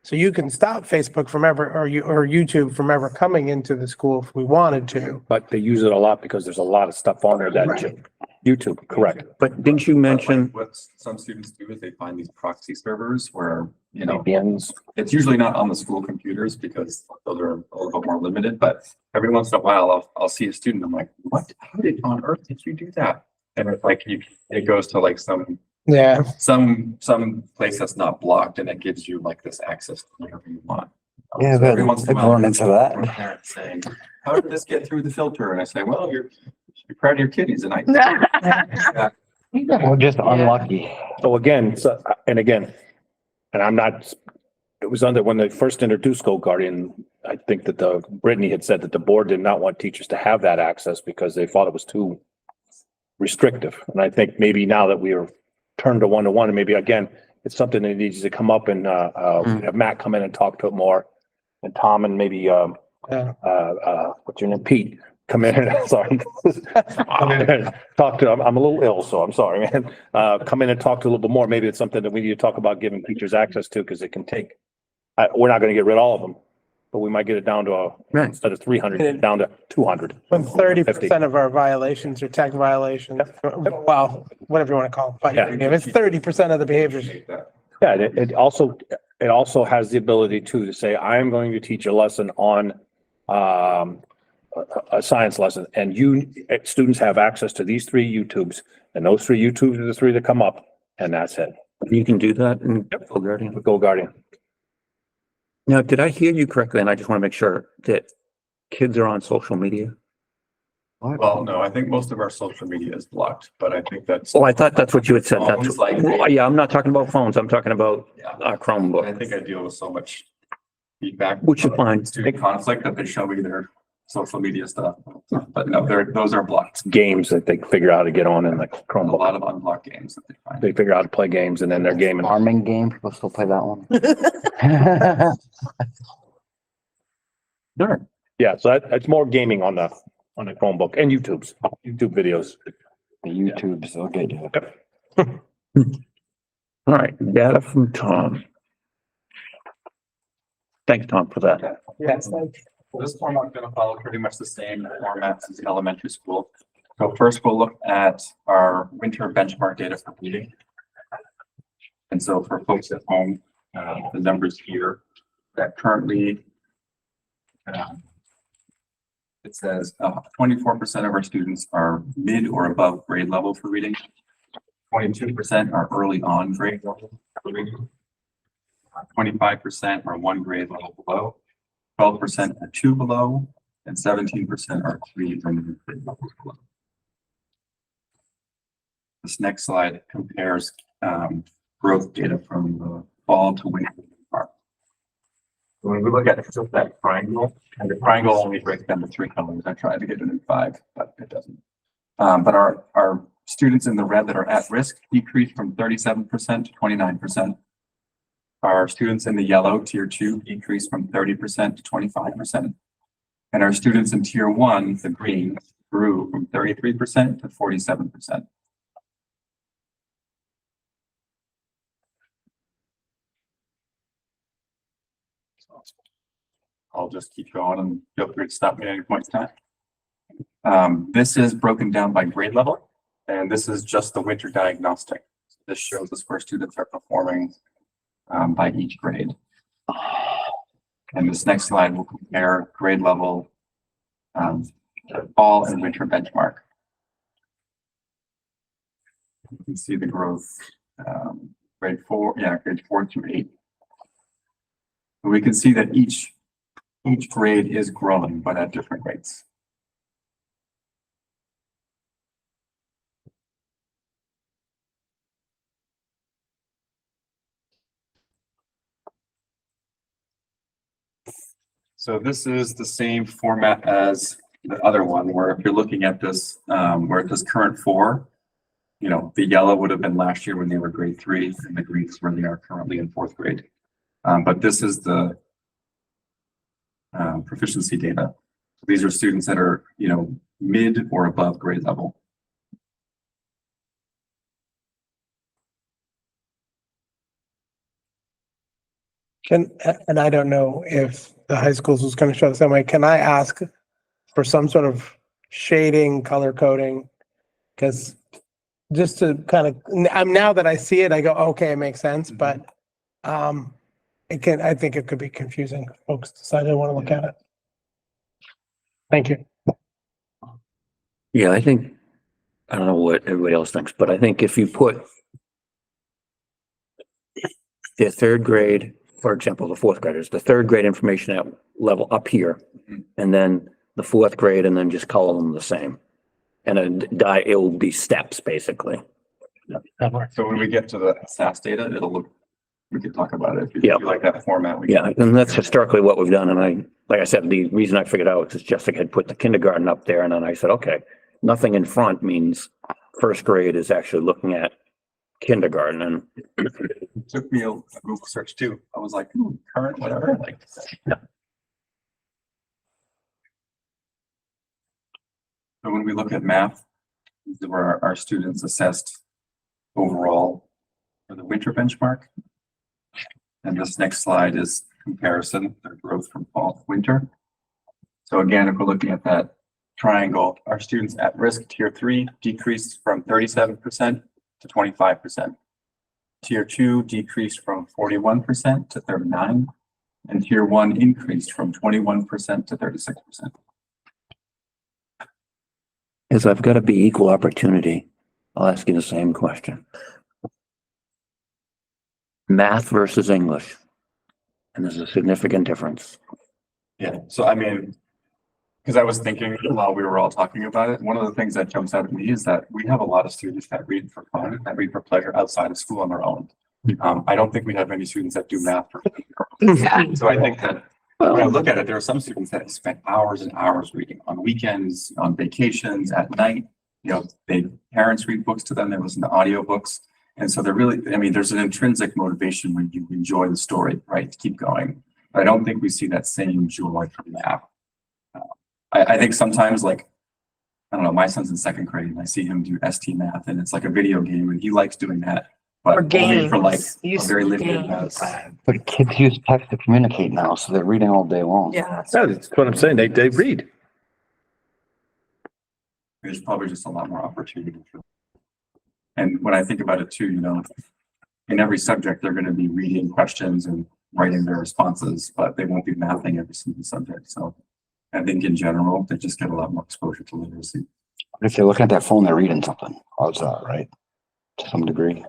So you can stop Facebook from ever, or YouTube from ever coming into the school if we wanted to. But they use it a lot because there's a lot of stuff on there that YouTube, correct. but didn't you mention, Like, what some students do is they find these proxy servers where, you know, VPNs. it's usually not on the school computers because those are a little bit more limited, but every once in a while I'll see a student. I'm like, what, how did on earth did you do that? And it's like, it goes to like some place that's not blocked and it gives you like this access to whatever you want. Yeah, So but every once in a I've while, run into that. one parent saying, how did this get through the filter? And I say, well, you're proud of your kiddies and We're just unlucky. So again, and I'm not, it was under, when they first introduced Go Guardian, I think that Brittany had said that the board did not want teachers to have that access because they thought it was too restrictive. And I think maybe now that we are turned to one-to-one, and maybe again, it's something that needs to come up and have Matt come in and talk to it more. And Tom and maybe what's your name? Pete, come in and sorry. Come in and talk to, I'm a little ill, so I'm sorry, man. Come in and talk to a little bit more. Maybe it's something that we need to talk about giving teachers access to because it can take, we're not going to get rid of all of them, but we might get it down to instead of 300, down to 200. When 30% of our violations are tech violations, well, whatever you want to call them, but Yeah. it's 30% of the behaviors. Yeah, it also has the ability to say, I am going to teach a lesson on a science lesson, and students have access to these 3 YouTubes, and those 3 YouTubes are the 3 that come up, and that's it. you can do that in Go Guardian? With Go Guardian. Now, did I hear you correctly? And I just want to make sure that kids are on social media. Well, no, I think most of our social media is blocked, but I think that's. Oh, I thought that's what you had said. That's, Phones, like- well, yeah, I'm not talking about phones. I'm talking about Yeah. I Chromebook, think I deal with so much feedback. which is fine. Student conflict that they show me their social media stuff, but no, those are blocked. Games that they figure out how to get on in the A Chromebook. lot of unblocked games that they find. They figure out how to play games and then they're gaming. Farming game, people still play that one. Sure. Yeah, so it's more gaming on the Chromebook and YouTube videos. The YouTubes, they'll get you. All right, data from Tom. Thanks, Tom, for that. Yes. This format is going to follow pretty much the same format as elementary school. So first we'll look at our winter benchmark data for reading. And so for folks at home, the numbers here that currently it says 24% of our students are mid or above grade level for reading. 22% are early on grade level for reading. 25% are one grade level below. 12% are two below, and 17% are three or more grade levels below. This next slide compares growth data from the fall to winter. When we look at that triangle, and the triangle only breaks down to three colors. I tried to get it in five, but it doesn't. But our students in the red that are at risk decreased from 37% to 29%. Our students in the yellow, tier 2, decreased from 30% to 25%. And our students in tier 1, the green, grew from 33% to 47%. I'll just keep going and feel free to stop me at any point in time. This is broken down by grade level, and this is just the winter diagnostic. This shows us where students are performing by each grade. And this next slide will compare grade level fall and winter benchmark. You can see the growth, grade 4 through 8. We can see that each grade is growing, but at different rates. So this is the same format as the other one, where if you're looking at this, where it says current 4, you know, the yellow would have been last year when they were grade 3, and the green is where they are currently in 4th grade. But this is the proficiency data. These are students that are, you know, mid or above grade level. And I don't know if the high schools was going to show the same way. Can I ask for some sort of shading, color coding? Because just to kind of, now that I see it, I go, okay, it makes sense, but I think it could be confusing. Folks decide they want to look at it. Thank you. Yeah, I think, I don't know what everybody else thinks, but I think if you put the 3rd grade, for example, the 4th graders, the 3rd grade information at level up here, and then the 4th grade, and then just color them the same. And it will be steps, basically. So when we get to the SAS data, we can talk about it. If Yeah. you like that format. Yeah, and that's historically what we've done. And like I said, the reason I figured out is Jessica had put the kindergarten up there, and then I said, okay, nothing in front means 1st grade is actually looking at kindergarten. And It took me a Google search too. I was like, current, whatever. Like, Yeah. So when we look at math, these are where our students assessed overall for the winter benchmark. And this next slide is comparison, their growth from fall to winter. So again, if we're looking at that triangle, our students at risk tier 3 decreased from 37% to 25%. Tier 2 decreased from 41% to 39%, and tier 1 increased from 21% to 36%. as I've got to be equal opportunity, I'll ask you the same question. Math versus English. And there's a significant difference. Yeah, so I mean, because I was thinking while we were all talking about it, one of the things that jumps out at me is that we have a lot of students that read for fun, that read for pleasure outside of school on their own. I don't think we have any students that do math for fun. So I think that when I look at it, there are some students that spend hours and hours reading on weekends, on vacations, at night. You know, parents read books to them, they listen to audiobooks. And so they're really, I mean, there's an intrinsic motivation when you enjoy the story, right, to keep going. But I don't think we see that same joy from math. I think sometimes like, I don't know, my son's in second grade and I see him do ST math and it's like a video game and he likes doing that. But Or only for like games. a Use very of limited amount of games. time. But kids use text to communicate now, so they're reading all day long. Yeah. Yeah, that's what I'm saying. They read. There's probably just a lot more opportunity for. And when I think about it too, you know, in every subject, they're going to be reading questions and writing their responses, but they won't be mapping every single subject. So I think in general, they just get a lot more exposure to literacy. If they're looking at that phone, they're reading something. Odds are, right? To some degree.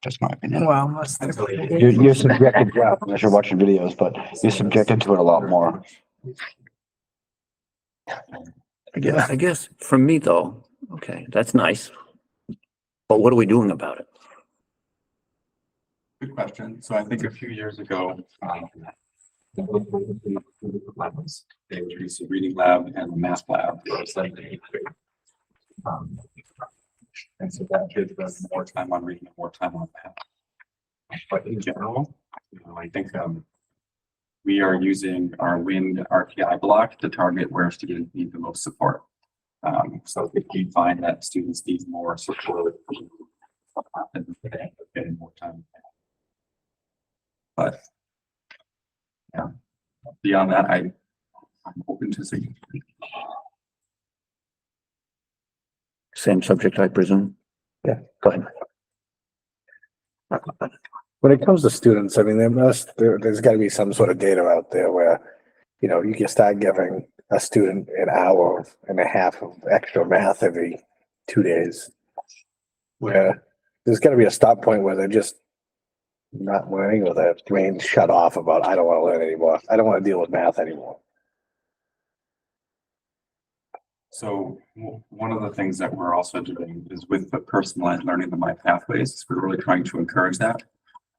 That's my opinion. Well, most. You're subjected, yeah, unless you're watching videos, but you're subjected to it a lot more. I guess for me though, okay, that's nice. But what are we doing about it? Good question. So I think a few years ago, they introduced a reading lab and a math lab. And so that kids spend more time on reading and more time on math. But in general, you know, I think we are using our WIND RTI block to target where students need the most support. So if we find that students need more support, then they end up getting more time. But yeah, beyond that, I'm open to seeing. Same subject, I presume? Yeah. Go ahead. When it comes to students, I mean, there's gotta be some sort of data out there where, you know, you can start giving a student an hour and a half of extra math every 2 days. Where there's gotta be a stop point where they're just not learning or their brain shut off about, I don't wanna learn anymore. I don't wanna deal with math anymore. So one of the things that we're also doing is with the personalized learning, the My Pathways, we're really trying to encourage that.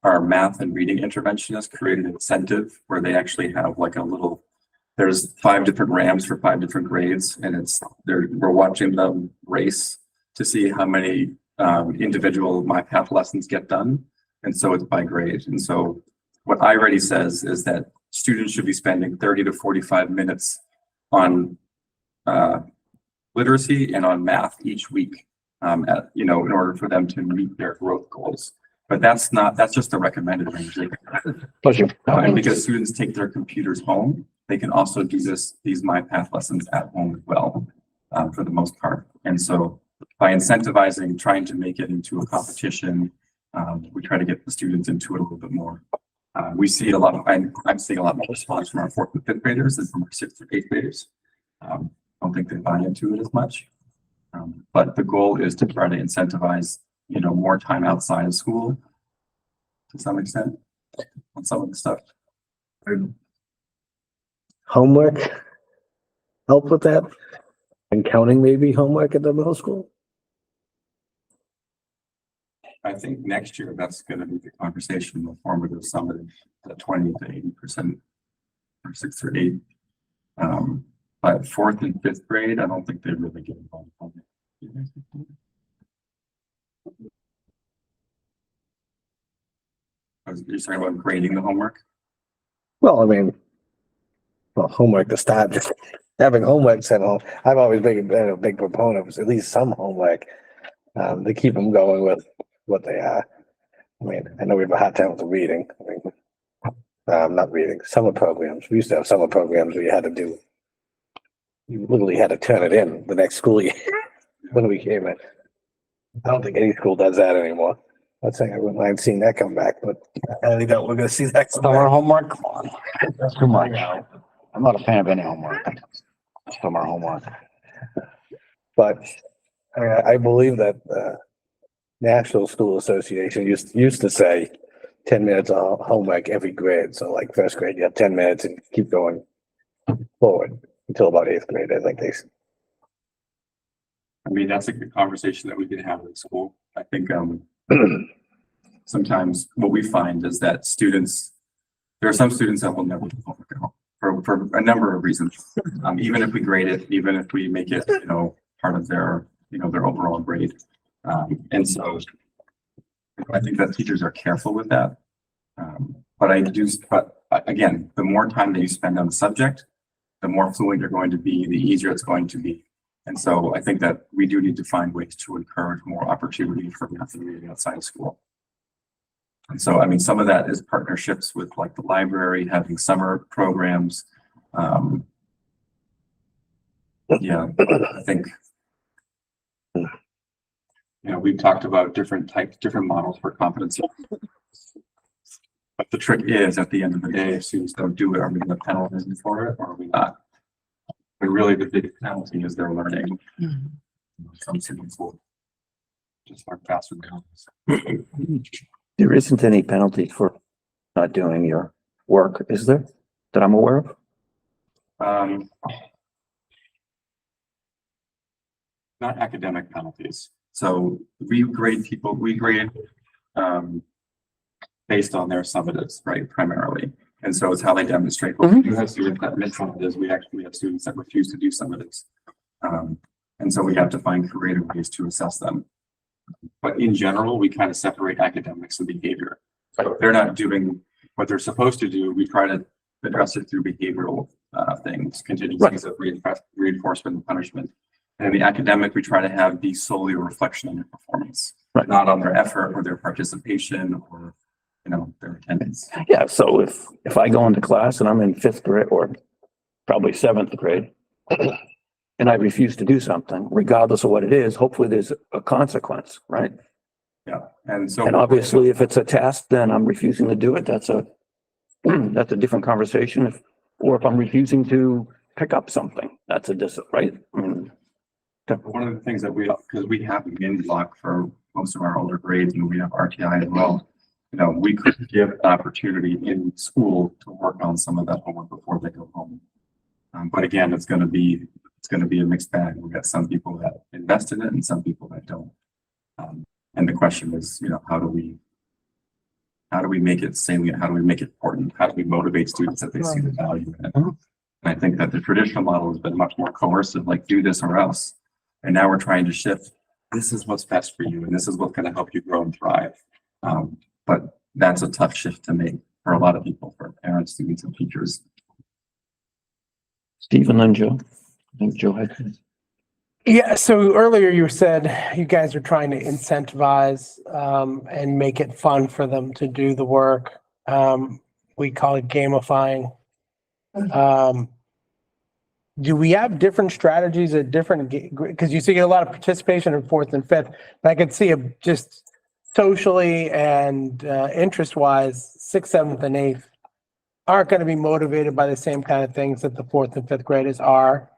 Our math and reading interventionists created an incentive where they actually have like a little, there's 5 different RAMs for 5 different grades, and we're watching them race to see how many individual My Path lessons get done. And so it's by grade. And so what iReady says is that students should be spending 30 to 45 minutes on literacy and on math each week, in order for them to meet their growth goals. But that's just the recommended range. Pleasure. And because students take their computers home, they can also do these My Path lessons at home as well, for the most part. And so by incentivizing, trying to make it into a competition, we try to get the students into it a little bit more. We see a lot of, I'm seeing a lot more response from our 4th and 5th graders than from our 6th or 8th graders. I don't think they buy into it as much. But the goal is to try to incentivize, more time outside of school to some extent on some of the stuff. Homework help with that? And counting maybe homework at the middle school? I think next year that's going to be the conversation, the formative summative, the 20 to 80% or 6 or 8. But 4th and 5th grade, I don't think they really get involved. You're talking about grading the homework? Well, I mean, homework to start, just having homework sent home. I've always been a big proponent of at least some homework to keep them going with what they are. I mean, I know we have a hard time with the reading. Not reading, summer programs. We used to have summer programs where you literally had to turn it in the next school year when we came in. I don't think any school does that anymore. Not saying I wouldn't mind seeing that come back, but I think that we're gonna see that come Summer back. homework, come on. That's too much. I'm not a fan of any homework. Summer homework. But I believe that National School Association used to say 10 minutes of homework every grade. So like 1st grade, you have 10 minutes and keep going forward until about 8th grade, I think I mean, that's a good conversation that we can have in school. I think sometimes what we find is that there are some students that will never do homework at home for a number of reasons. Even if we grade it, even if we make it, part of their overall grade. And so I think that teachers are careful with that. But again, the more time that you spend on the subject, the more fluent you're going to be, the easier it's going to be. And so I think that we do need to find ways to encourage more opportunity for math and reading outside of school. And so, I mean, some of that is partnerships with like the library, having summer programs. Yeah, I think, we've talked about different models for competency. But the trick is, at the end of the day, if students don't do it, are we going to penalize them for it, or are we not? But really, the big penalty is their learning. Some students will just learn faster than others. There isn't any penalty for not doing your work, is there, that I'm aware of? Not academic penalties. So we grade based on their summatives, right, primarily. And so it's how they demonstrate. But we do have students that miss summatives. We actually have students that refuse to do summatives. And so we have to find creative ways to assess them. But in general, we kind of separate academics and behavior. So if they're not doing what they're supposed to do, we try to address it through behavioral things, contingencies of reinforcement and punishment. And in the academic, we try to have be solely a reflection on their performance, not on their effort or their participation or, their attendance. Yeah, so if I go into class and I'm in 5th grade or probably 7th grade, and I refuse to do something, regardless of what it is, hopefully there's a consequence, right? Yeah, and so. And obviously, if it's a task, then I'm refusing to do it. That's a different conversation. Or if I'm refusing to pick up something, that's right? I mean, one of the things that because we have a min block for most of our older grades, and we have RTI as well, we could give an opportunity in school to work on some of that homework before they go home. But again, it's going to be a mixed bag. We've got some people that invest in it and some people that don't. And the question is, how do we make it salient? How do we make it important? How do we motivate students that they see the value in it? And I think that the traditional model has been much more coercive, like do this or else. And now we're trying to shift. This is what's best for you, and this is what's going to help you grow and thrive. But that's a tough shift to make for a lot of people, for parents, students, and teachers. Stephen and Joe. I think Joe had. Yeah, so earlier you said you guys are trying to incentivize and make it fun for them to do the work. We call it gamifying. Do we have different strategies at different, because you see a lot of participation in 4th and 5th, but I could see just socially and interest-wise, 6th, 7th, and 8th aren't going to be motivated by the same kind of things that the 4th and 5th graders are.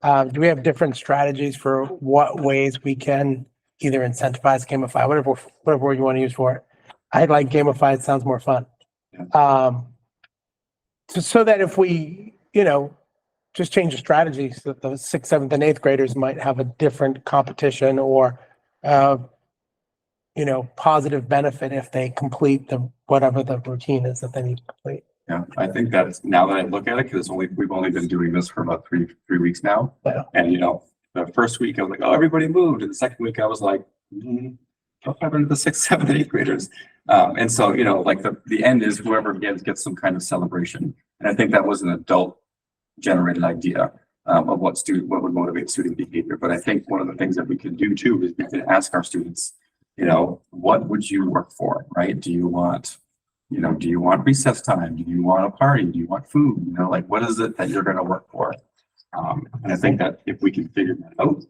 Do we have different strategies for what ways we can either incentivize, gamify, whatever word you want to use for it? I like gamify, it sounds more fun. So that if we, just change the strategies, that the 6th, 7th, and 8th graders might have a different competition or, positive benefit if they complete whatever the routine is that they need to complete. Yeah, I think that's, now that I look at it, because we've only been doing this for about three weeks now. Yeah. And the first week I was like, oh, everybody moved. And the second week I was like, what happened to the 6th, 7th, and 8th graders? And so, like the end is whoever gets some kind of celebration. And I think that was an adult generated idea of what would motivate student behavior. But I think one of the things that we could do too is we could ask our students, what would you work for, right? Do you want recess time? Do you want a party? Do you want food? What is it that you're going to work for? And I think that if we can figure that out,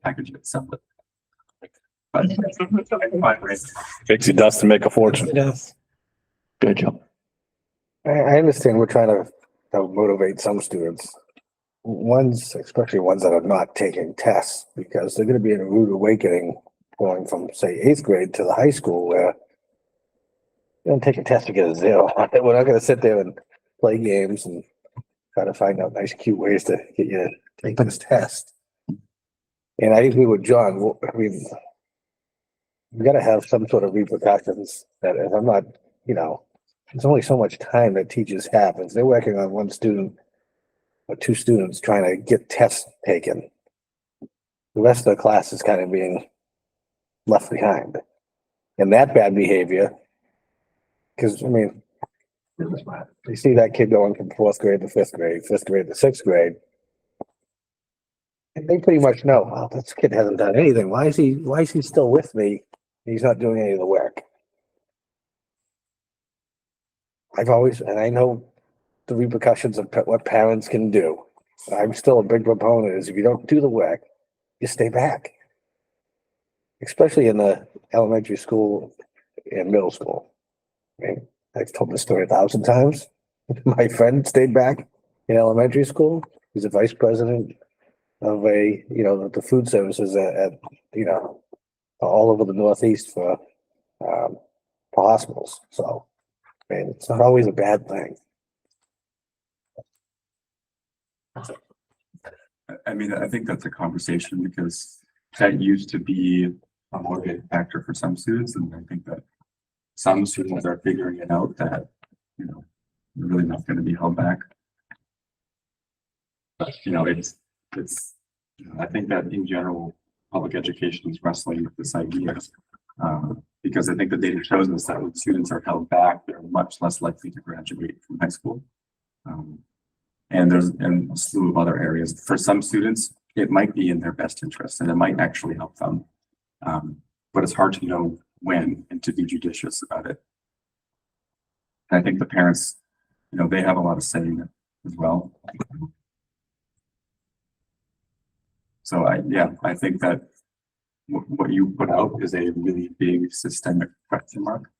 package it, sell it. But Takes you dust to make a fortune. It does. Good job. I understand we're trying to motivate some students. Especially ones that are not taking tests, because they're going to be in a rude awakening going from, say, 8th grade to the high school where you don't take a test to get a 0. We're not going to sit there and play games and try to find out nice, cute ways to get you to take this test. And I agree with John. I mean, we got to have some sort of repercussions that if I'm not, there's only so much time that teachers have. If they're working on one student or 2 students trying to get tests taken, the rest of the class is kind of being left behind. And that bad behavior, because You see that kid going from fourth grade to fifth grade to sixth grade. And they pretty much know, well, this kid hasn't done anything. Why is he still with me? He's not doing any of the work. And I know the repercussions of what parents can do. I'm still a big proponent is if you don't do the work, you stay back. Especially in the elementary school and middle school. I mean, I've told this story 1,000 times. My friend stayed back in elementary school. He's a vice president of the food services at all over the Northeast for hospitals. So, I mean, it's not always a bad thing. I mean, I think that's a conversation because that used to be a motivating factor for some students, and I think that some students are figuring it out that, they're really not going to be held back. But, I think that in general, public education is wrestling with this idea because I think the data shows us that when students are held back, they're much less likely to graduate from high school. And there's a slew of other areas. For some students, it might be in their best interest and it might actually help them. But it's hard to know when and to be judicious about it. And I think the parents, they have a lot of say in it as well. So I think that what you put out is a really big systemic question mark.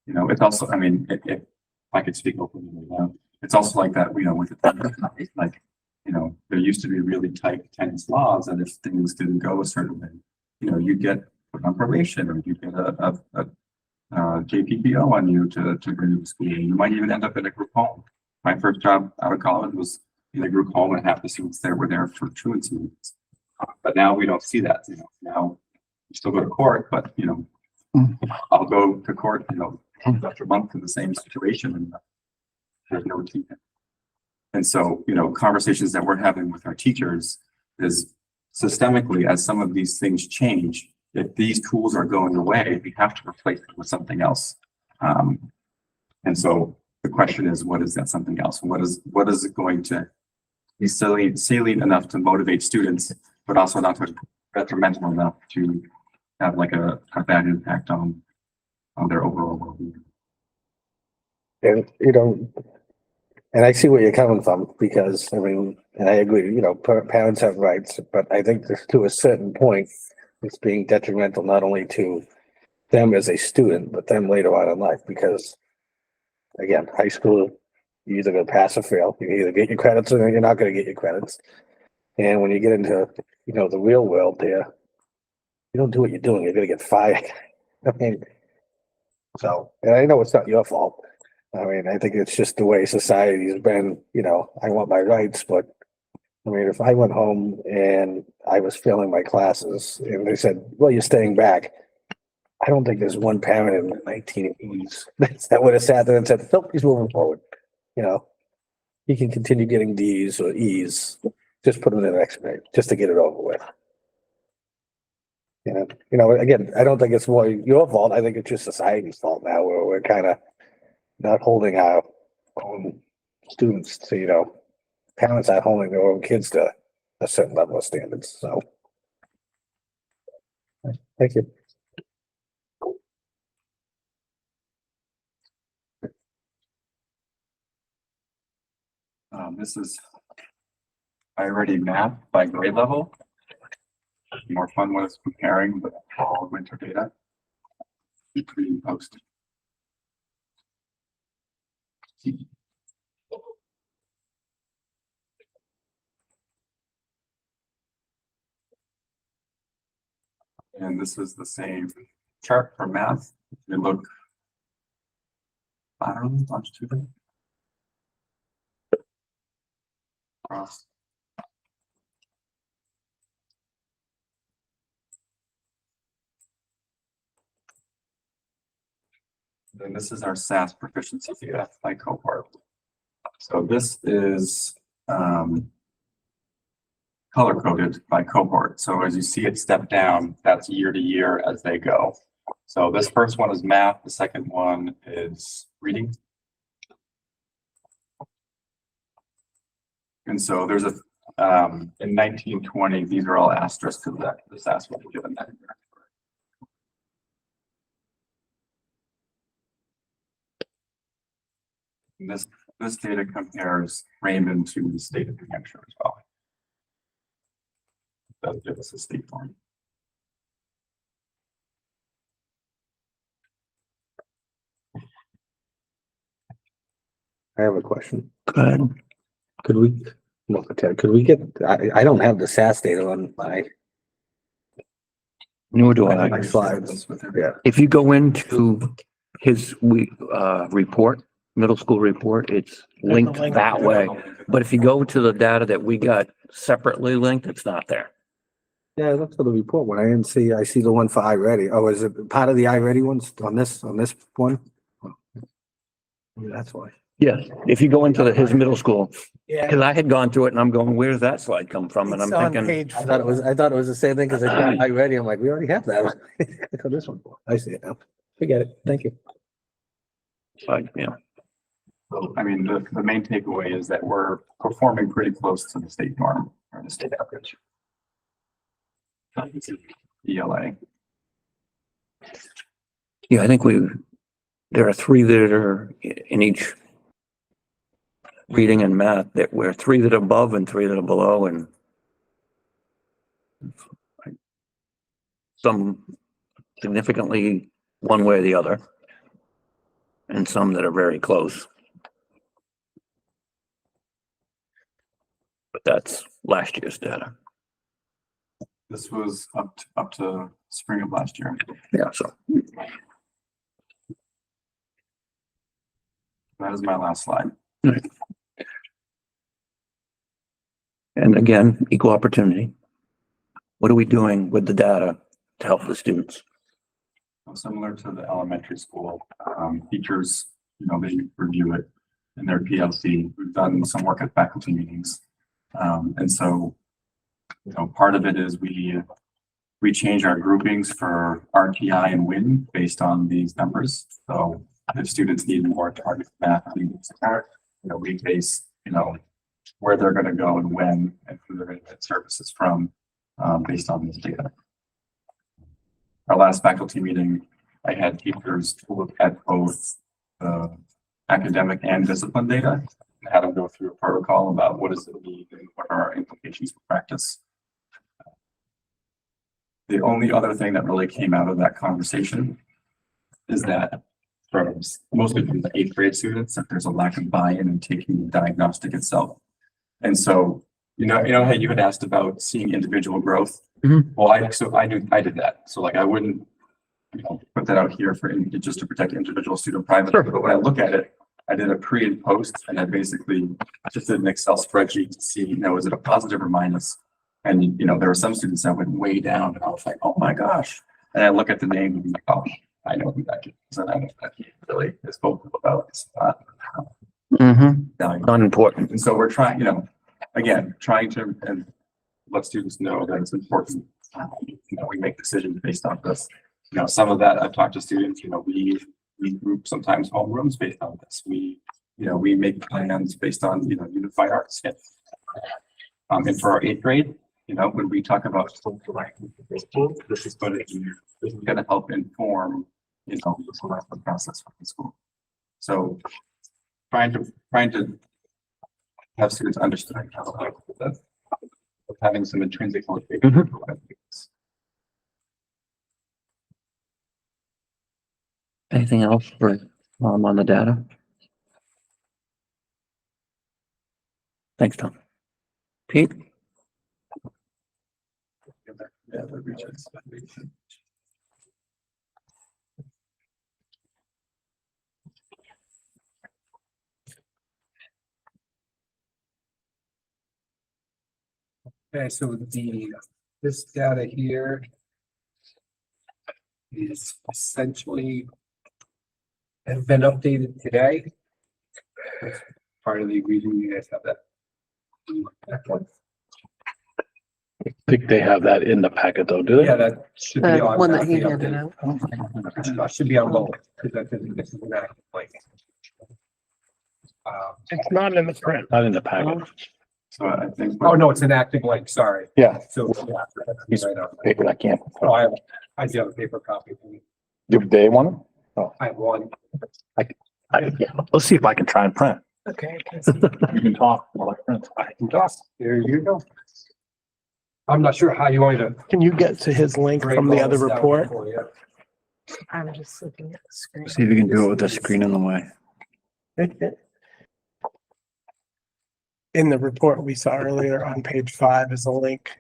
It's also, I mean, if I could speak openly right now, it's also like that, with the like, there used to be really tight attendance laws, and if things didn't go a certain way, you get put on probation, or you get a JPPO on you to bring you to school. You might even end up in a group home. My first job out of college was in a group home, and half the students there were there for truancy meetings. But now we don't see that. Now you still go to court, but I'll go to court, after a month in the same situation, and there's no routine. And so, conversations that we're having with our teachers is systemically, as some of these things change, if these tools are going away, we have to replace them with something else. And so the question is, what is that something else? What is it going to be salient enough to motivate students, but also not detrimental enough to have like a bad impact on their overall well-being? And and I see where you're coming from, because I mean, and I agree, parents have rights, but I think to a certain point, it's being detrimental not only to them as a student, but them later on in life, because again, high school, you're either gonna pass or fail. You either get your credits or you're not gonna get your credits. And when you get into, the real world there, you don't do what you're doing, you're gonna get fired. I mean, so, and I know it's not your fault. I mean, I think it's just the way society has been, I want my rights, but I mean, if I went home and I was failing my classes and they said, well, you're staying back, I don't think there's one parent in the 1980s that would have sat there and said, nope, he's moving forward. He can continue getting D's or E's, just put him in the next grade, just to get it over with. Again, I don't think it's more your fault. I think it's just society's fault now, where we're kind of not holding our own students to, parents aren't holding their own kids to a certain level of standards. So, thank you. This is, I already mapped by grade level. More fun was comparing the fall and winter data between post. And this is the same chart for math. They look laterally, longitudinally. Across. Then this is our SAS proficiency data by cohort. So this is color coded by cohort. So as you see it step down, that's year to year as they go. So this first one is math. The second one is reading. And so there's a, in 1920, these are all asterisks because that, this asterisk was given that year. And this data compares Raymond to the state of New Hampshire as well. That gives us a state form. I have a question. Go ahead. Could we, no, Ted, could we get, I don't have the SAS data on my Nor do my I. slides. Yeah. If you go into his report, middle school report, it's linked link. that way. But if you go to the data that we got separately linked, it's not there. Yeah, I looked for the report one. I didn't see, I see the one for iReady. Oh, is it part of the iReady ones on this one? Maybe that's why. Yes, if you go into his middle school, Yeah. because I had gone through it and I'm going, where's that slide come from? And I'm It's on thinking, page I thought it was the same thing because I got iReady. I'm like, we already have that. Look at this one. I see it now. Forget it. Thank you. yeah, So, I mean, the main takeaway is that we're performing pretty close to the state norm or the state average. ELA. yeah, I think there are three that are in each reading and math that we're three that are above and three that are below and some significantly one way or the other and some that are very close. But that's last year's data. This was up to spring of last year. Yeah, so That is my last slide. and again, equal opportunity. What are we doing with the data to help the students? Similar to the elementary school, teachers, you know, they review it in their PLC. We've done some work at faculty meetings. And so, you know, part of it is we change our groupings for RTI and WIN based on these numbers. So if students need more target math, you know, we base, you know, where they're going to go and when and who they're going to get services from based on this data. Our last faculty meeting, I had teachers look at both academic and discipline data and had them go through a protocol about what does it need and what are our implications for practice. The only other thing that really came out of that conversation is that from mostly from the 8th grade students, that there's a lack of buy-in in taking the diagnostic itself. And so, you know, hey, you had asked about seeing individual growth. Mhm. Well, I did that. So like, I wouldn't, you know, put that out here for just to protect individual student privacy. Sure. But when I look at it, I did a pre and post, and I basically just did an Excel spreadsheet to see, you know, is it a positive or minus? And, you know, there were some students that went way down, and I was like, oh my gosh. And I look at the name and I'm like, oh, I know who that is. And I know that he really is vocal about this. Value. Unimportant. And so we're trying, you know, again, trying to and let students know that it's important. You know, we make decisions based on this. You know, some of that I've talked to students, you know, we group sometimes homerooms based on this. We make plans based on, you know, unified arts. And for our 8th grade, you know, when we talk about this is going to help inform, you know, the selection process for the school. So trying to have students understand how that having some intrinsic motivation. Anything else for on the data? Thanks, Tom. Pete? Yeah, the regions. Okay, so this data here is essentially has been updated today. That's part of the reason you guys have that. I think they have that in the packet though, do they? Yeah, that should be on. One that he the handed update. out. Should be on both, because this is an active link. It's not in the print. Not in the packet. So I think. Oh, no, it's an active link, sorry. Yeah. So, yeah. He's- Right on. Paper, I can't. Oh, I do have a paper copy. Do they want I have one. Yeah, let's see if I can try and print. Okay. You can talk while I print. I can toss. There you go. I'm not sure how you want to. Can you get to his link break from the all other this down report? for you. I'm just looking at the screen. See if you can do it with the screen in the way. In the report we saw earlier on page 5 is a link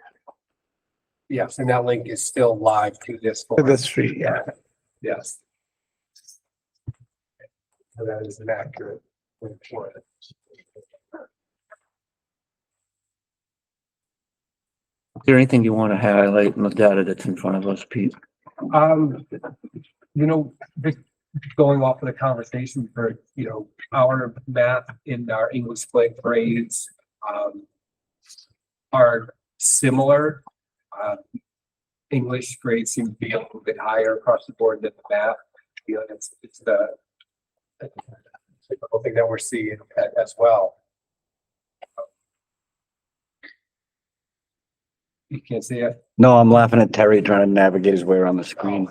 Yes, and that link is still live to this. to this street. Yeah. Yes. So that is an accurate report. Is there anything you want to highlight in the data that's in front of us, Pete? You know, just going off of the conversation for, our math in our English split grades, are similar. English grades seem to be a little bit higher across the board than the math. It's the typical thing that we're seeing as well. You can't see it. No, I'm laughing at Terry trying to navigate his way around the screen.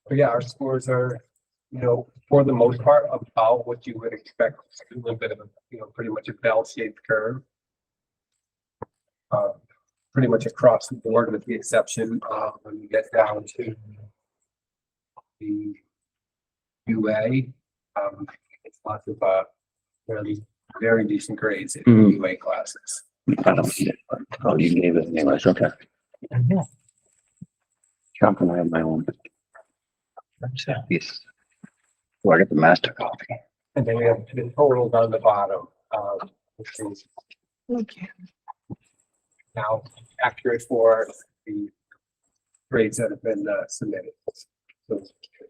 But yeah, our scores are, for the most part, about what you would expect. A little bit of a, pretty much a bell-shaped curve. Pretty much across the board, with the exception of when you get down to the UA. It's lots of really very decent grades in Mhm. UA classes. I don't see it. Oh, you gave it anyways, okay. Jumping, I have my own. Yes. Well, I got the master copy. And then we have the totals on the bottom, which is Okay. now accurate for the grades that have been submitted. So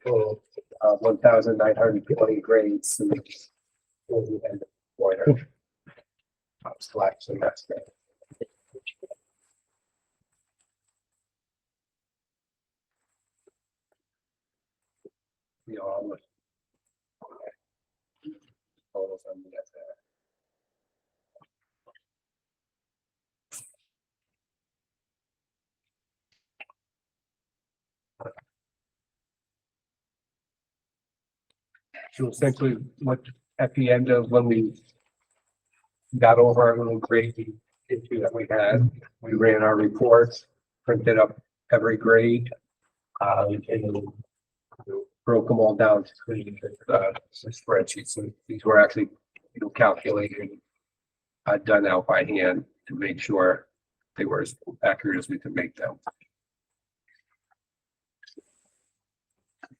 total 1,920 grades submitted for the end of the quarter. Selection, that's great. All the totals on the So essentially, what at the end of when we got over our little grade issue that we had, we ran our reports, printed up every grade, and then broke them all down to spreadsheets. So these were actually, calculated, done out by hand to make sure they were as accurate as we could make them.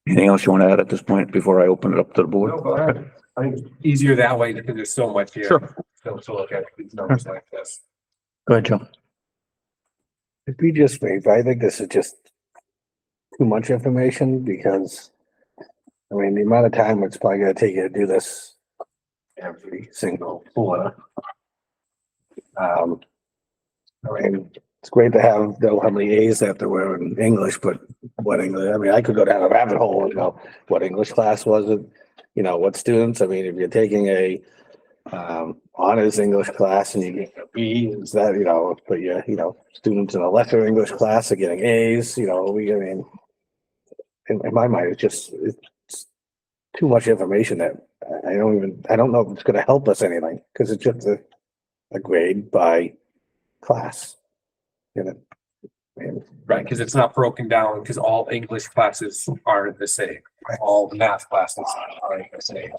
Anything else you want to add at this point before I open it up to the board? No, go ahead. I think it's easier that way because there's so much here. Sure. To look at these numbers like this. Go ahead, Joe. It'd be just me, but I think this is just too much information because, I mean, the amount of time it's probably gonna take you to do this every single quarter. I mean, it's great to know how many A's that there were in English, but what English, I mean, I could go down a rabbit hole and know what English class was it, what students, I mean, if you're taking a honors English class and you get a B, is that, but students in a lesser English class are getting A's, in my mind, it's too much information that I don't know if it's gonna help us anything, because it's just a grade by class. Right, because it's not broken down, because all English classes are the same, all the math classes are the same.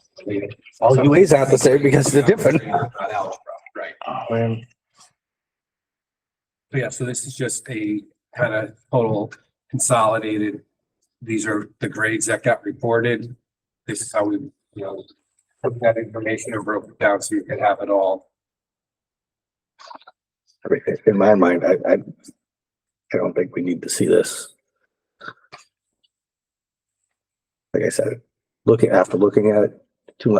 All UAs aren't the same because they're different. Not algebra, right. So yeah, so this is just a kind of total consolidated. These are the grades that got reported. This is how we, took that information and broke it down so you could have it all. In my mind, I don't think we need to see this. Like I said, after looking at it,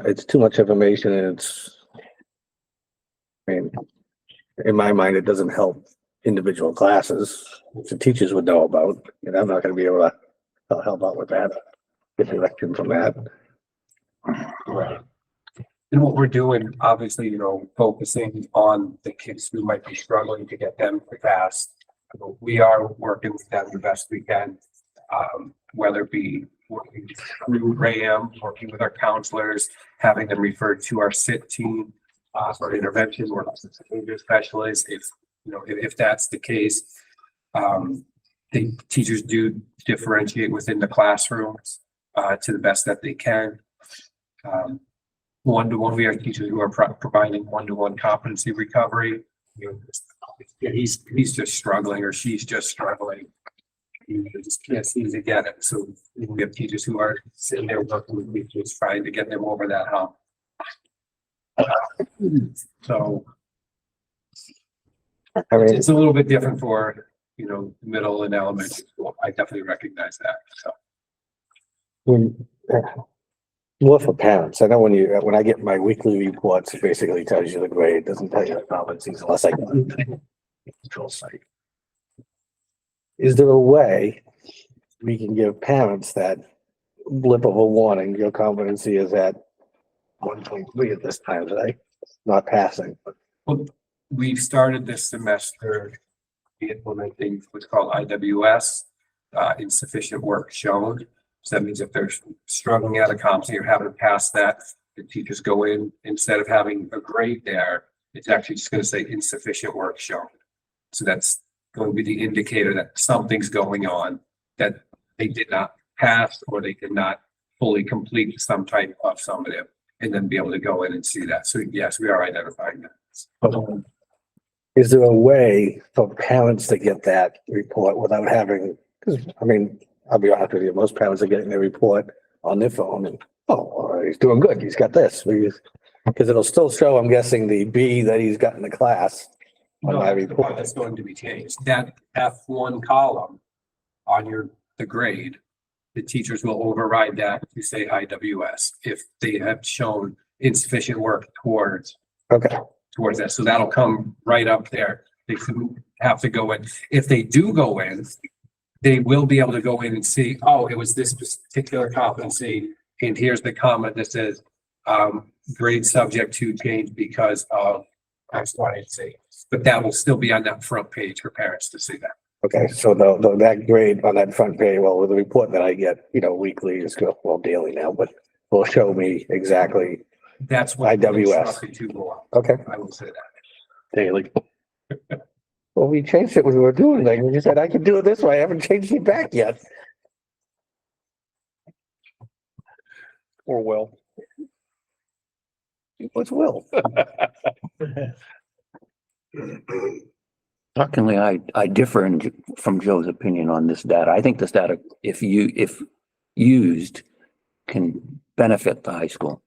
it's too much information and in my mind, it doesn't help individual classes, which the teachers would know about, and I'm not gonna be able to help out with that, get direction from that. Right. And what we're doing, obviously, focusing on the kids who might be struggling to get them to pass. We are working with them the best we can, whether it be working through RAM, working with our counselors, having them referred to our SIT team for intervention, or behavior specialists, if that's the case. The teachers do differentiate within the classrooms to the best that they can. One-to-one, we have teachers who are providing one-to-one competency recovery. He's just struggling, or she's just struggling. You just can't seem to get it. So we have teachers who are sitting there working with me, just trying to get them over that hump. So I mean, it's a little bit different for, middle and elementary school. I definitely recognize that. So when, more for parents. I know when I get my weekly reports, it basically tells you the grade, doesn't tell you the competencies unless I go to the control site. Is there a way we can give parents that blip of a warning, your competency is at 1.3 at this time today, not passing? well, we've started this semester implementing what's called IWS, insufficient work shown. So that means if they're struggling at a competency or haven't passed that, the teachers go in, instead of having a grade there, it's actually just going to say insufficient work shown. So that's going to be the indicator that something's going on, that they did not pass or they did not fully complete some type of summative, and then be able to go in and see that. So yes, we are identifying that. Is there a way for parents to get that report without having, because I mean, I'll be honest with you, most parents are getting their report on their phone and, oh, he's doing good, he's got this. Because it'll still show, I'm guessing, the B that he's got in the class on my report. That's going to be changed. That F1 column on the grade, the teachers will override that to say IWS if they have shown insufficient work towards that. So that'll come right up there. They shouldn't have to go in. If they do go in, they will be able to go in and see, oh, it was this particular competency, and here's the comment that says grade subject to change because of X, Y, and Z. But that will still be on that front page for parents to see that. Okay, so that grade on that front page, well, with the report that I get, weekly is daily now, but will show me exactly. That's what IWS. to go up. Okay, I will say that. daily. Well, we changed it when we were doing things. You said I can do it this way. I haven't changed it back yet. Or will. What's Will? Shockingly, I differ from Joe's opinion on this data. I think this data, if used, can benefit the high school.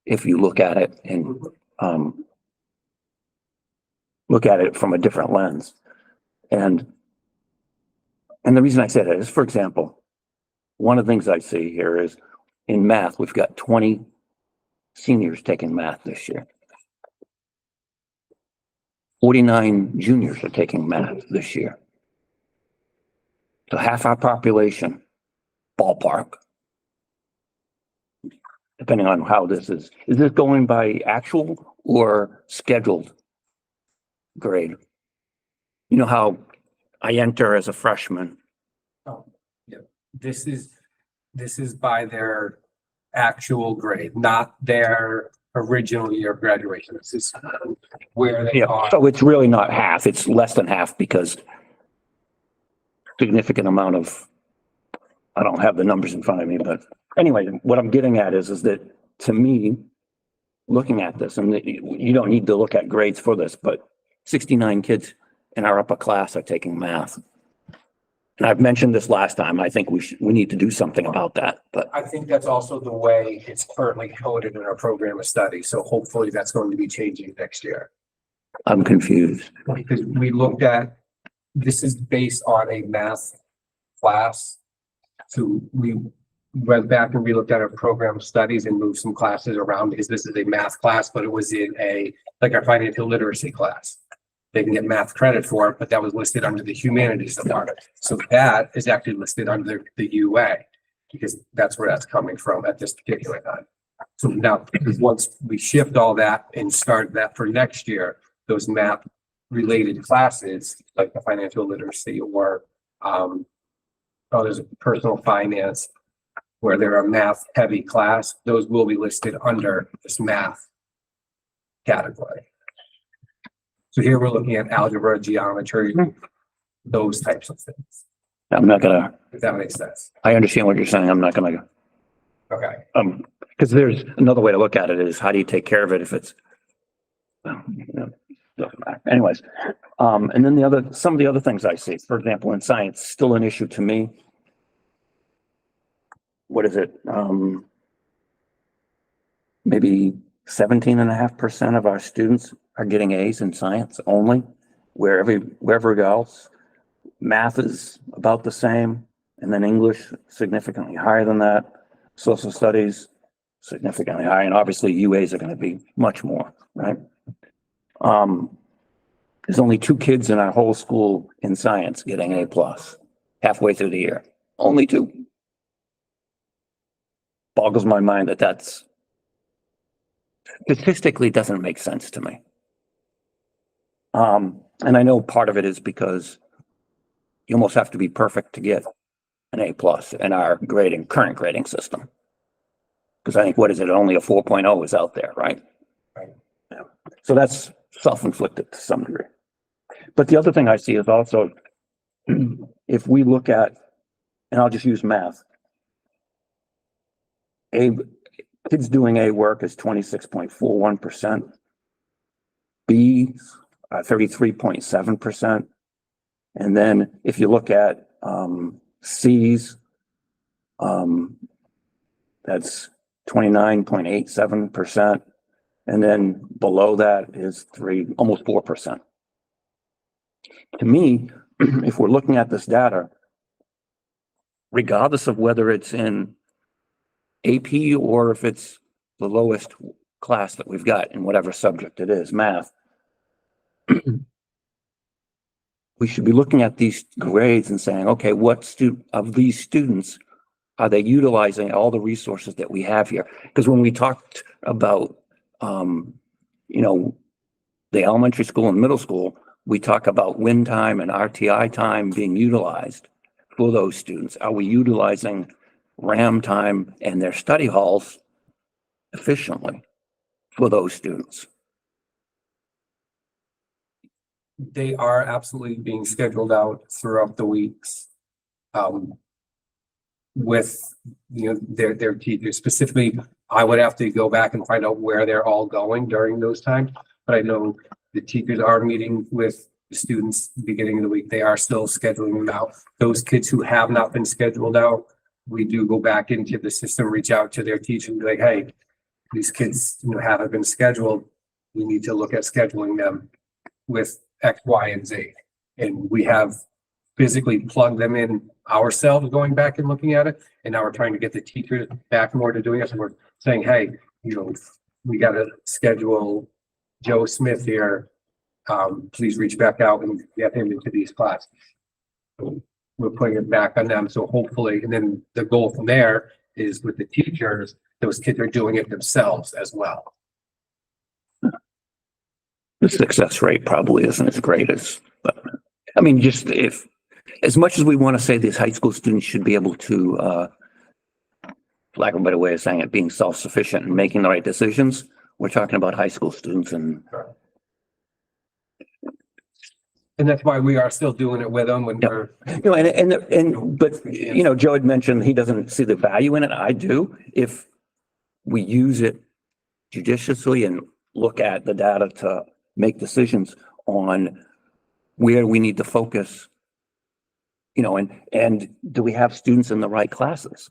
If you look at it and look at it from a different lens. And the reason I say that is, for example, one of the things I see here is in math, we've got 20 seniors taking math this year. 49 juniors are taking math this year. So half our population, ballpark, depending on how this is this going by actual or scheduled grade? You know how I enter as a freshman? Oh, yeah. This is by their actual grade, not their original year of graduation. This is where they Yeah, are. so it's really not half, it's less than half because significant amount of, I don't have the numbers in front of me, but anyway, what I'm getting at is that to me, looking at this, and you don't need to look at grades for this, but 69 kids in our upper class are taking math. And I've mentioned this last time. I think we need to do something about that, but I think that's also the way it's currently coded in our program of study. So hopefully that's going to be changing next year. I'm confused. Because we looked at, this is based on a math class. So we went back and we looked at our program of studies and moved some classes around because this is a math class, but it was in like our financial literacy class. They can get math credit for it, but that was listed under the humanities department. So that is actually listed under the UA because that's where that's coming from at this particular time. So now, once we shift all that and start that for next year, those math related classes, like the financial literacy or, there's personal finance, where they're a math heavy class, those will be listed under this math category. So here we're looking at algebra, geometry, those types of things, I'm not gonna, if that makes sense. I understand what you're saying. I'm not gonna, Okay. because there's another way to look at it is how do you take care of it if it's, doesn't matter. Anyways, and then some of the other things I see, for example, in science, still an issue to me. What is it? Maybe 17.5% of our students are getting A's in science only, wherever else. Math is about the same, and then English significantly higher than that. Social studies significantly higher, and obviously UAs are going to be much more, right? There's only 2 kids in our whole school in science getting A+ halfway through the year. Only 2. Boggles my mind that that's statistically doesn't make sense to me. And I know part of it is because you almost have to be perfect to get an A+ in our current grading system. Because I think, what is it? Only a 4.0 is out there, right? Yeah. So that's self-inflicted to some degree. But the other thing I see is also, if we look at, and I'll just use math, kids doing A work is 26.41%. B, 33.7%. And then if you look at C's, that's 29.87%. And then below that is almost 4%. To me, if we're looking at this data, regardless of whether it's in AP or if it's the lowest class that we've got in whatever subject it is, math, we should be looking at these grades and saying, okay, what of these students are they utilizing all the resources that we have here? Because when we talked about, the elementary school and middle school, we talk about win time and RTI time being utilized for those students. Are we utilizing RAM time and their study halls efficiently for those students? They are absolutely being scheduled out throughout the weeks. With, their teachers specifically. I would have to go back and find out where they're all going during those times. But I know the teachers are meeting with the students beginning of the week. They are still scheduling them out. Those kids who have not been scheduled out, we do go back into the system, reach out to their teacher and be like, hey, these kids, haven't been scheduled. We need to look at scheduling them with X, Y, and Z. And we have physically plugged them in ourselves going back and looking at it. And now we're trying to get the teachers back more to doing it. So we're saying, hey, we got to schedule Joe Smith here. Please reach back out and get him into these classes. So we're putting it back on them. So hopefully, and then the goal from there is with the teachers, those kids are doing it themselves as well. The success rate probably isn't as great as, but I mean, just as much as we want to say these high school students should be able to, for lack of a better way of saying it, being self-sufficient and making the right decisions, we're talking about high school students and. And that's why we are still doing it with them when we're. But Joe had mentioned he doesn't see the value in it. I do. If we use it judiciously and look at the data to make decisions on where we need to focus, and do we have students in the right classes?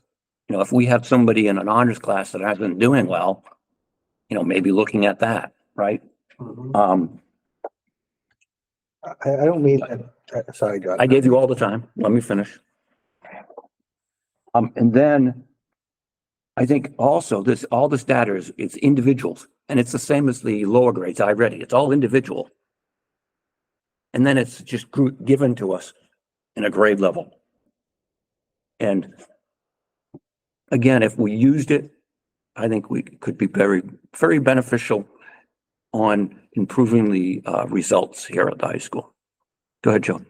If we have somebody in an honors class that hasn't doing well, maybe looking at that, right? Mhm. I don't mean that. Sorry, John. I gave you all the time. Let me finish. And then I think also all this data it's individuals, and it's the same as the lower grades. I read it. It's all individual. And then it's just given to us in a grade level. And again, if we used it I think we could be very, very beneficial on improving the results here at the high school. Go ahead, Joe.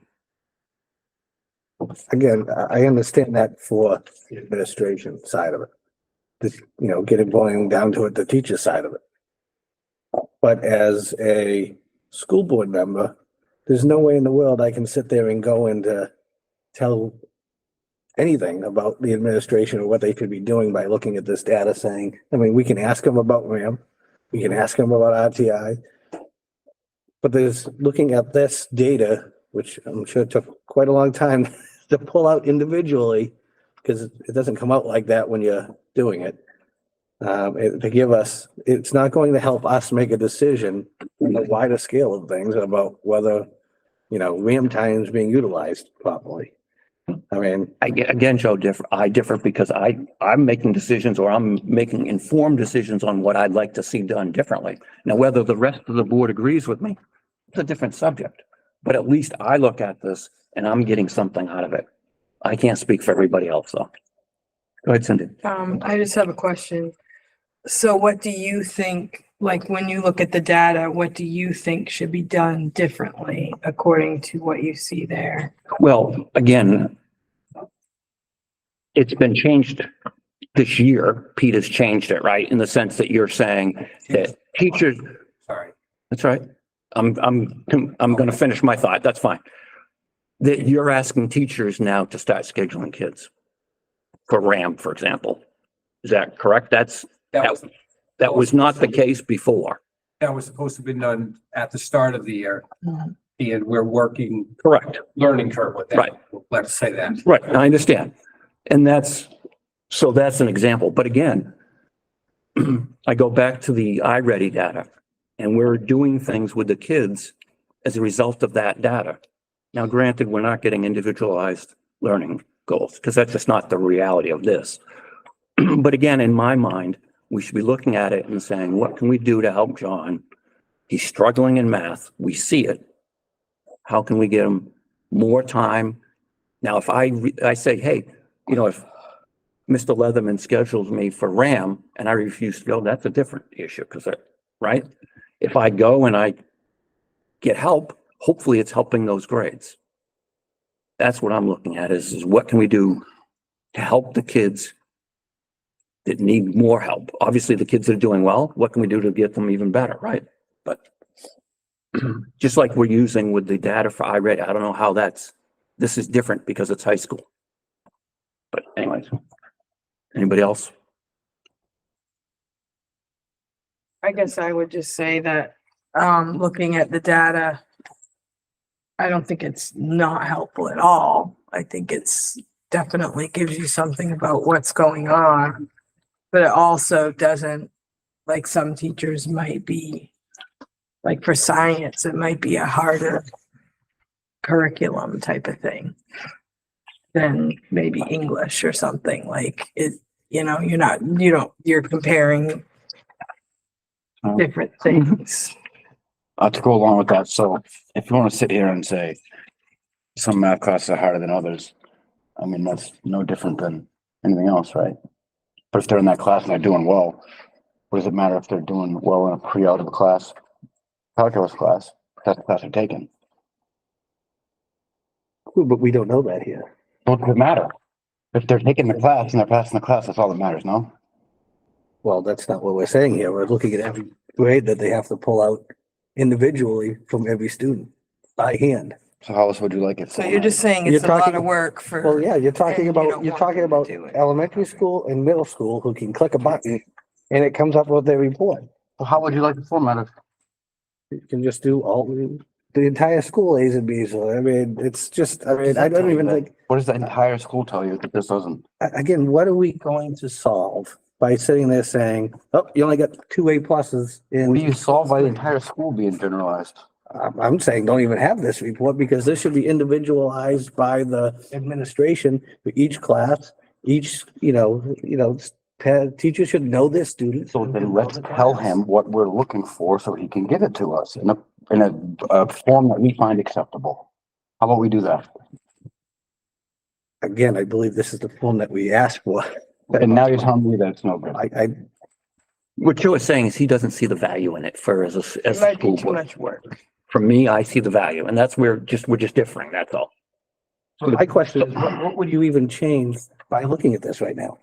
Again, I understand that for the administration side of it. This, you know, getting boiling down to it, the teacher side of it. But as a school board member, there's no way in the world I can sit there and go and tell anything about the administration or what they could be doing by looking at this data saying, I mean, we can ask them about RAM, we can ask them about RTI. But there's looking at this data, which I'm sure took quite a long time to pull out individually, because it doesn't come out like that when you're doing it. To give us, it's not going to help us make a decision on the wider scale of things about whether, you know, RAM time is being utilized properly. I mean, Again, Joe, I differ because I'm making decisions, or I'm making informed decisions on what I'd like to see done differently. Now, whether the rest of the board agrees with me, it's a different subject, but at least I look at this and I'm getting something out of it. I can't speak for everybody else though. Go ahead, Cindy. I just have a question. So what do you think, like, when you look at the data, what do you think should be done differently according to what you see there? Well, again, it's been changed this year. Pete has changed it, right? In the sense that you're saying that teachers, Sorry. that's right. I'm going to finish my thought. That's fine. That you're asking teachers now to start scheduling kids for RAM, for example. Is that correct? That was not the case before. That was supposed to be done at the start of the year. And we're working Correct. learning curve with that. Right. Let's say that. Right. I understand. And that's an example. But again, I go back to the iReady data, and we're doing things with the kids as a result of that data. Now, granted, we're not getting individualized learning goals because that's just not the reality of this. But again, in my mind, we should be looking at it and saying, what can we do to help John? He's struggling in math. We see it. How can we get him more time? Now, if I say, hey, you know, if Mr. Leatherman schedules me for RAM and I refuse to go, that's a different issue because, right? If I go and I get help, hopefully it's helping those grades. That's what I'm looking at is what can we do to help the kids that need more help? Obviously, the kids that are doing well, what can we do to get them even better, right? But just like we're using with the data for iReady, I don't know how this is different because it's high school. But anyways, anybody else? I guess I would just say that, looking at the data, I don't think it's not helpful at all. I think it's definitely gives you something about what's going on. But it also doesn't, like some teachers might be, like for science, it might be a harder curriculum type of thing than maybe English or something like it, you know, you're comparing different things. To go along with that, so if you want to sit here and say some math classes are harder than others, I mean, that's no different than anything else, right? But if they're in that class and they're doing well, what does it matter if they're doing well in a pre-algebra class, calculus class, that's the class they're taking? but we don't know that here. What does it matter? If they're taking the class and they're passing the class, that's all that matters, no? Well, that's not what we're saying here. We're looking at every grade that they have to pull out individually from every student by hand. So how else would you like it? So you're just saying You're it's a lot talking- of work for. Well, yeah, you're talking and you about, don't you're want talking them to about do it. elementary school and middle school who can click a button and it comes up with their report. So how would you like the format of? You can just do all, the entire school A's and B's. So, I mean, it's just, I mean, I don't even think, What does the entire school tell you that this doesn't? again, what are we going to solve by sitting there saying, oh, you only got 2 A pluses What do you in, solve by the entire school being generalized? I'm saying don't even have this report because this should be individualized by the administration for each class, each, teacher should know their students. So then let's tell him what we're looking for so he can give it to us in a form that we find acceptable. How about we do that? Again, I believe this is the form that we asked for. And now you're telling me that it's no good. I What Joe is saying is he doesn't see the value in it for as It a might be school too board. much work. For me, I see the value, and that's where we're just differing, that's all. So my question is, what would you even change by looking at this right now?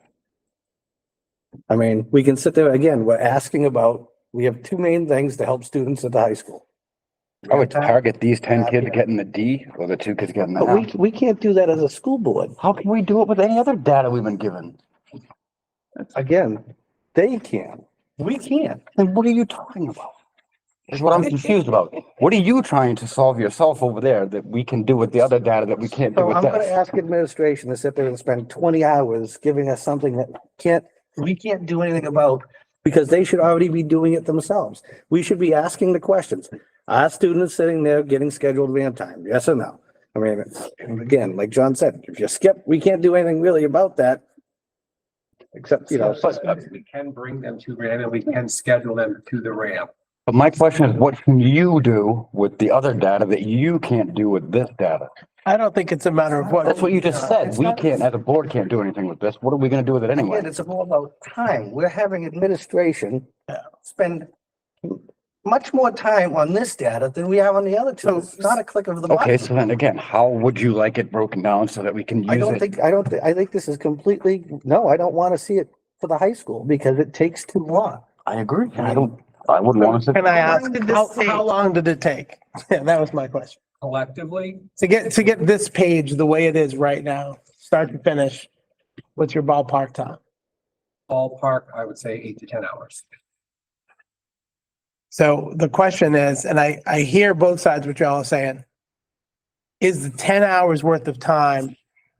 I mean, we can sit there, again, we're asking about, we have two main things to help students at the high school. I would target these 10 kids getting the D or the 2 kids getting the But F. we can't do that as a school board. How can we do it with any other data we've been given? Again, they can, we can't. Then what are you talking about? Is what I'm confused about. What are you trying to solve yourself over there that we can do with the other data that we can't do So with I'm gonna this? ask administration to sit there and spend 20 hours giving us something that we can't do anything about because they should already be doing it themselves. We should be asking the questions. Are students sitting there getting scheduled van time? Yes or no? I mean, again, like John said, if you skip, we can't do anything really about that. Except, you know, We can bring them to RAM and we can schedule them to the RAM. But my question is, what can you do with the other data that you can't do with this data? I don't think it's a matter of what. That's what you just said. It's We not- can't, as a board, can't do anything with this. What are we gonna do with it anyway? again, it's more about time. We're having administration spend much more time on this data than we have on the other two. It's not a click of the button. Okay, so then again, how would you like it broken down so that we can I use don't it? think, I think this is completely, no, I don't want to see it for the high school because it takes too long. I agree. I wouldn't want to. Can I ask, how long did it take? Yeah, that was my question. Collectively, To get this page the way it is right now, start to finish, what's your ballpark time? ballpark, I would say 8 to 10 hours. So the question is, and I hear both sides what y'all are saying. Is the 10 hours worth of time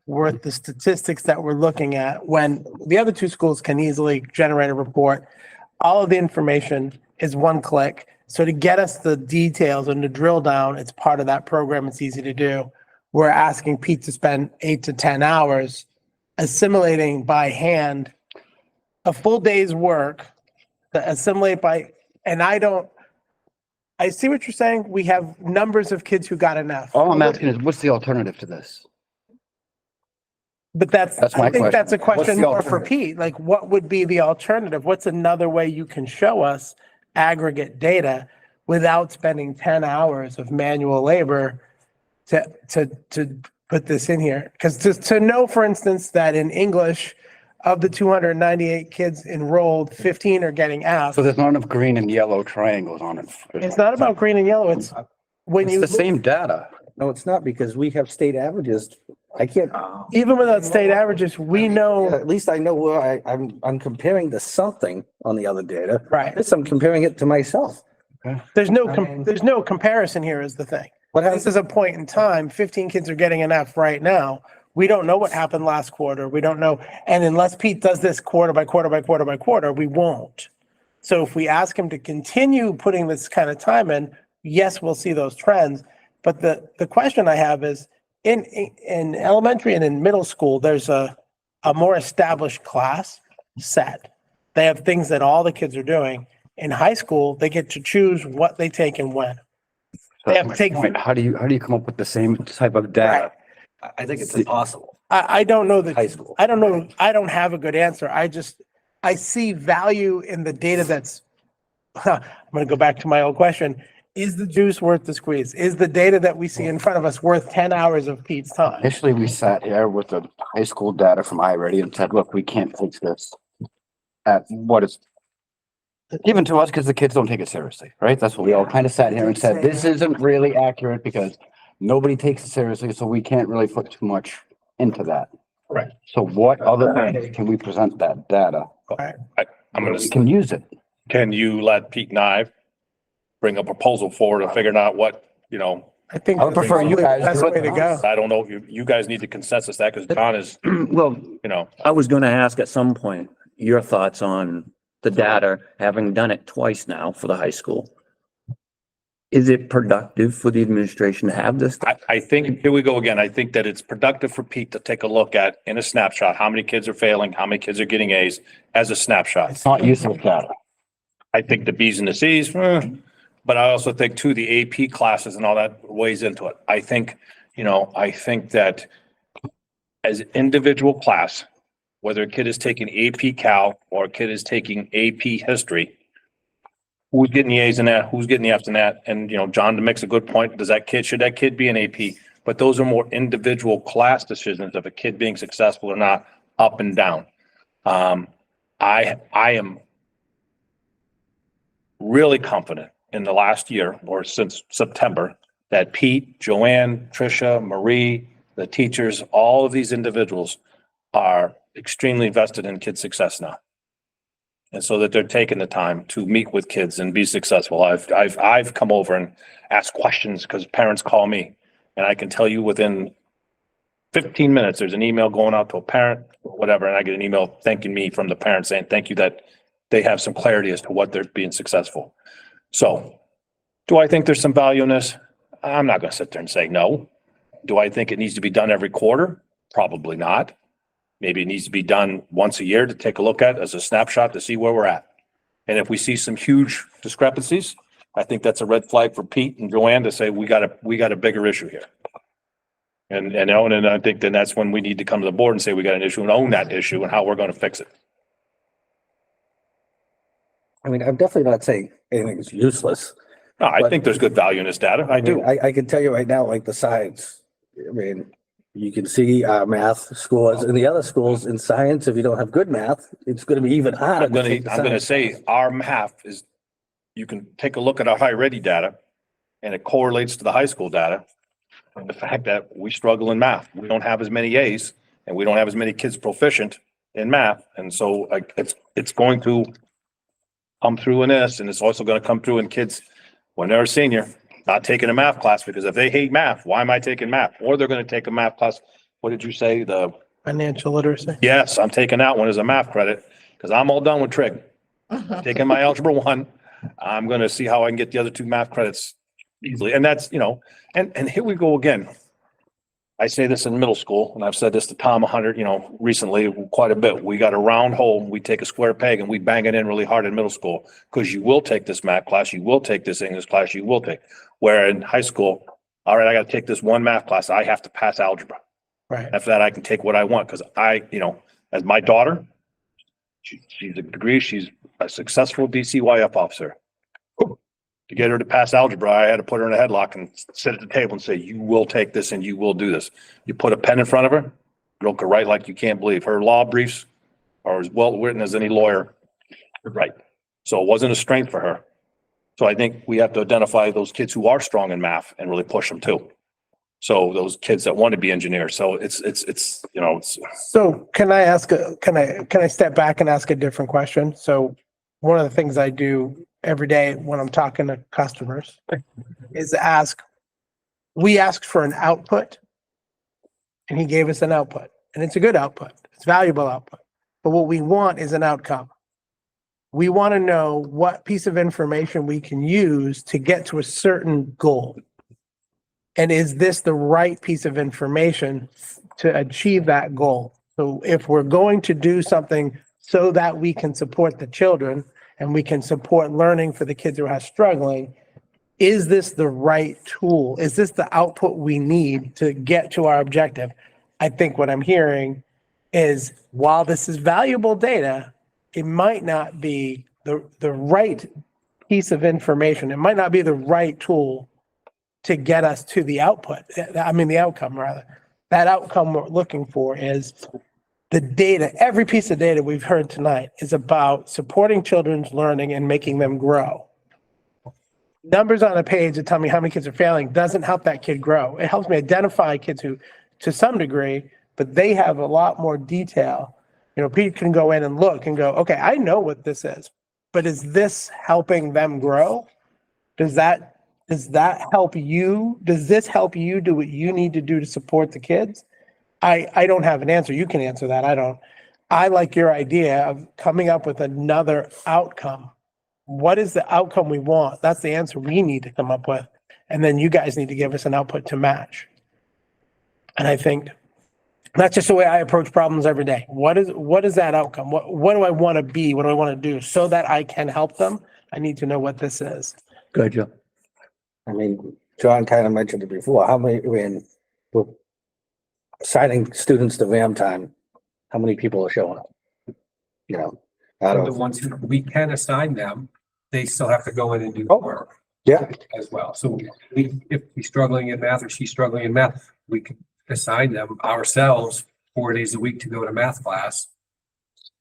worth the statistics that we're looking at when the other two schools can easily generate a report? All of the information is one click. So to get us the details and to drill down, it's part of that program. It's easy to do. We're asking Pete to spend 8 to 10 hours assimilating by hand a full day's work to assimilate by, and I see what you're saying. We have numbers of kids who got enough. All I'm asking is, what's the alternative to this? But that's That's my I think that's a question. What's question the more for alternative? Pete. Like, what would be the alternative? What's another way you can show us aggregate data without spending 10 hours of manual labor to put this in here? Because to know, for instance, that in English, of the 298 kids enrolled, 15 are getting F. So there's not enough green and yellow triangles on it. It's not about green and yellow. It's when It's you, the same data. No, it's not because we have state averages. I can't, even without state averages, we know, at least I know where I'm comparing to something on the other data. right? This, I'm comparing it to myself. There's no, I mean- there's no comparison here is the thing. What This happens, is a point in time, 15 kids are getting an F right now. We don't know what happened last quarter. We don't know. And unless Pete does this quarter by quarter by quarter by quarter, we won't. So if we ask him to continue putting this kind of time in, yes, we'll see those trends. But the question I have is in elementary and in middle school, there's a more established class set. They have things that all the kids are doing. In high school, they get to choose what they take and when. So They that's have my to take- point. How do you come up with the same type of data? I think it's impossible. I don't know that. High school. I don't know. I don't have a good answer. I see value in the data that's, I'm going to go back to my old question. Is the juice worth the squeeze? Is the data that we see in front of us worth 10 hours of Pete's time? Initially, we sat here with the high school data from iReady and said, look, we can't take this at what is given to us because the kids don't take it seriously, right? That's what we all kind of sat here and said, this isn't really accurate because nobody takes it seriously, so we can't really put too much into that. Right. So what other way can we present that data? I'm gonna, We can use it. can you let Pete and I bring a proposal forward and figure out what, I think I would prefer you that's guys the do best it. way to go. I don't know if you guys need to consensus that because John is, Well, I was gonna ask at some point, your thoughts on the data, having done it twice now for the high school. Is it productive for the administration to have this? I think, here we go again. I think that it's productive for Pete to take a look at in a snapshot, how many kids are failing, how many kids are getting A's as a snapshot. It's not useful data. I think the B's and the C's, but I also think too, the AP classes and all that weighs into it. I think that as individual class, whether a kid is taking AP Cal or a kid is taking AP History, who's getting the A's in that, who's getting the F's in that? And, John makes a good point. Should that kid be an AP? But those are more individual class decisions of a kid being successful or not, up and down. I am really confident in the last year or since September that Pete, Joanne, Tricia, Marie, the teachers, all of these individuals are extremely invested in kids' success now. And so that they're taking the time to meet with kids and be successful. I've come over and asked questions because parents call me, and I can tell you within 15 minutes, there's an email going out to a parent or whatever, and I get an email thanking me from the parent saying, thank you, that they have some clarity as to what they're being successful. So do I think there's some value in this? I'm not going to sit there and say no. Do I think it needs to be done every quarter? Probably not. Maybe it needs to be done once a year to take a look at as a snapshot to see where we're at. And if we see some huge discrepancies, I think that's a red flag for Pete and Joanne to say, we got a bigger issue here. And I think then that's when we need to come to the board and say, we got an issue and own that issue and how we're going to fix it. I mean, I'm definitely not saying anything is useless. No, I think there's good value in this data. I do. I can tell you right now, like the science, I mean, you can see math scores in the other schools in science. If you don't have good math, it's going to be even harder. I'm going to say our math is, you can take a look at our high ready data and it correlates to the high school data. And the fact that we struggle in math, we don't have as many A's and we don't have as many kids proficient in math. And so it's going to come through in this, and it's also going to come through in kids when they're a senior, not taking a math class, because if they hate math, why am I taking math? Or they're going to take a math class. What did you say? The Financial literacy. yes, I'm taking that one as a math credit because I'm all done with trig. Taking my algebra 1. I'm going to see how I can get the other 2 math credits easily. And that's, and here we go again. I say this in middle school, and I've said this to Tom 100, recently quite a bit. We got a round hole, we take a square peg and we bang it in really hard in middle school because you will take this math class, you will take this English class, you will take. Where in high school, all right, I got to take this one math class. I have to pass algebra. Right. After that, I can take what I want because as my daughter, she's a degree, she's a successful DCYF officer. To get her to pass algebra, I had to put her in a headlock and sit at the table and say, you will take this and you will do this. You put a pen in front of her, girl could write like you can't believe. Her law briefs are as well written as any lawyer could write. So it wasn't a strength for her. So I think we have to identify those kids who are strong in math and really push them too. So those kids that want to be engineers. So it's. So can I can I step back and ask a different question? So one of the things I do every day when I'm talking to customers is we asked for an output and he gave us an output, and it's a good output. It's valuable output. But what we want is an outcome. We want to know what piece of information we can use to get to a certain goal. And is this the right piece of information to achieve that goal? So if we're going to do something so that we can support the children and we can support learning for the kids who are struggling, is this the right tool? Is this the output we need to get to our objective? I think what I'm hearing is, while this is valuable data, it might not be the right piece of information. It might not be the right tool to get us to the output. I mean, the outcome rather. That outcome we're looking for is the data. Every piece of data we've heard tonight is about supporting children's learning and making them grow. Numbers on a page that tell me how many kids are failing doesn't help that kid grow. It helps me identify kids who, to some degree, but they have a lot more detail. Pete can go in and look and go, okay, I know what this is, but is this helping them grow? Does that help you? Does this help you do what you need to do to support the kids? I don't have an answer. You can answer that. I don't. I like your idea of coming up with another outcome. What is the outcome we want? That's the answer we need to come up with. And then you guys need to give us an output to match. And I think that's just the way I approach problems every day. What is that outcome? What do I want to be? What do I want to do so that I can help them? I need to know what this is. Good, Joe. I mean, John kind of mentioned it before, how many, we're assigning students to VAM time how many people are showing up? You know, out For the of, ones who we can assign them, they still have to go in and do the Oh. work yeah, as well. So if he's struggling in math or she's struggling in math, we can assign them ourselves 4 days a week to go to math class.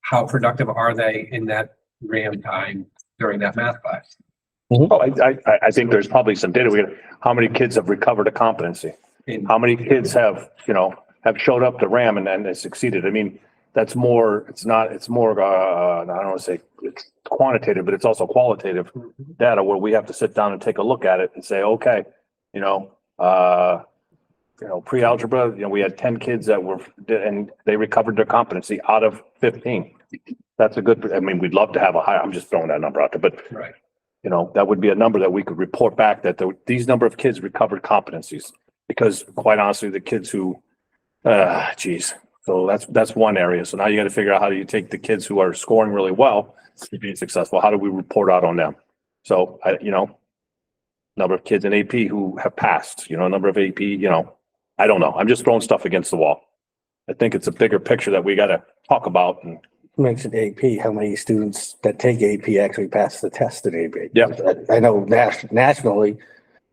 How productive are they in that RAM time during that math class? Oh, I think there's probably some data. How many kids have recovered a competency? And How many kids have, have showed up to RAM and they succeeded? I mean, that's more, it's more, I don't want to say it's quantitative, but it's also qualitative data where we have to sit down and take a look at it and say, okay, pre-algebra, we had 10 kids that and they recovered their competency out of 15. That's a good, I mean, we'd love to have a higher, I'm just throwing that number out there, but right. that would be a number that we could report back that these number of kids recovered competencies. Because quite honestly, the kids who, so that's one area. So now you got to figure out how do you take the kids who are scoring really well to be successful? How do we report out on them? So number of kids in AP who have passed, number of AP, I don't know. I'm just throwing stuff against the wall. I think it's a bigger picture that we got to talk about. And mentioned AP, how many students that take AP actually pass the test in AP? Yeah. I know nationally,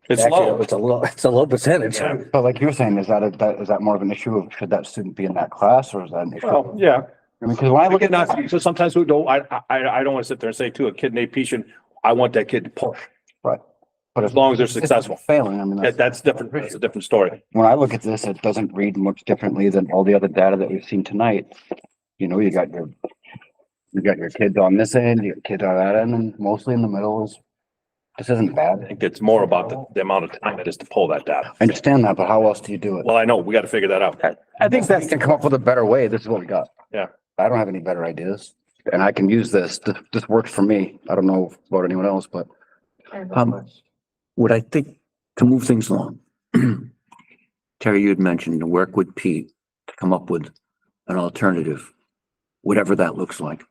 it's actually, low. it's a low percentage. Yeah. But like you're saying, is that more of an issue of should that student be in that class, or is that an issue? Well, yeah. I mean, because when I look Again, at not, so sometimes we don't, I don't want to sit there and say to a kid in AP should, I want that kid to push. Right. But As long as they're successful. failing, I mean, That's different. That's a different story. when I look at this, it doesn't read much differently than all the other data that we've seen tonight. You got your kids on this end, your kids on that end, and mostly in the middle is, this isn't I bad. think it's more about the amount of time it is to pull that data. I understand that, but how else do you do it? Well, I know, we got to figure that out. I think that we can come up with a better way. This is what we got. Yeah. I don't have any better ideas and I can use this. This works for me. I don't know about anyone else, but What I think to move things along, Terry, you had mentioned to work with Pete to come up with an alternative, whatever that looks like.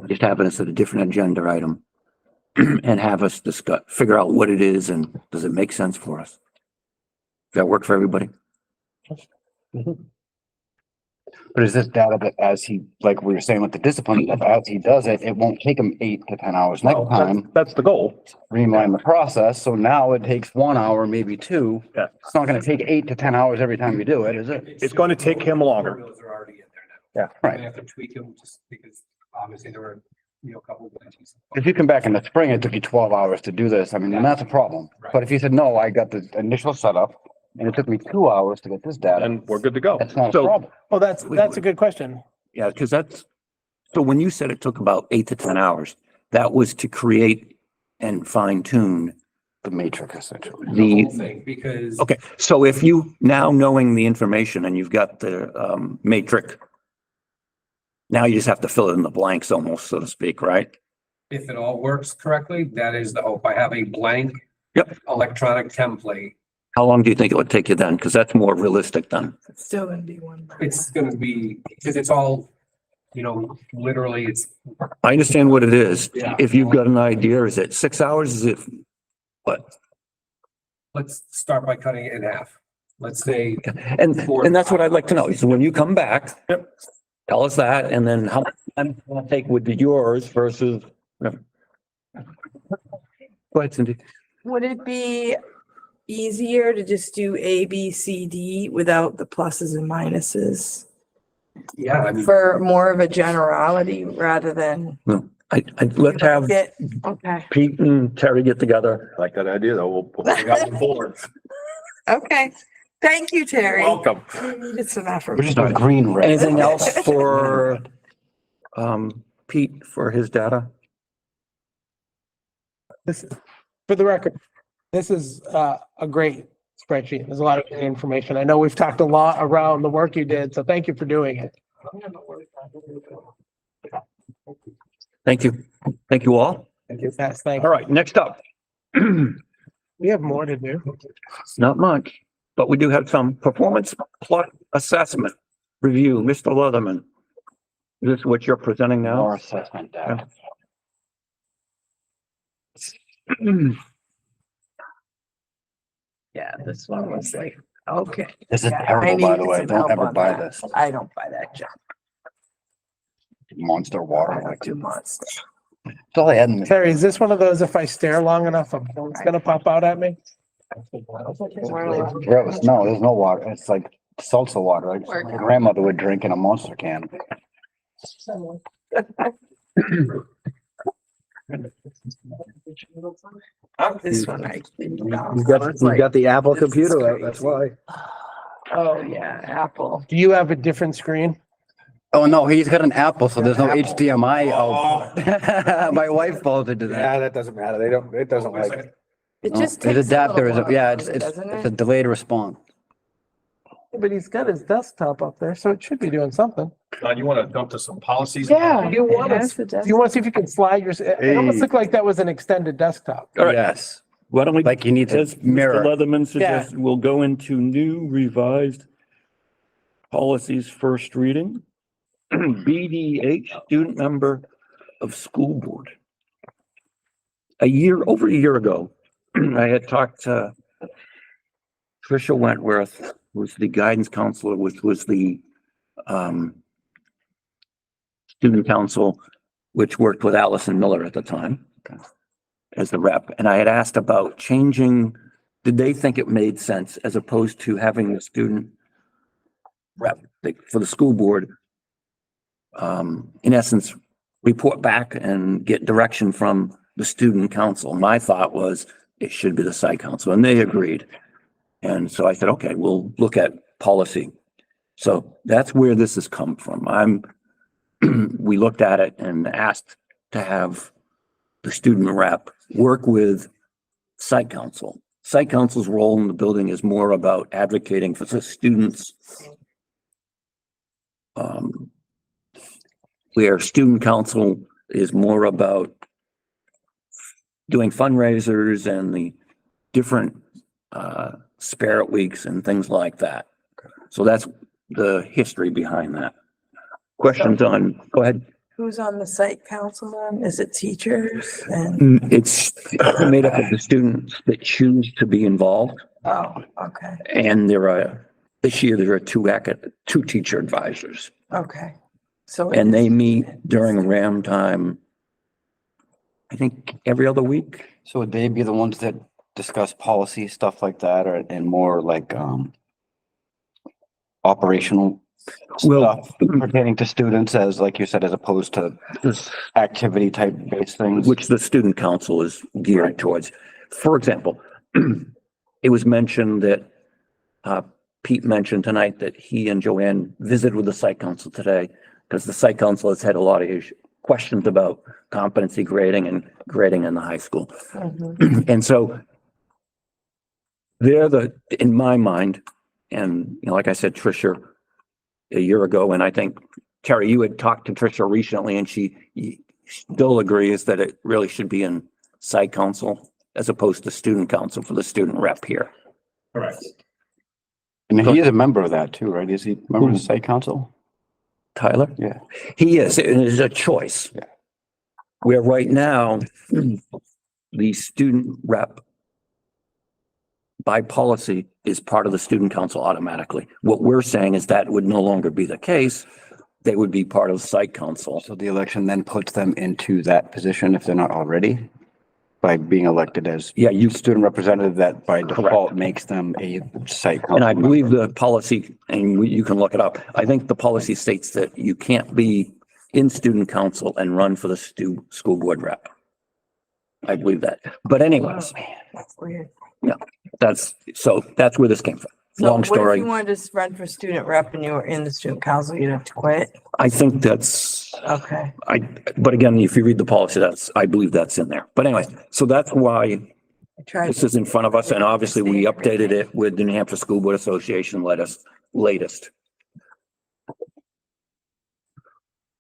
Just have it as a different agenda item and have us figure out what it is and does it make sense for us? Does that work for everybody? But is this data that as he, like we were saying with the discipline, that as he does it, it won't take him 8 to 10 hours next time. That's the goal. Streamline the process. So now it takes 1 hour, maybe 2. Yeah. It's not going to take 8 to 10 hours every time you do it, is it? It's going to take him longer. Those are already in there now. Yeah. I have to tweak them just because obviously there were, a couple of glitches. If you come back in the spring, it took you 12 hours to do this. I mean, then that's a problem. Right. But if you said, no, I got the initial setup and it took me 2 hours to get this data, And we're good to go. that's not a So- problem. Well, that's a good question. Yeah, because so when you said it took about 8 to 10 hours, that was to create and fine tune The matrix essentially. The whole thing, because okay, so if you now knowing the information and you've got the matrix, now you just have to fill in the blanks almost, so to speak, right? if it all works correctly, that is the hope. I have a blank Yep. electronic template. How long do you think it would take you then? Because that's more realistic then. It's still gonna be one. It's gonna be, because it's all, literally it's, I understand what it is. Yeah. If you've got an idea, is it 6 hours? Is it what? let's start by cutting it in half. Let's say, And that's what I'd like to know. So when you come back, tell us that, and then how much time it's gonna take with yours versus. Go ahead, Cindy. Would it be easier to just do A, B, C, D without the pluses and minuses? yeah, I mean, For more of a generality rather than. Let's have Okay, Pete and Terry get together. I like that idea though. We'll bring out the board. okay. Thank you, Terry. Welcome. We needed some effort. We're just doing green, red. Anything else for Pete for his data? This, for the record, this is a great spreadsheet. There's a lot of good information. I know we've talked a lot around the work you did, so thank you for doing it. Thank you. Thank you all. Yes, thank All you. right, next up. We have more to do. Not much, but we do have some performance plot assessment review. Mr. Leatherman. Is this what you're presenting now? More assessment data. Yeah, this one was like, okay. This is Yeah, I terrible, by needed the way. some Don't help ever on buy that. this. I don't buy that junk. Monster water. Like 2 months. That's all I had in the. Terry, is this one of those, if I stare long enough, it's gonna pop out at me? Gross. No, there's no water. It's like salsa water, like my grandmother would drink in a Monster can. This one I. You got the Apple computer out, that's why. Oh, yeah, Apple. Do you have a different screen? Oh, no, he's got an Apple, so there's no HDMI out. My wife falls into Yeah, that. that doesn't matter. It doesn't like. It No, just his takes a adapter little is, while, yeah, it's doesn't it's a it? delayed response. But he's got his desktop up there, so it should be doing something. John, you want to jump to some policies? Yeah. Do you it want has to, the do you want to see if you can slide your, it almost Hey. looked like that was an extended desktop. All right. Yes, Why don't we, like you need to as Mr. mirror. Leatherman suggests, we'll go into new revised policies first reading. BDH, student member of school board. Over a year ago, I had talked to Tricia Wentworth, who was the guidance counselor, which was the student council, which worked with Allison Miller at the time as the rep. And I had asked about changing, did they think it made sense as opposed to having the student rep for the school board, in essence, report back and get direction from the student council. My thought was it should be the site council, and they agreed. And so I said, okay, we'll look at policy. So that's where this has come from. We looked at it and asked to have the student rep work with site council. Site council's role in the building is more about advocating for the students. Where student council is more about doing fundraisers and the different spirit weeks and things like that. So that's the history behind that. Questions on, go ahead. Who's on the site council then? Is it teachers and, It's made up of the students that choose to be involved. oh, okay, And this year, there are two teacher advisors. okay. So. And they meet during RAM time, I think every other week. So would they be the ones that discuss policy, stuff like that, or, and more like, operational Well, stuff pertaining to students as, like you said, as opposed to activity type based things? which the student council is geared towards. For example, it was mentioned that, Pete mentioned tonight that he and Joanne visited with the site council today because the site council has had a lot of questions about competency grading and grading in the high school. Mhm. And so they're in my mind, and like I said, Tricia a year ago, and I think Terry, you had talked to Tricia recently and she still agrees that it really should be in site council as opposed to student council for the student rep here. Correct. And he is a member of that too, right? Is he a member of the site council? Tyler? Yeah. He is. It is a choice. Yeah. Where right now, the student rep by policy is part of the student council automatically. What we're saying is that would no longer be the case. They would be part of the site council. So the election then puts them into that position if they're not already? By being elected as Yeah, you, student representative, that by default makes them a site council. and I member. believe the policy, and you can look it up. I think the policy states that you can't be in student council and run for the school board rep. I believe that. But anyways, That's weird. that's where this came from. So Long what if story. you wanted to run for student rep and you were in the student council, you'd have to quit? I think that's, Okay. but again, if you read the policy, I believe that's in there. But anyway, so that's why I tried. this is in front of us, and obviously we updated it with the New Hampshire School Board Association latest.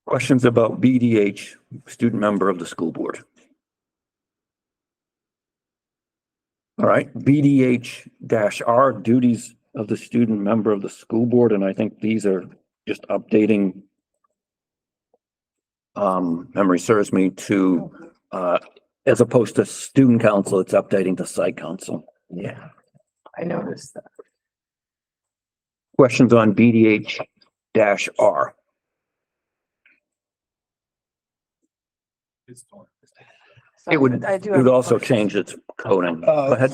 Questions about BDH, student member of the school board? All right, BDH-R, duties of the student member of the school board, and I think these are just updating, memory serves me to, as opposed to student council, it's updating to site council. Yeah, I noticed that. Questions on BDH-R? It would, I do it have would a also question. change its coding. Go ahead.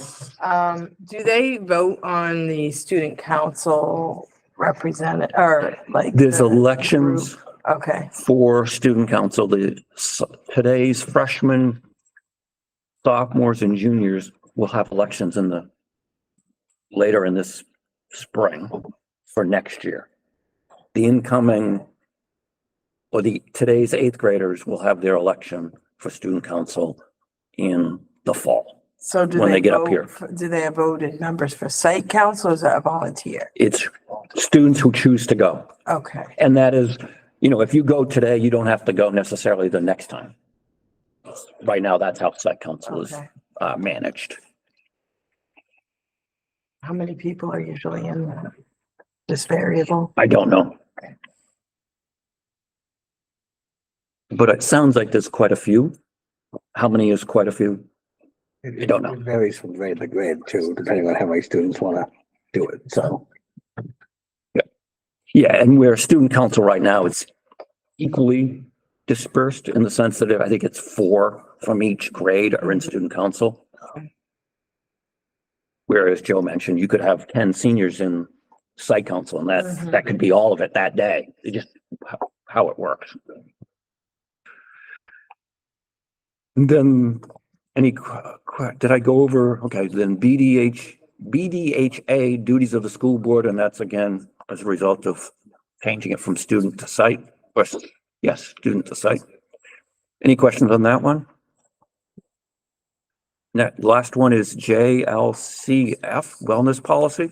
Do they vote on the student council representative or like? There's the elections group? Okay, for student council. Today's freshmen, sophomores and juniors will have elections later in this spring for next year. The incoming or today's eighth graders will have their election for student council in the fall. so do When they they get up vote here. do they have voted members for site council or is that a volunteer? It's students who choose to go. Okay, And that is, if you go today, you don't have to go necessarily the next time. Right now, that's how site council is okay. managed. How many people are usually in that? Just variable? I don't know. But it sounds like there's quite a few. How many is quite a few? I don't know. It varies from grade to grade too, depending on how many students want to do it, so. Yeah, and where student council right now, it's equally dispersed in the sense that I think it's 4 from each grade are in student council. Whereas Joe mentioned, you could have 10 seniors in site council and that could be all of it that day. It just how it works. And then did I go over? Okay, then BDHA duties of the school board, and that's again as a result of changing it from student to site. Yes, student to site. Any questions on that one? That last one is JLCF, wellness policy.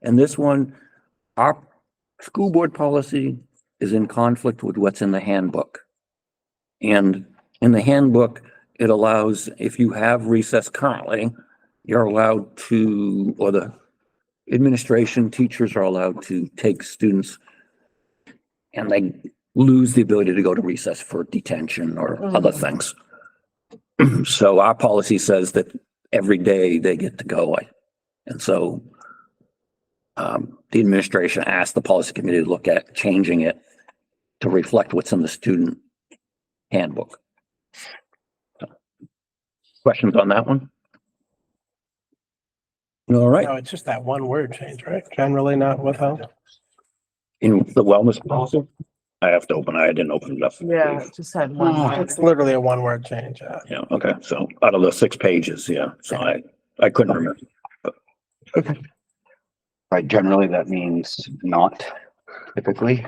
And this one, our school board policy is in conflict with what's in the handbook. And in the handbook, it allows, if you have recess currently, you're allowed to, or the administration, teachers are allowed to take students and they lose the ability to go to recess for detention or other things. So our policy says that every day they get to go. And so the administration asked the policy committee to look at changing it to reflect what's in the student handbook. So, questions on that one? All right. No, it's just that one word change, right? Generally not withheld. In the wellness policy, I have to open, I didn't open it up. Yeah, just had one. It's literally a one word change. Yeah, okay, so out of the 6 pages, yeah, so I couldn't remember. Right, generally that means not typically.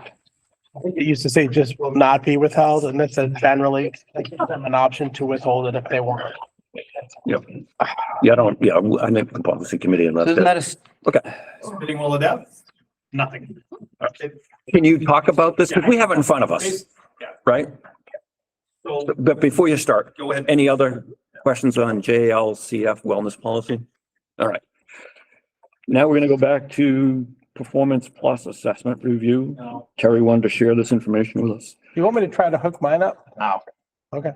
It used to say just will not be withheld, and this says generally, they give them an option to withhold it if they want. Yep. Yeah, I think the policy committee left Isn't it. that Okay, Spitting all of that? Nothing. can you talk about this? Because we have it in front of us, right? So, But before you start, go ahead. any other questions on JLCF wellness policy? All right. Now we're gonna go back to performance plus assessment review. Terry wanted to share this information with us. You want me to try to hook mine up? Now, Okay.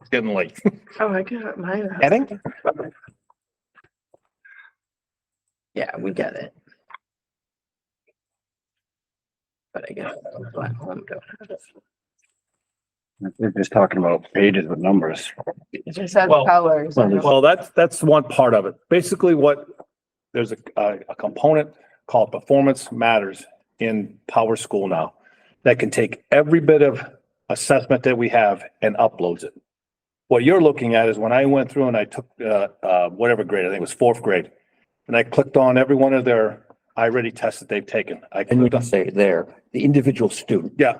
it's getting late. Oh, I got mine. Heading? Yeah, we get it. But I guess. They're just talking about pages with numbers. It just has Well- colors. Well, that's one part of it. Basically there's a component called Performance Matters in Power School now that can take every bit of assessment that we have and uploads it. What you're looking at is when I went through and I took, whatever grade, I think it was 4th grade, and I clicked on every one of their iReady tests that they've taken. I And you clicked can on, say there, the individual student, yeah,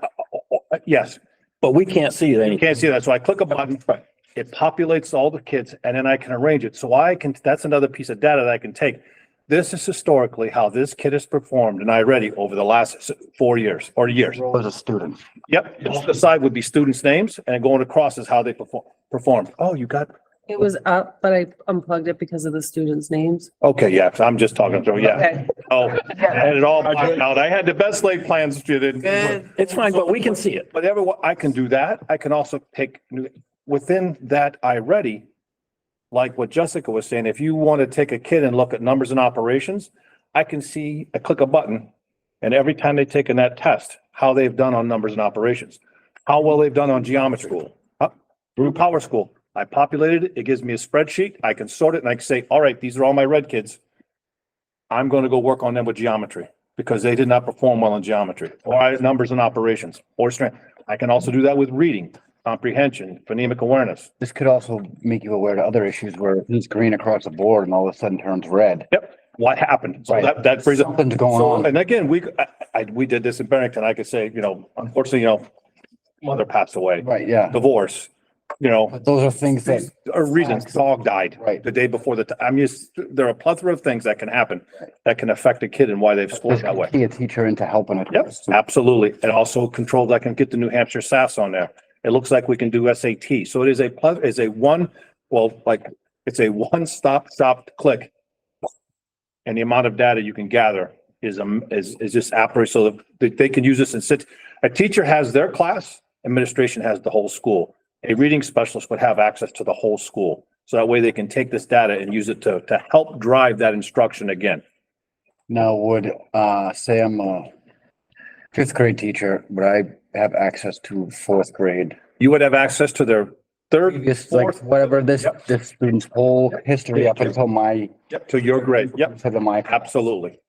yes. but we can't see You any. can't see that. So I click a button, it populates all the kids and then I can arrange it. So that's another piece of data that I can take. This is historically how this kid has performed in iReady over the last 4 years or years. As a student. Yep. The side would be students' names and going across is how they performed. Oh, you got, It was up, but I unplugged it because of the students' names. okay, yeah, 'cause I'm just talking through, yeah. Okay, Oh, I had it all blocked out. I had the best laid plans. good. It's fine, but we can see it. But I can do that. I can also take within that iReady, like what Jessica was saying, if you want to take a kid and look at numbers and operations, I click a button and every time they've taken that test, how they've done on numbers and operations, how well they've done on geometry. through Power School. I populated it. It gives me a spreadsheet. I can sort it and I can say, all right, these are all my red kids. I'm going to go work on them with geometry because they did not perform well in geometry or numbers and operations or strength. I can also do that with reading, comprehension, phonemic awareness. This could also make you aware to other issues where it's green across the board and all of a sudden turns red. Yep. What happened? So Right. that brings up. Something's going So, on. and again, we did this in Barrington. I could say, unfortunately, mother passed away, Right, yeah. divorce, But those are things that, or reasons, dog died. Right. The day before there are a plethora of things that can happen that can affect a kid and why they've scored this that way. can key a teacher into helping it. Yep, absolutely. And also controls, I can get the New Hampshire SAS on there. It looks like we can do SAT. So it is it's a one-stop click. And the amount of data you can gather is just absolutely so that they can use this and sit. A teacher has their class, administration has the whole school. A reading specialist would have access to the whole school. So that way they can take this data and use it to help drive that instruction again. Now, say I'm a fifth grade teacher, would I have access to fourth grade? You would have access to their third, Previous, like, fourth, whatever this student's whole history up until my, yep, to your grade. Yep, to my. absolutely.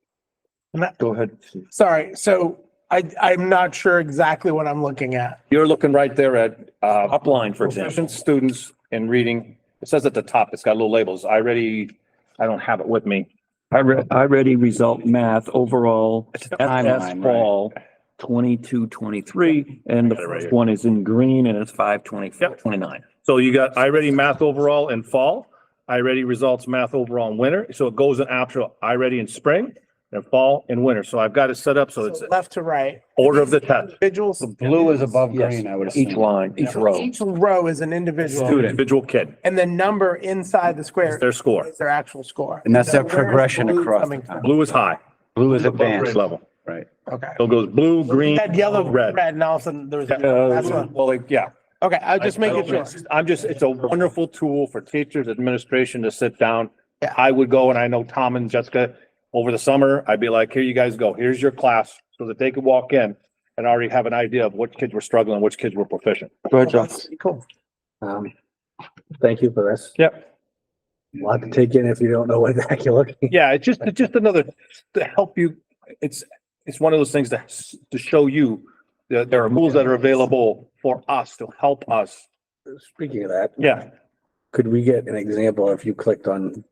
Go ahead. Sorry, so I'm not sure exactly what I'm looking at. You're looking right there at, Upline, for example. proficient students in reading. It says at the top, it's got little labels. I don't have it with me. I ready result math overall, It's a timeline, FS right? fall 22-23, and the Got it right first here. one is in green and it's 5-24-29. So you got iReady math overall in fall, iReady results math overall in winter. So it goes in actual iReady in spring and fall and winter. So I've got it set up so it's So left to right. order of the test. Individuals, Blue is above Yes, green, I would assume. Each line, each row. each row is an individual, Individual kid, and the number inside the square their score. is their actual score. And that's their So where is progression blue across coming the from? time. Blue is high. Blue is Above grade advanced, level. right? Okay. So it goes blue, green, Had yellow, red. red, and all of a sudden there was, that's what, Well, yeah. okay, I was just making sure. It's a wonderful tool for teachers, administration to sit down. Yeah. I would go and I know Tom and Jessica over the summer, I'd be like, here you guys go. Here's your class so that they could walk in and already have an idea of which kids were struggling, which kids were proficient. Go ahead, John. That's cool. Thank you for this. Yep. A lot to take in if you don't know what the heck you're looking. Yeah, it's just another to help you. It's one of those things to show you that there are tools that are available for us to help us. Speaking of that, Yeah. could we get an example if you clicked on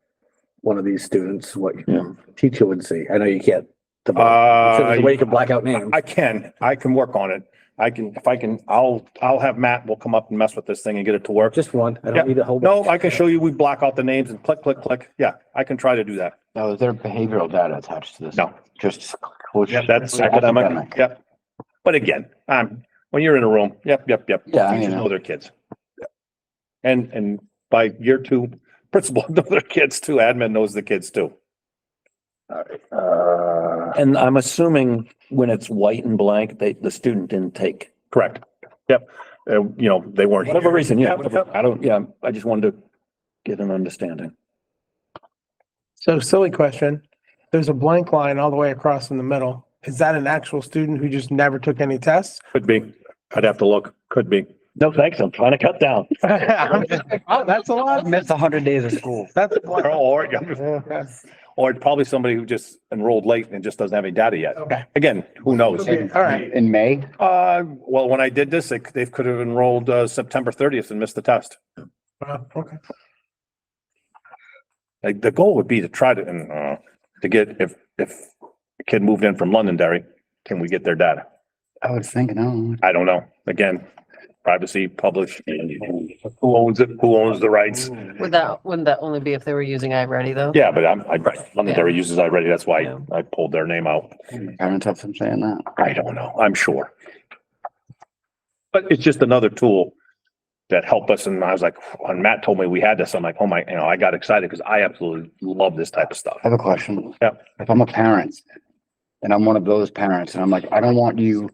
one of these students, what your teacher would see? I know you can't. So there's a way you can black out names. I can work on it. I'll have Matt will come up and mess with this thing and get it to work. Just one. I Yeah. don't need a whole. No, I can show you. We block out the names and click, click, click. Yeah, I can try to do that. Now, is there behavioral data attached to this? No. Just. Yeah, that's academic. Yep. But again, when you're in a room, yep. Yeah, I Teachers know. know their kids. And by year two, principal know their kids too. Admin knows the kids too. And I'm assuming when it's white and blank, the student didn't take. Correct. Yep. They weren't. Whatever reason, yeah. Yep. I just wanted to get an understanding. So silly question. There's a blank line all the way across in the middle. Is that an actual student who just never took any tests? Could be. I'd have to look. Could be. No, thanks. I'm trying to cut down. Oh, that's a lot. Missed 100 days of school. That's a blank. Or it's probably somebody who just enrolled late and just doesn't have any data yet. Okay. Again, who knows? All right. In May? Well, when I did this, they could have enrolled September 30th and missed the test. Okay. Like the goal would be to try to get, if a kid moved in from Londonderry, can we get their data? I would think, no. I don't know. Again, privacy, publish, who owns it, who owns the rights? Wouldn't that only be if they were using iReady though? Yeah, but Londonderry uses iReady. That's why Yeah. I pulled their name out. Parents have some say in that. I don't know. I'm sure. But it's just another tool that helped us. And I was like, when Matt told me we had this, I'm like, oh my, I got excited because I absolutely love this type of stuff. I have a question. Yeah. If I'm a parent and I'm one of those parents and I'm like, I don't want you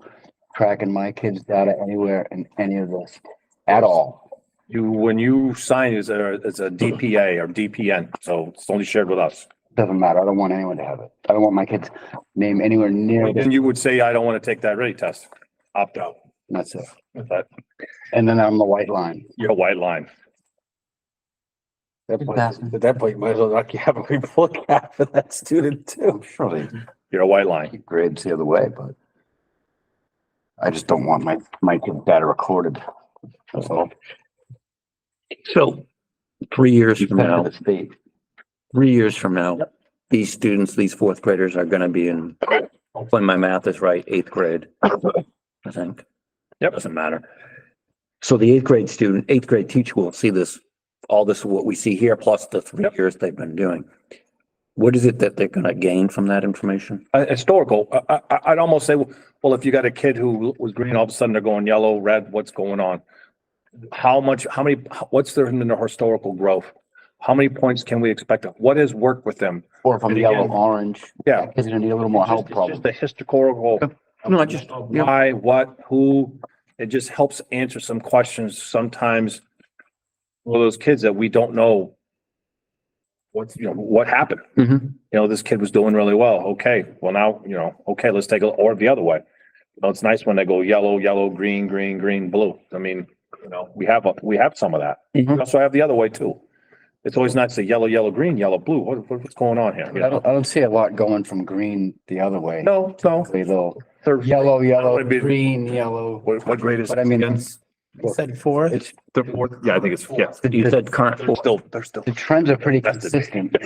tracking my kid's data anywhere in any of this at all. When you sign as a DPA or DPN, so it's only shared with us. Doesn't matter. I don't want anyone to have it. I don't want my kid's name anywhere near this. Then you would say, I don't want to take that ready test. Opt out. That's it. But And then on the white line. you're a white line. At that point, you might as well not have a report card for that student too. Surely You're a white line. keep grades the other way, but I just don't want my kid data recorded. That's all. So 3 years from now, The state. 3 years from now, these students, these fourth graders are gonna be in, when my math is right, eighth grade, I think. Yep. Doesn't matter. So the eighth grade teacher will see this, all this, what we see here, plus the 3 years they've been doing. What is it that they're gonna gain from that information? Historical, I'd almost say, well, if you got a kid who was green, all of a sudden they're going yellow, red, what's going on? What's their historical growth? How many points can we expect? What has worked with them? Or if I'm yellow, orange. Yeah. Kids are gonna need a little more help It's probably. just the historical. No, I just, yeah. Why, what, who, it just helps answer some questions sometimes. For those kids that we don't know. What happened? Mhm. This kid was doing really well. Okay, well now, okay, let's take or the other way. It's nice when they go yellow, green, blue. I mean, we have some of that. We Mhm. also have the other way too. It's always nice to yellow, green, yellow, blue. What's going on here? I don't see a lot going from green the other way. No. They'll Third- yellow, Would be- green, yellow. What grade is? But I mean, again? I said fourth. it's, They're fourth. Yeah, I think it's, yeah. You said current They're fourth. still. the trends are pretty Invested. consistent.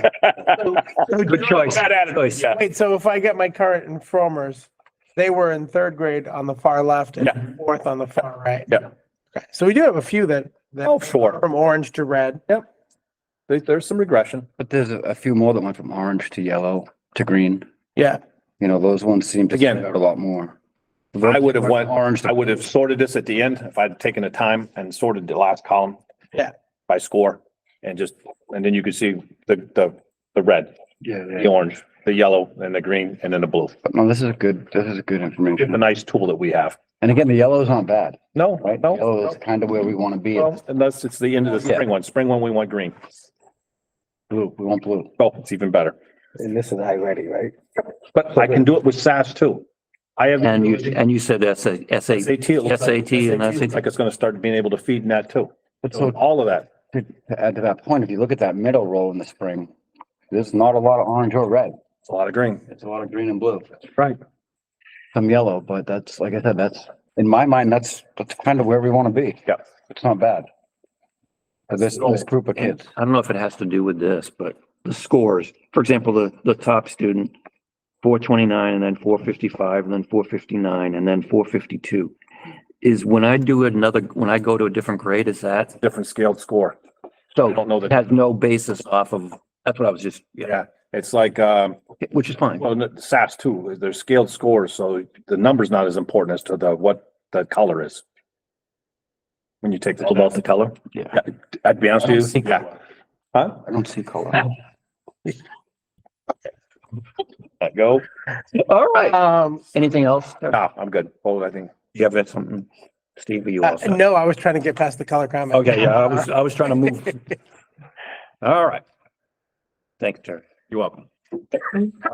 Good choice. Bad attitude, Choice. yeah. Wait, so if I get my current informers, they were in third grade on the far left Yeah. and fourth on the far right. Yeah. Okay, so we do have a few that Oh, sure. from orange to red. There's some regression. But there's a few more that went from orange to yellow to green. Yeah. Those ones seem to Again, stand out a lot more. I would have went, Orange. I would have sorted this at the end if I'd taken the time and sorted the last column. Yeah. By score and then you could see the red, the orange, the yellow and the green and then the blue. But no, this is good It's a information. nice tool that we have. And again, the yellows aren't bad, No, right? no. Yellow is kind of where we want to be. Well, unless it's the end of the Yeah. spring one. Spring one, we want green. Blue, we want blue. Oh, it's even better. And this is high ready, right? But I can do it with SAS too. I have. And you said SAT. SAT. It looks like- SAT and looks SAT. Like it's gonna start being able to feed in that too. But So so all of that. to add to that point, if you look at that middle row in the spring, there's not a lot of orange or red. It's a lot of green. It's a lot of green and blue. Right. Some yellow, but that's, like I said, that's, in my mind, that's kind of where we want to be. Yeah. It's not bad. For this group of kids. I don't know if it has to do with this, but the scores, for example, the top student, 429 and then 455 and then 459 and then 452. Is when I do when I go to a different grade, is that, Different scaled score. so I don't know it that. has no basis off of, that's what I was just, Yeah, it's like, which is fine. well, SAS too, there's scaled scores, so the number's not as important as to what the color is. When you take It's about the color. Yeah. I'd be honest with you, yeah. Huh? I don't see color. Let go. All right. Um, Anything else? No, I'm good. Oh, I think. You have something, Steve, or you also? no, I was trying to get past the color comment. Okay, yeah, I was trying to move. All right. Thanks, Terry. You're welcome.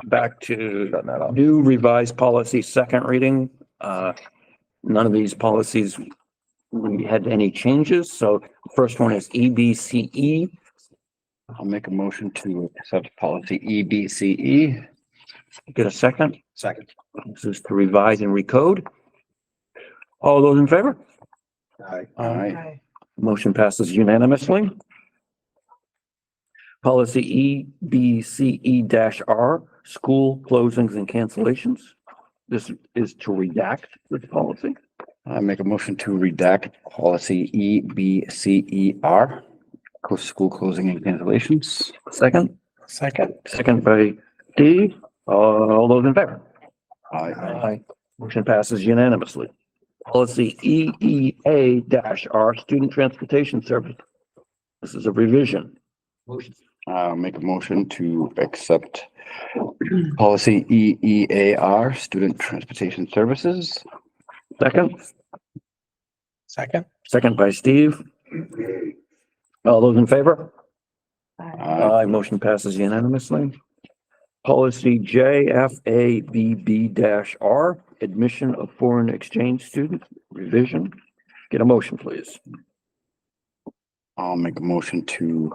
Back to Shutting that off. new revised policy, second reading. None of these policies we had any changes. So first one is E EBCE. I'll make a motion to accept policy EBCE. Get a second? Second. This is to revise and recode. All those in favor? Aye. All right. Motion passes unanimously. Policy EBCE-R, school closings and cancellations. This is to redact this policy. I make a motion to redact policy EBCER, school closing and cancellations. Second, Second. second by Steve. All those in favor? Aye. Aye. Motion passes unanimously. Policy EEA-R, student transportation service. This is a revision. Make a motion to accept policy EEAR, student transportation services. Second, Second. second by Steve. All those in favor? Aye. Aye, motion passes unanimously. Policy JFABB-R, admission of foreign exchange students, revision. Get a motion, please. I'll make a motion to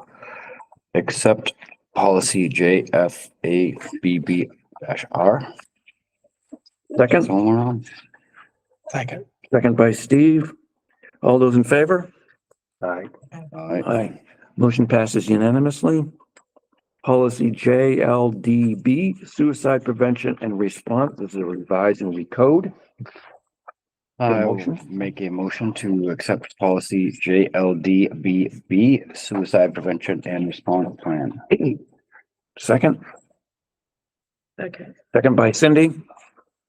accept policy JFABB-R. Second, Somewhere around. Second. second by Steve. All those in favor? Aye. Aye. Motion passes unanimously. Policy JLDB, suicide prevention and response. This is a revise and recode. I will motion? make a motion to accept policy JLDBB, suicide prevention and response plan. Second, Okay. second by Cindy.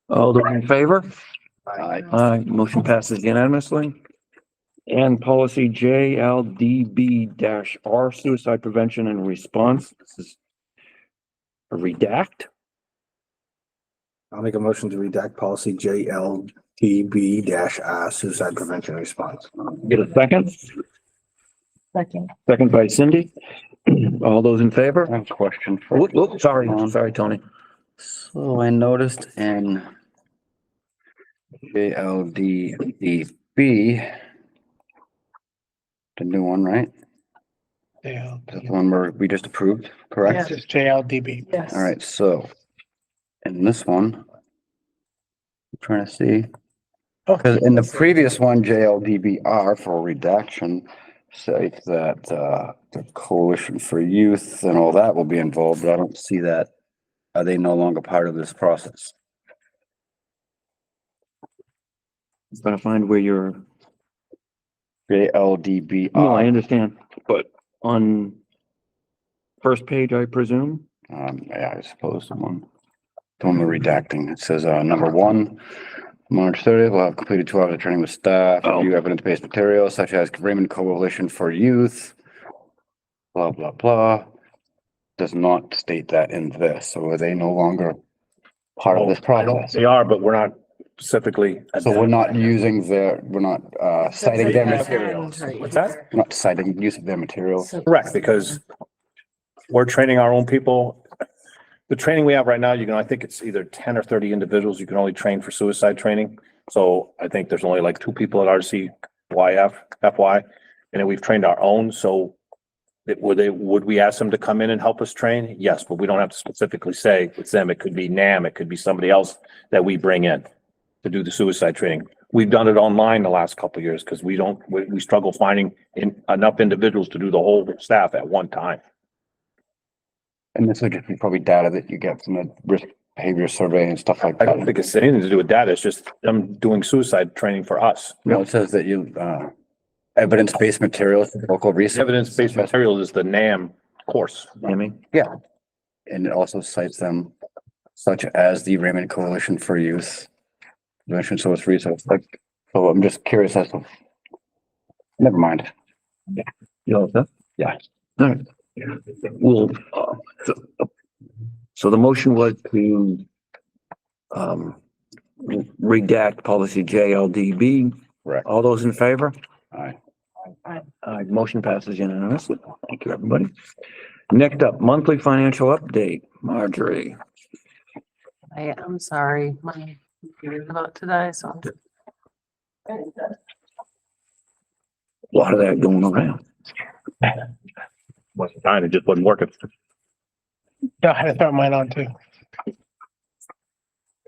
All those in favor? Aye. Aye. Motion passes unanimously. And policy JLDB-R, suicide prevention and response. This is a redact. I'll make a motion to redact policy JLTB-R, suicide prevention response. Get a second? Second. Second by Cindy. All those in favor? I have a question for. Sorry, Tony. So I noticed in JLDDB, the new one, right? Yeah. That's the one where we just approved, correct? Just JLDB. Yes. All right, so in this one, I'm trying to see, because in the previous one, JLDBR for redaction, states that the Coalition for Youth and all that will be involved, but I don't see that. Are they no longer part of this process? Gotta find where you're, JLDBR. no, I understand, but on first page, I presume? Yeah, I suppose the one we're redacting, it says, number one, March 30th, we'll have completed 2 hours of training with staff, Oh. review evidence-based materials such as Raymond Coalition for Youth, blah, blah, blah. Does not state that in this, so are they no longer part of this process? They are, but we're not specifically. So we're not using we're not, citing their materials. What's that? We're not citing use of their materials. Correct, because we're training our own people. The training we have right now, I think it's either 10 or 30 individuals. You can only train for suicide training. So I think there's only like 2 people at FY, and then we've trained our own. So would we ask them to come in and help us train? Yes, but we don't have to specifically say it's them. It could be NAM, it could be somebody else that we bring in to do the suicide training. We've done it online the last couple of years because we struggle finding enough individuals to do the whole staff at one time. And this would just be probably data that you get from the risk behavior survey and stuff like I that. don't think it's anything to do with data. It's just them doing suicide training for us. No, it says that you, evidence-based materials, local research. Evidence-based material is the NAM course. Amy? And it also cites them such as the Raymond Coalition for Youth. Prevention Source Research, so I'm just curious as to. Never mind. You all set? Yeah. All right. Well, so the motion was to redact policy JLDB. Correct. All those in favor? Aye. Motion passes unanimously. Thank you, everybody. Next up, monthly financial update. Marjorie. I'm sorry, my computer's about to die, so. A lot of that going around. Wasn't dying, it just wasn't working. No, I had to throw mine on too.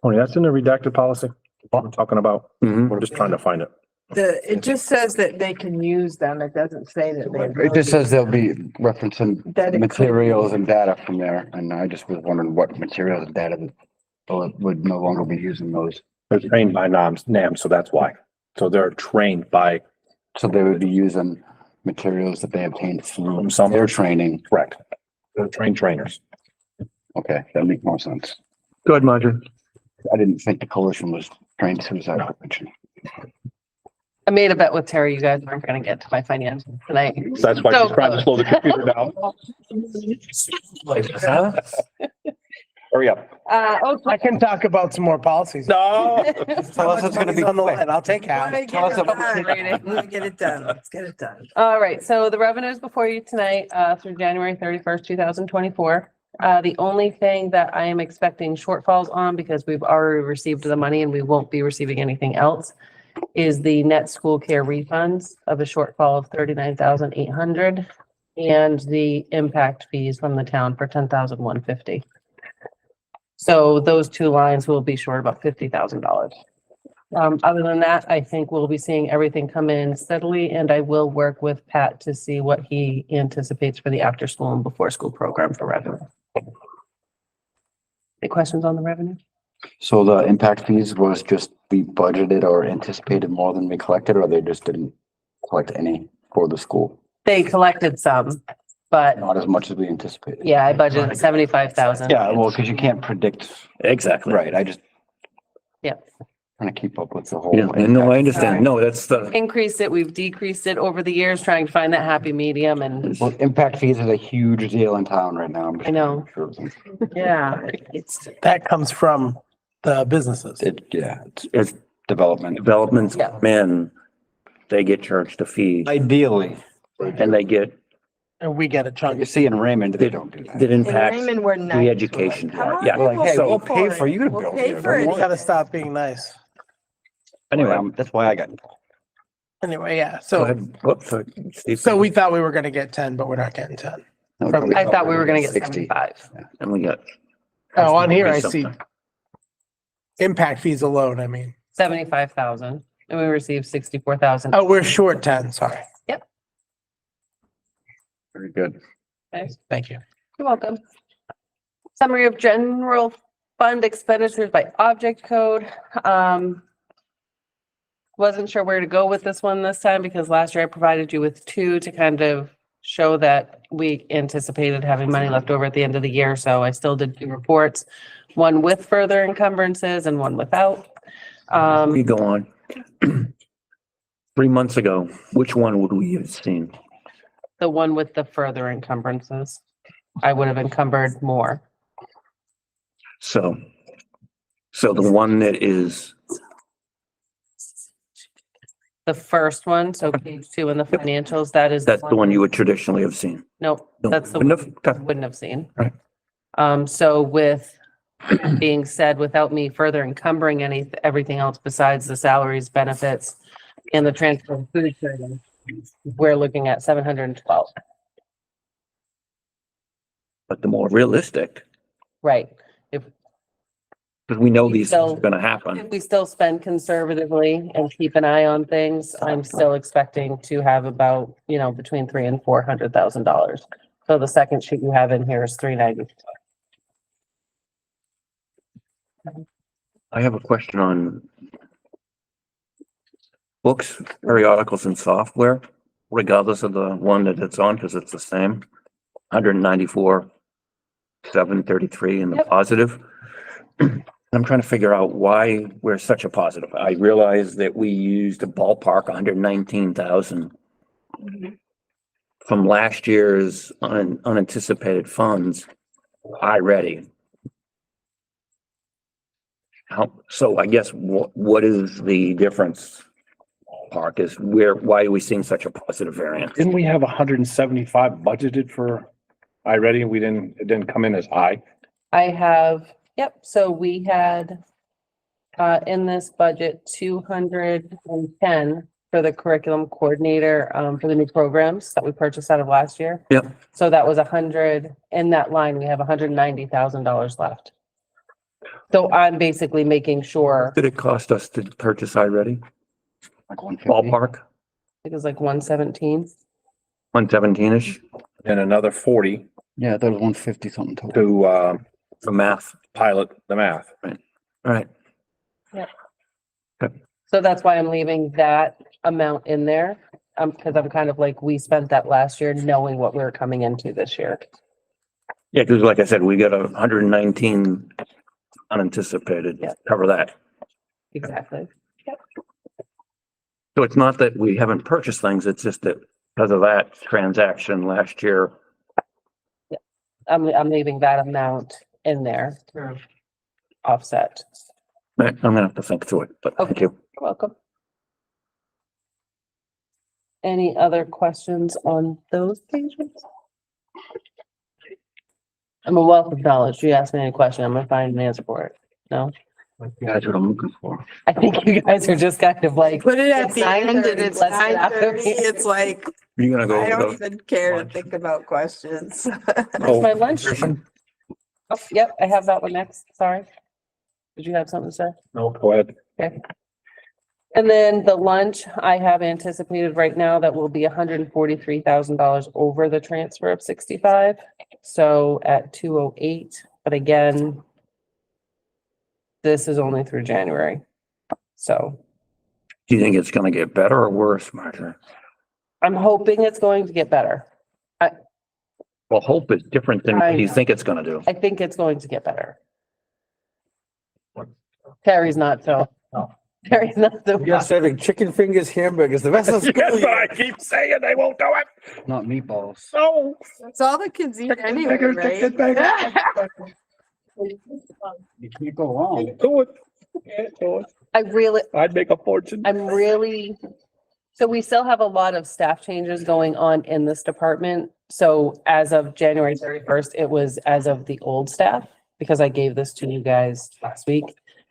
Tony, that's in the redacted policy. What I'm talking about. Mhm. We're just trying to find it. It just says that they can use them. It doesn't say that they. It just says they'll be referencing That it could materials be. and data from there, and I just was wondering what materials and data that would no longer be using those. They're trained by NAM, so that's why. So they're trained by, So they would be using materials that they obtained through From some- their training. correct. They're trained trainers. Okay, that makes more sense. Go ahead, Marjorie. I didn't think the coalition was trained suicide prevention. I made a bet with Terry, you guys aren't gonna get to my financials tonight. That's why So she's trying to slow the computer down. Hurry up. I can talk about some more policies. No. Tell us it's gonna be On the quick. line, I'll take half. Tell us about- Let's get it done. Let's get it done. All right, so the revenues before you tonight, through January 31st, 2024. The only thing that I am expecting shortfalls on, because we've already received the money and we won't be receiving anything else, is the net school care refunds of a shortfall of 39,800 and the impact fees from the town for 10,150. So those two lines will be short about $50,000. Other than that, I think we'll be seeing everything come in steadily, and I will work with Pat to see what he anticipates for the after school and before school program for revenue. Any questions on the revenue? So the impact fees was just we budgeted or anticipated more than we collected, or they just didn't collect any for the school? They collected some, but Not as much as we anticipated. yeah, I budgeted 75,000. Yeah, well, because you can't predict, Exactly. right, I just. Yeah. Trying to keep up with the whole. Yeah, and no, I impact. understand. No, that's the, Increased it, we've decreased it over the years, trying to find that happy medium and Well, impact fees is a huge deal in town right now. I'm I know. sure. yeah, it's, That comes from the businesses. It's development. developments, Yeah. men, they get charged a fee Ideally, and they get, And we get a chunk. you see in Raymond, they don't do that. that In impacts Raymond, we're nice. the education We're like, part. "Come Yeah. on, We're like, hey, we'll we'll pay pay for for it. you to We'll build pay here. for Don't it." We worry." gotta stop being nice. Anyway, That's why I got. Anyway, yeah, go so, ahead. Whoops, Steve. so we thought we were gonna get 10, but we're not getting 10. I thought we were gonna get 60. 75. And we got. Oh, on here I see Something. impact fees alone, I mean. 75,000 and we received 64,000. Oh, we're short 10, sorry. Very good. Okay. Thank you. You're welcome. Summary of general fund expenditures by object code. Wasn't sure where to go with this one this time because last year I provided you with two to kind of show that we anticipated having money left over at the end of the year. So I still did 2 reports, one with further encumbrances and one without. We go on. 3 months ago, which one would we have seen? The one with the further encumbrances. I would have encumbered more. So the one that is, The first one, so page 2 in the financials, that is. that's the one you would traditionally have seen. Nope, No, that's the wouldn't one have- you wouldn't have seen. Right. So with being said, without me further encumbering everything else besides the salaries, benefits, and the transfer of food service, we're looking at 712. But the more realistic, Right. because we know these things So- are gonna happen. If we still spend conservatively and keep an eye on things, I'm still expecting to have about, between $300,000 and $400,000. So the second sheet you have in here is 390. I have a question on books, periodicals and software, regardless of the one that it's on, because it's the same. 194, 733 in the Yep. positive. I'm trying to figure out why we're such a positive. I realize that we used a ballpark 119,000 from last year's unanticipated funds. Ready. So I guess what is the difference? Park is why are we seeing such a positive variance? Didn't we have 175 budgeted for iReady and it didn't come in as high? I have, so we had in this budget, 210 for the curriculum coordinator, for the new programs that we purchased out of last year. Yep. So that was 100, in that line, we have $190,000 left. So I'm basically making sure, Did it cost us to purchase iReady? Like 150. Ballpark, it was like 117. 117-ish And another 40 Yeah, that was 150 something total. to, for math. pilot the math. All right. So that's why I'm leaving that amount in there. Because I'm kind of like, we spent that last year knowing what we were coming into this year. Yeah, because like I said, we got 119 unanticipated, Yeah. cover that. Exactly. So it's not that we haven't purchased things, it's just that because of that transaction last year. I'm leaving that amount in there to offset. I'm gonna have to think through it, but thank Okay. you. You're welcome. Any other questions on those pages? I'm a wealth of knowledge. You ask me any question, I'm gonna find an answer for it. No? That's what I'm looking for. I think you guys are just kind of like. Put it at it's the end and 9:30, it's let's get out of 9:30. here. It's like, You're gonna go. I don't over even care to think about questions. Where's my lunch? Oh, yep, I have that one next. Sorry. Did you have something to say? No, go ahead. Okay. And then the lunch I have anticipated right now that will be $143,000 over the transfer of 65. So at 208, but again, this is only through January. So Do you think it's gonna get better or worse, Marjorie? I'm hoping it's going to get better. Well, hope is different than what you think it's gonna do. I think it's going to get better. Terry's not so. Terry's not so. You're serving chicken fingers, hamburgers, the rest of the school. I keep saying they won't do it. Not meatballs. No. That's all the kids eat anyway, Chicken fingers, right? You can't go wrong. Do it. Can't do it. I'd make a fortune. So we still have a lot of staff changes going on in this department. So as of January 31st, it was as of the old staff, because I gave this to you guys last week.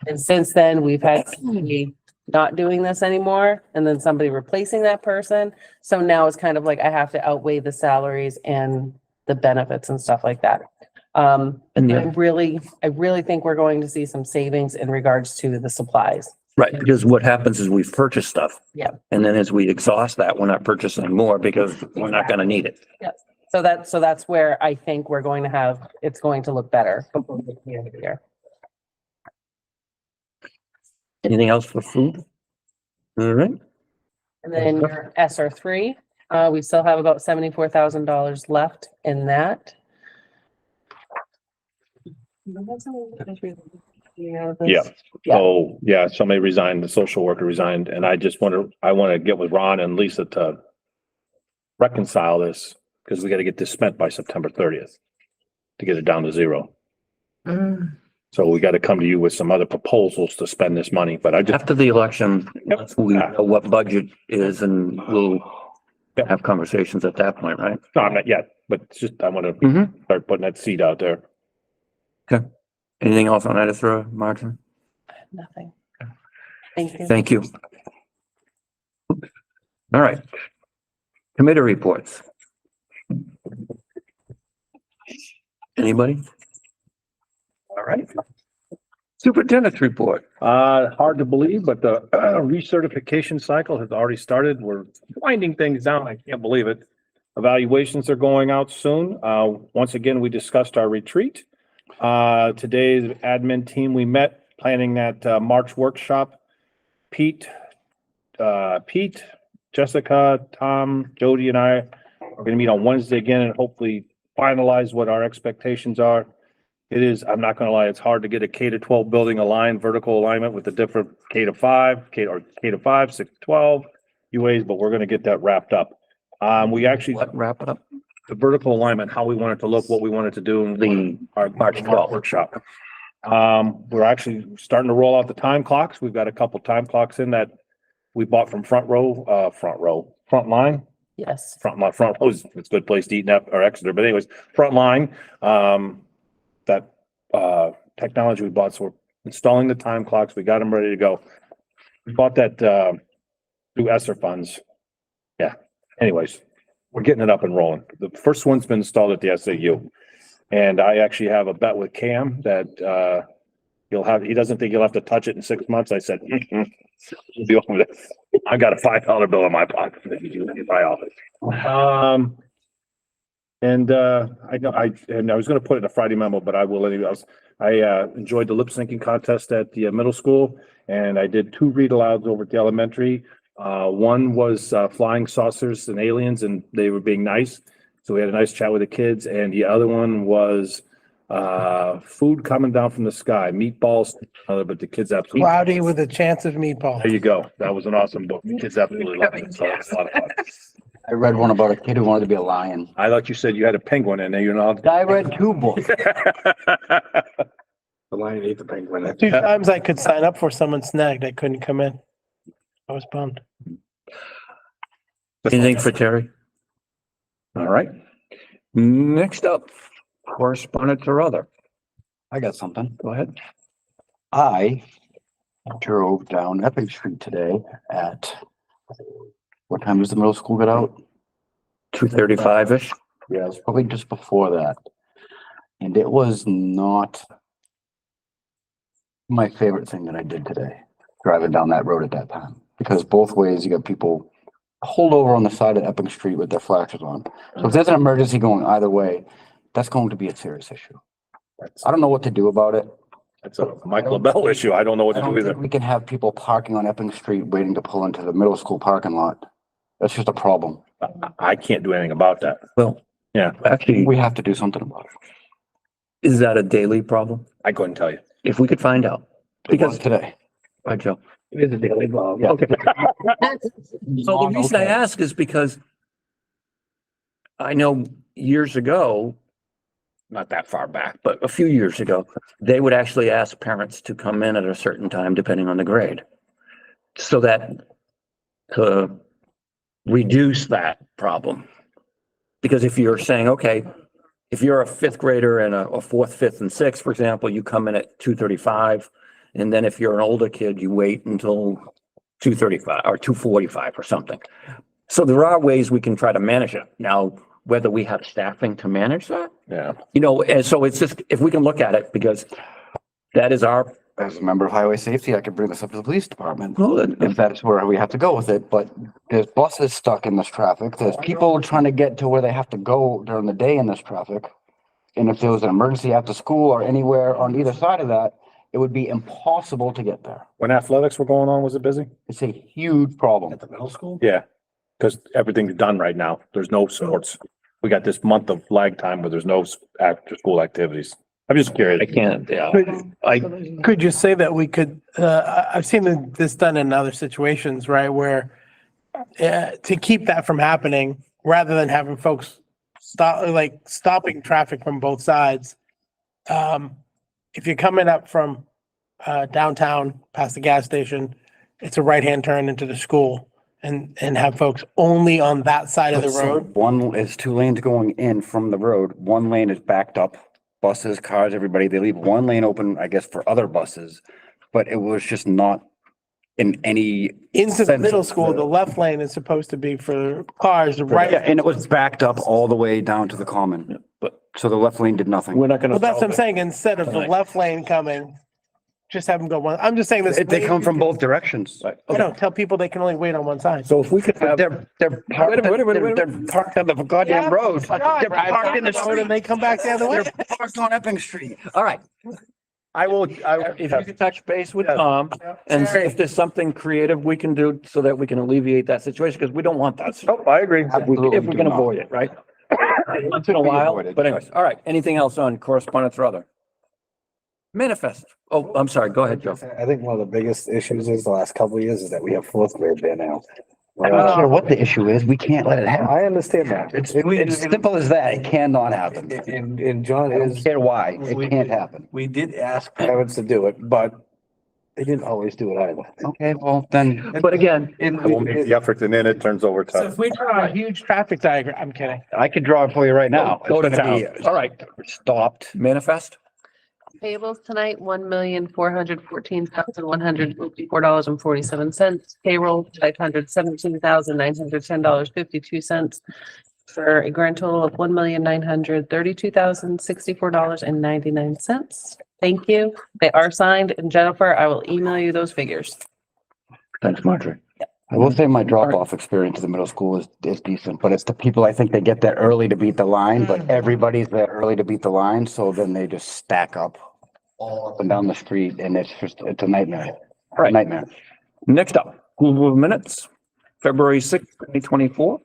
And since then, we've had somebody not doing this anymore, and then somebody replacing that person. So now it's kind of like I have to outweigh the salaries and the benefits and stuff like that. And I really think we're going to see some savings in regards to the supplies. Right, because what happens is we purchase stuff. Yeah. And then as we exhaust that, we're not purchasing more because we're not gonna need it. So that's where I think we're going to have, it's going to look better before we get to the end of the year. Anything else for food? All right, And then your SR three, we still have about $74,000 left in that. Yeah. So, yeah, somebody resigned, the social worker resigned, and I want to get with Ron and Lisa to reconcile this, because we got to get this spent by September 30th to get it down to zero. So we got to come to you with some other proposals to spend this money, but I just, after the election, we know what budget is and we'll have conversations at that point, right? no, not yet, but it's just, I want to Mm-hmm. start putting that seed out there. Anything else on that, Ezra, Martin? Nothing. Thank you. Thank you. All right. Committee reports. Anybody? All right. Superintendent's report. Hard to believe, but the recertification cycle has already started. We're winding things down. I can't believe it. Evaluations are going out soon. Once again, we discussed our retreat. Today's admin team, we met planning that March workshop. Pete, Jessica, Tom, Jody and I are going to meet on Wednesday again and hopefully finalize what our expectations are. It is, I'm not going to lie, it's hard to get a K to 12 building aligned, vertical alignment with the different K to 5, K to 5, 6 to 12 UAs, but we're going to get that wrapped up. We actually Wrap it up. the vertical alignment, how we want it to look, what we want it to do in our March 12th workshop. We're actually starting to roll out the time clocks. We've got a couple time clocks in that we bought from Frontline. Yes. Front row is it's a good place to eat or Exeter, but anyways, Frontline, that technology we bought, so we're installing the time clocks. We got them ready to go. We bought that through ESSER funds. Yeah, anyways, we're getting it up and rolling. The first one's been installed at the SAU. And I actually have a bet with Cam that he doesn't think he'll have to touch it in 6 months. I said, I got a $5 bill in my pocket if I offer it. And I was gonna put it in a Friday memo, but I will anyway. I enjoyed the lip syncing contest at the middle school, and I did 2 read alouds over at the elementary. One was flying saucers and aliens, and they were being nice. So we had a nice chat with the kids, and the other one was food coming down from the sky, meatballs, but the kids absolutely. Cloudy with a chance of meatball. There you go. That was an awesome book. The kids absolutely loved it. So it was a lot of fun. I read one about a kid who wanted to be a lion. I thought you said you had a penguin in there, you know. I read 2 books. The lion ate the penguin. 2 times I could sign up for someone snagged. I couldn't come in. I was bummed. Anything for Terry? All right. Next up, correspondence or other. I got something. Go ahead. I drove down Epping Street today at, what time does the middle school get out? 2:35-ish. Yeah, it was probably just before that. And it was not my favorite thing that I did today, driving down that road at that time. Because both ways you got people pulled over on the side of Epping Street with their flashers on. So if there's an emergency going either way, that's going to be a serious issue. I don't know what to do about it. It's a Michael Bell issue. I don't know what I to do don't either. think we can have people parking on Epping Street waiting to pull into the middle school parking lot. That's just a problem. I can't do anything about that. Well, Yeah, actually, We have to do something about it. is that a daily problem? I couldn't tell you. If we could find out. Because Because, today. right, Joe. It is a daily problem. Yeah. Okay. So the reason I ask is because I know years ago, not that far back, but a few years ago, they would actually ask parents to come in at a certain time, depending on the grade. So that to reduce that problem. Because if you're saying, okay, if you're a fifth grader and a fourth, fifth and sixth, for example, you come in at 2:35. And then if you're an older kid, you wait until 2:35 or 2:45 or something. So there are ways we can try to manage it. Now, whether we have staffing to manage that, Yeah. and so it's just, if we can look at it, because that is our, As a member of highway safety, I could bring this up to the police department. well, If that's where we have to go with it, but there's buses stuck in this traffic. There's people trying to get to where they have to go during the day in this traffic. And if there was an emergency after school or anywhere on either side of that, it would be impossible to get there. When athletics were going on, was it busy? It's a huge problem. At the middle school? Yeah, because everything's done right now. There's no sports. We got this month of lag time where there's no after school activities. I'm just curious. I can't, yeah. I, Could you say that we could, I've seen this done in other situations, right, where to keep that from happening, rather than having folks stopping traffic from both sides. If you're coming up from downtown past the gas station, it's a right-hand turn into the school and have folks only on that side of the road. One is 2 lanes going in from the road. 1 lane is backed up. Buses, cars, everybody, they leave 1 lane open, I guess, for other buses. But it was just not in any. Into the sense middle of school, the left lane is supposed to be for cars, the right. Yeah, and it was backed up all the way down to the common. but So the left lane did nothing. we're not gonna. Well, that's what I'm solve it. saying. Instead of the Tonight. left lane coming, just have them go one. I'm just saying this. They come from both directions. Right, I okay. know, tell people they can only wait on one side. So if we could have, They're parked, they're parked on the goddamn road. They're parked in the Road street. and they come back the other way. They're parked on Epping Street. all right, if you could touch base with Tom and see if there's something creative we can do so that we can alleviate that situation, because we don't want that. Oh, I agree. If we can avoid it, right? Once in a while, but anyways, all right. Anything else on correspondence or other? Manifest. Oh, I'm sorry. Go ahead, Joe. I think one of the biggest issues is the last couple of years is that we have fourth grade there now. I don't care what the issue is, we can't let it happen. I understand that. It's simple as that. It cannot happen. And John I don't is, care why. It can't happen. we did ask parents to do it, but they didn't always do it either. Okay, well, then. But again, I won't make the effort and then it turns over So to. if we draw a huge traffic diagram, I'm kidding. I could draw it for you right now. Go to It's gonna town. be All right. Stopped. Manifest? Payables tonight, $1,414,154.47. Payroll, $517,910.52. For a grand total of $1,932,064.99. Thank you. They are signed, and Jennifer, I will email you those figures. Thanks, Marjorie. I will say my drop-off experience in the middle school is decent, but it's the people, I think they get there early to beat the line, but everybody's there early to beat the line, so then they just stack up all up and down the street, and it's a nightmare. Right. Nightmare. Next up, approval of minutes, February 6th, 2024.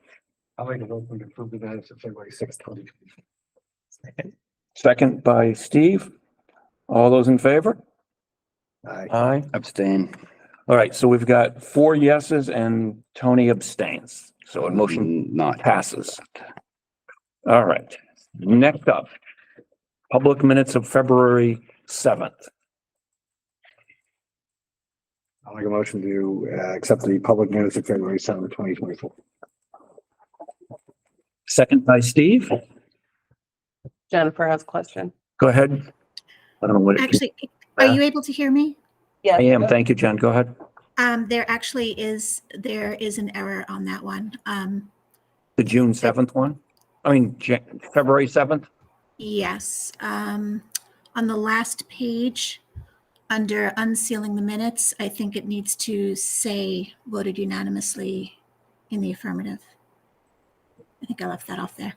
I'll make a motion to approve the minutes of February 6th, 2020. Second by Steve. All those in favor? Aye. Aye. Abstain. All right, so we've got 4 yeses and Tony abstains. So a motion Not passes. All right, next up, public minutes of February 7th. I'll make a motion to accept the public minutes of February 7th, 2024. Second by Steve. Jennifer has a question. Go ahead. I don't know what. Actually, are you able to hear me? Yeah. I am. Thank you, Jen. Go ahead. There actually is, there is an error on that one. The June 7th one? I mean, February 7th? Yes, on the last page, under unsealing the minutes, I think it needs to say voted unanimously in the affirmative. I think I left that off there.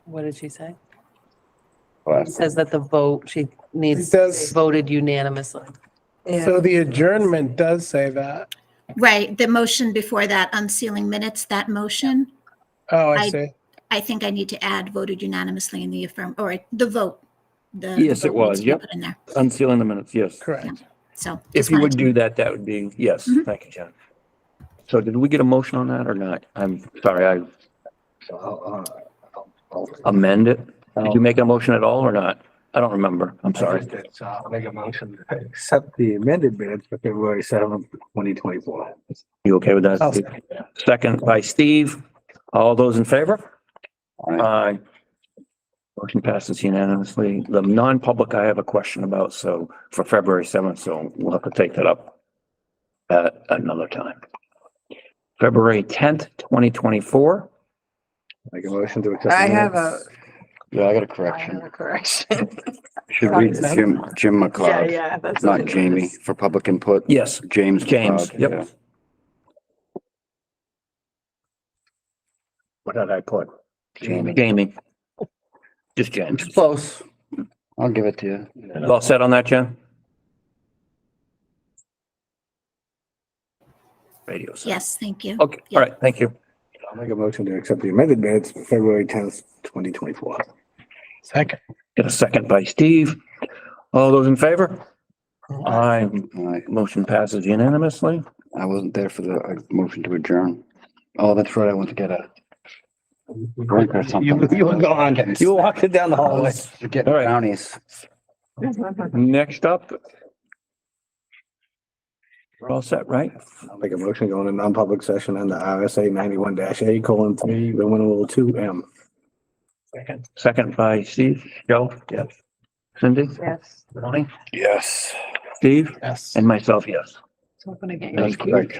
What did she say? Well, It says that the vote, she needs It does- voted unanimously. So the adjournment does say that. Right, the motion before that, unsealing minutes, that motion, Oh, I I- see. I think I need to add voted unanimously in the affirm, or the vote. The Yes, it vote needs was. to be Yep. put in there, Unsealing the minutes, yes. Correct. so. If just you wanted would to- do that, that would be, yes. Mhm. Thank you, Jen. So did we get a motion on that or not? I'm sorry, I amend it. Did you make a motion at all or not? I don't remember. I'm sorry. I'll make a motion to accept the amended minutes for February 7th, 2024. You okay with that? I'll Steve? Second by Steve. All those in favor? Aye. Aye. Motion passes unanimously. The non-public I have a question about, so for February 7th, so we'll have to take that up at another time. February 10th, 2024. Make a motion to accept. the I have minutes. Yeah, I got a I correction. have a correction. Should read Jim Yeah, McLeod, yeah, that's. not what it Jamie is. for public input. Yes, James. James, McLeod, yep. yeah. What did I put? Jamie. Jamie. Just James. Close. I'll give it to you. You all set on that, Jen? Radio. set. Yes, thank you. Okay, all right, thank you. I'll make a motion to accept the amended minutes for February 10th, 2024. Second. Get a second by Steve. All those in favor? Aye. Aye. Motion passes unanimously. I wasn't there for the motion to adjourn. Oh, that's right. I went to get a drink or something. You were gone. You were walking down the hallway. Getting All right. brownies. Next up. We're all set, right? I'll make a motion going to non-public session under RSA 91-A:3, Roman numeral 2M. Second by Steve. Joe? Yes. Cindy? Yes. Tony? Yes. Steve? Yes. And myself, yes. Open again. That's correct.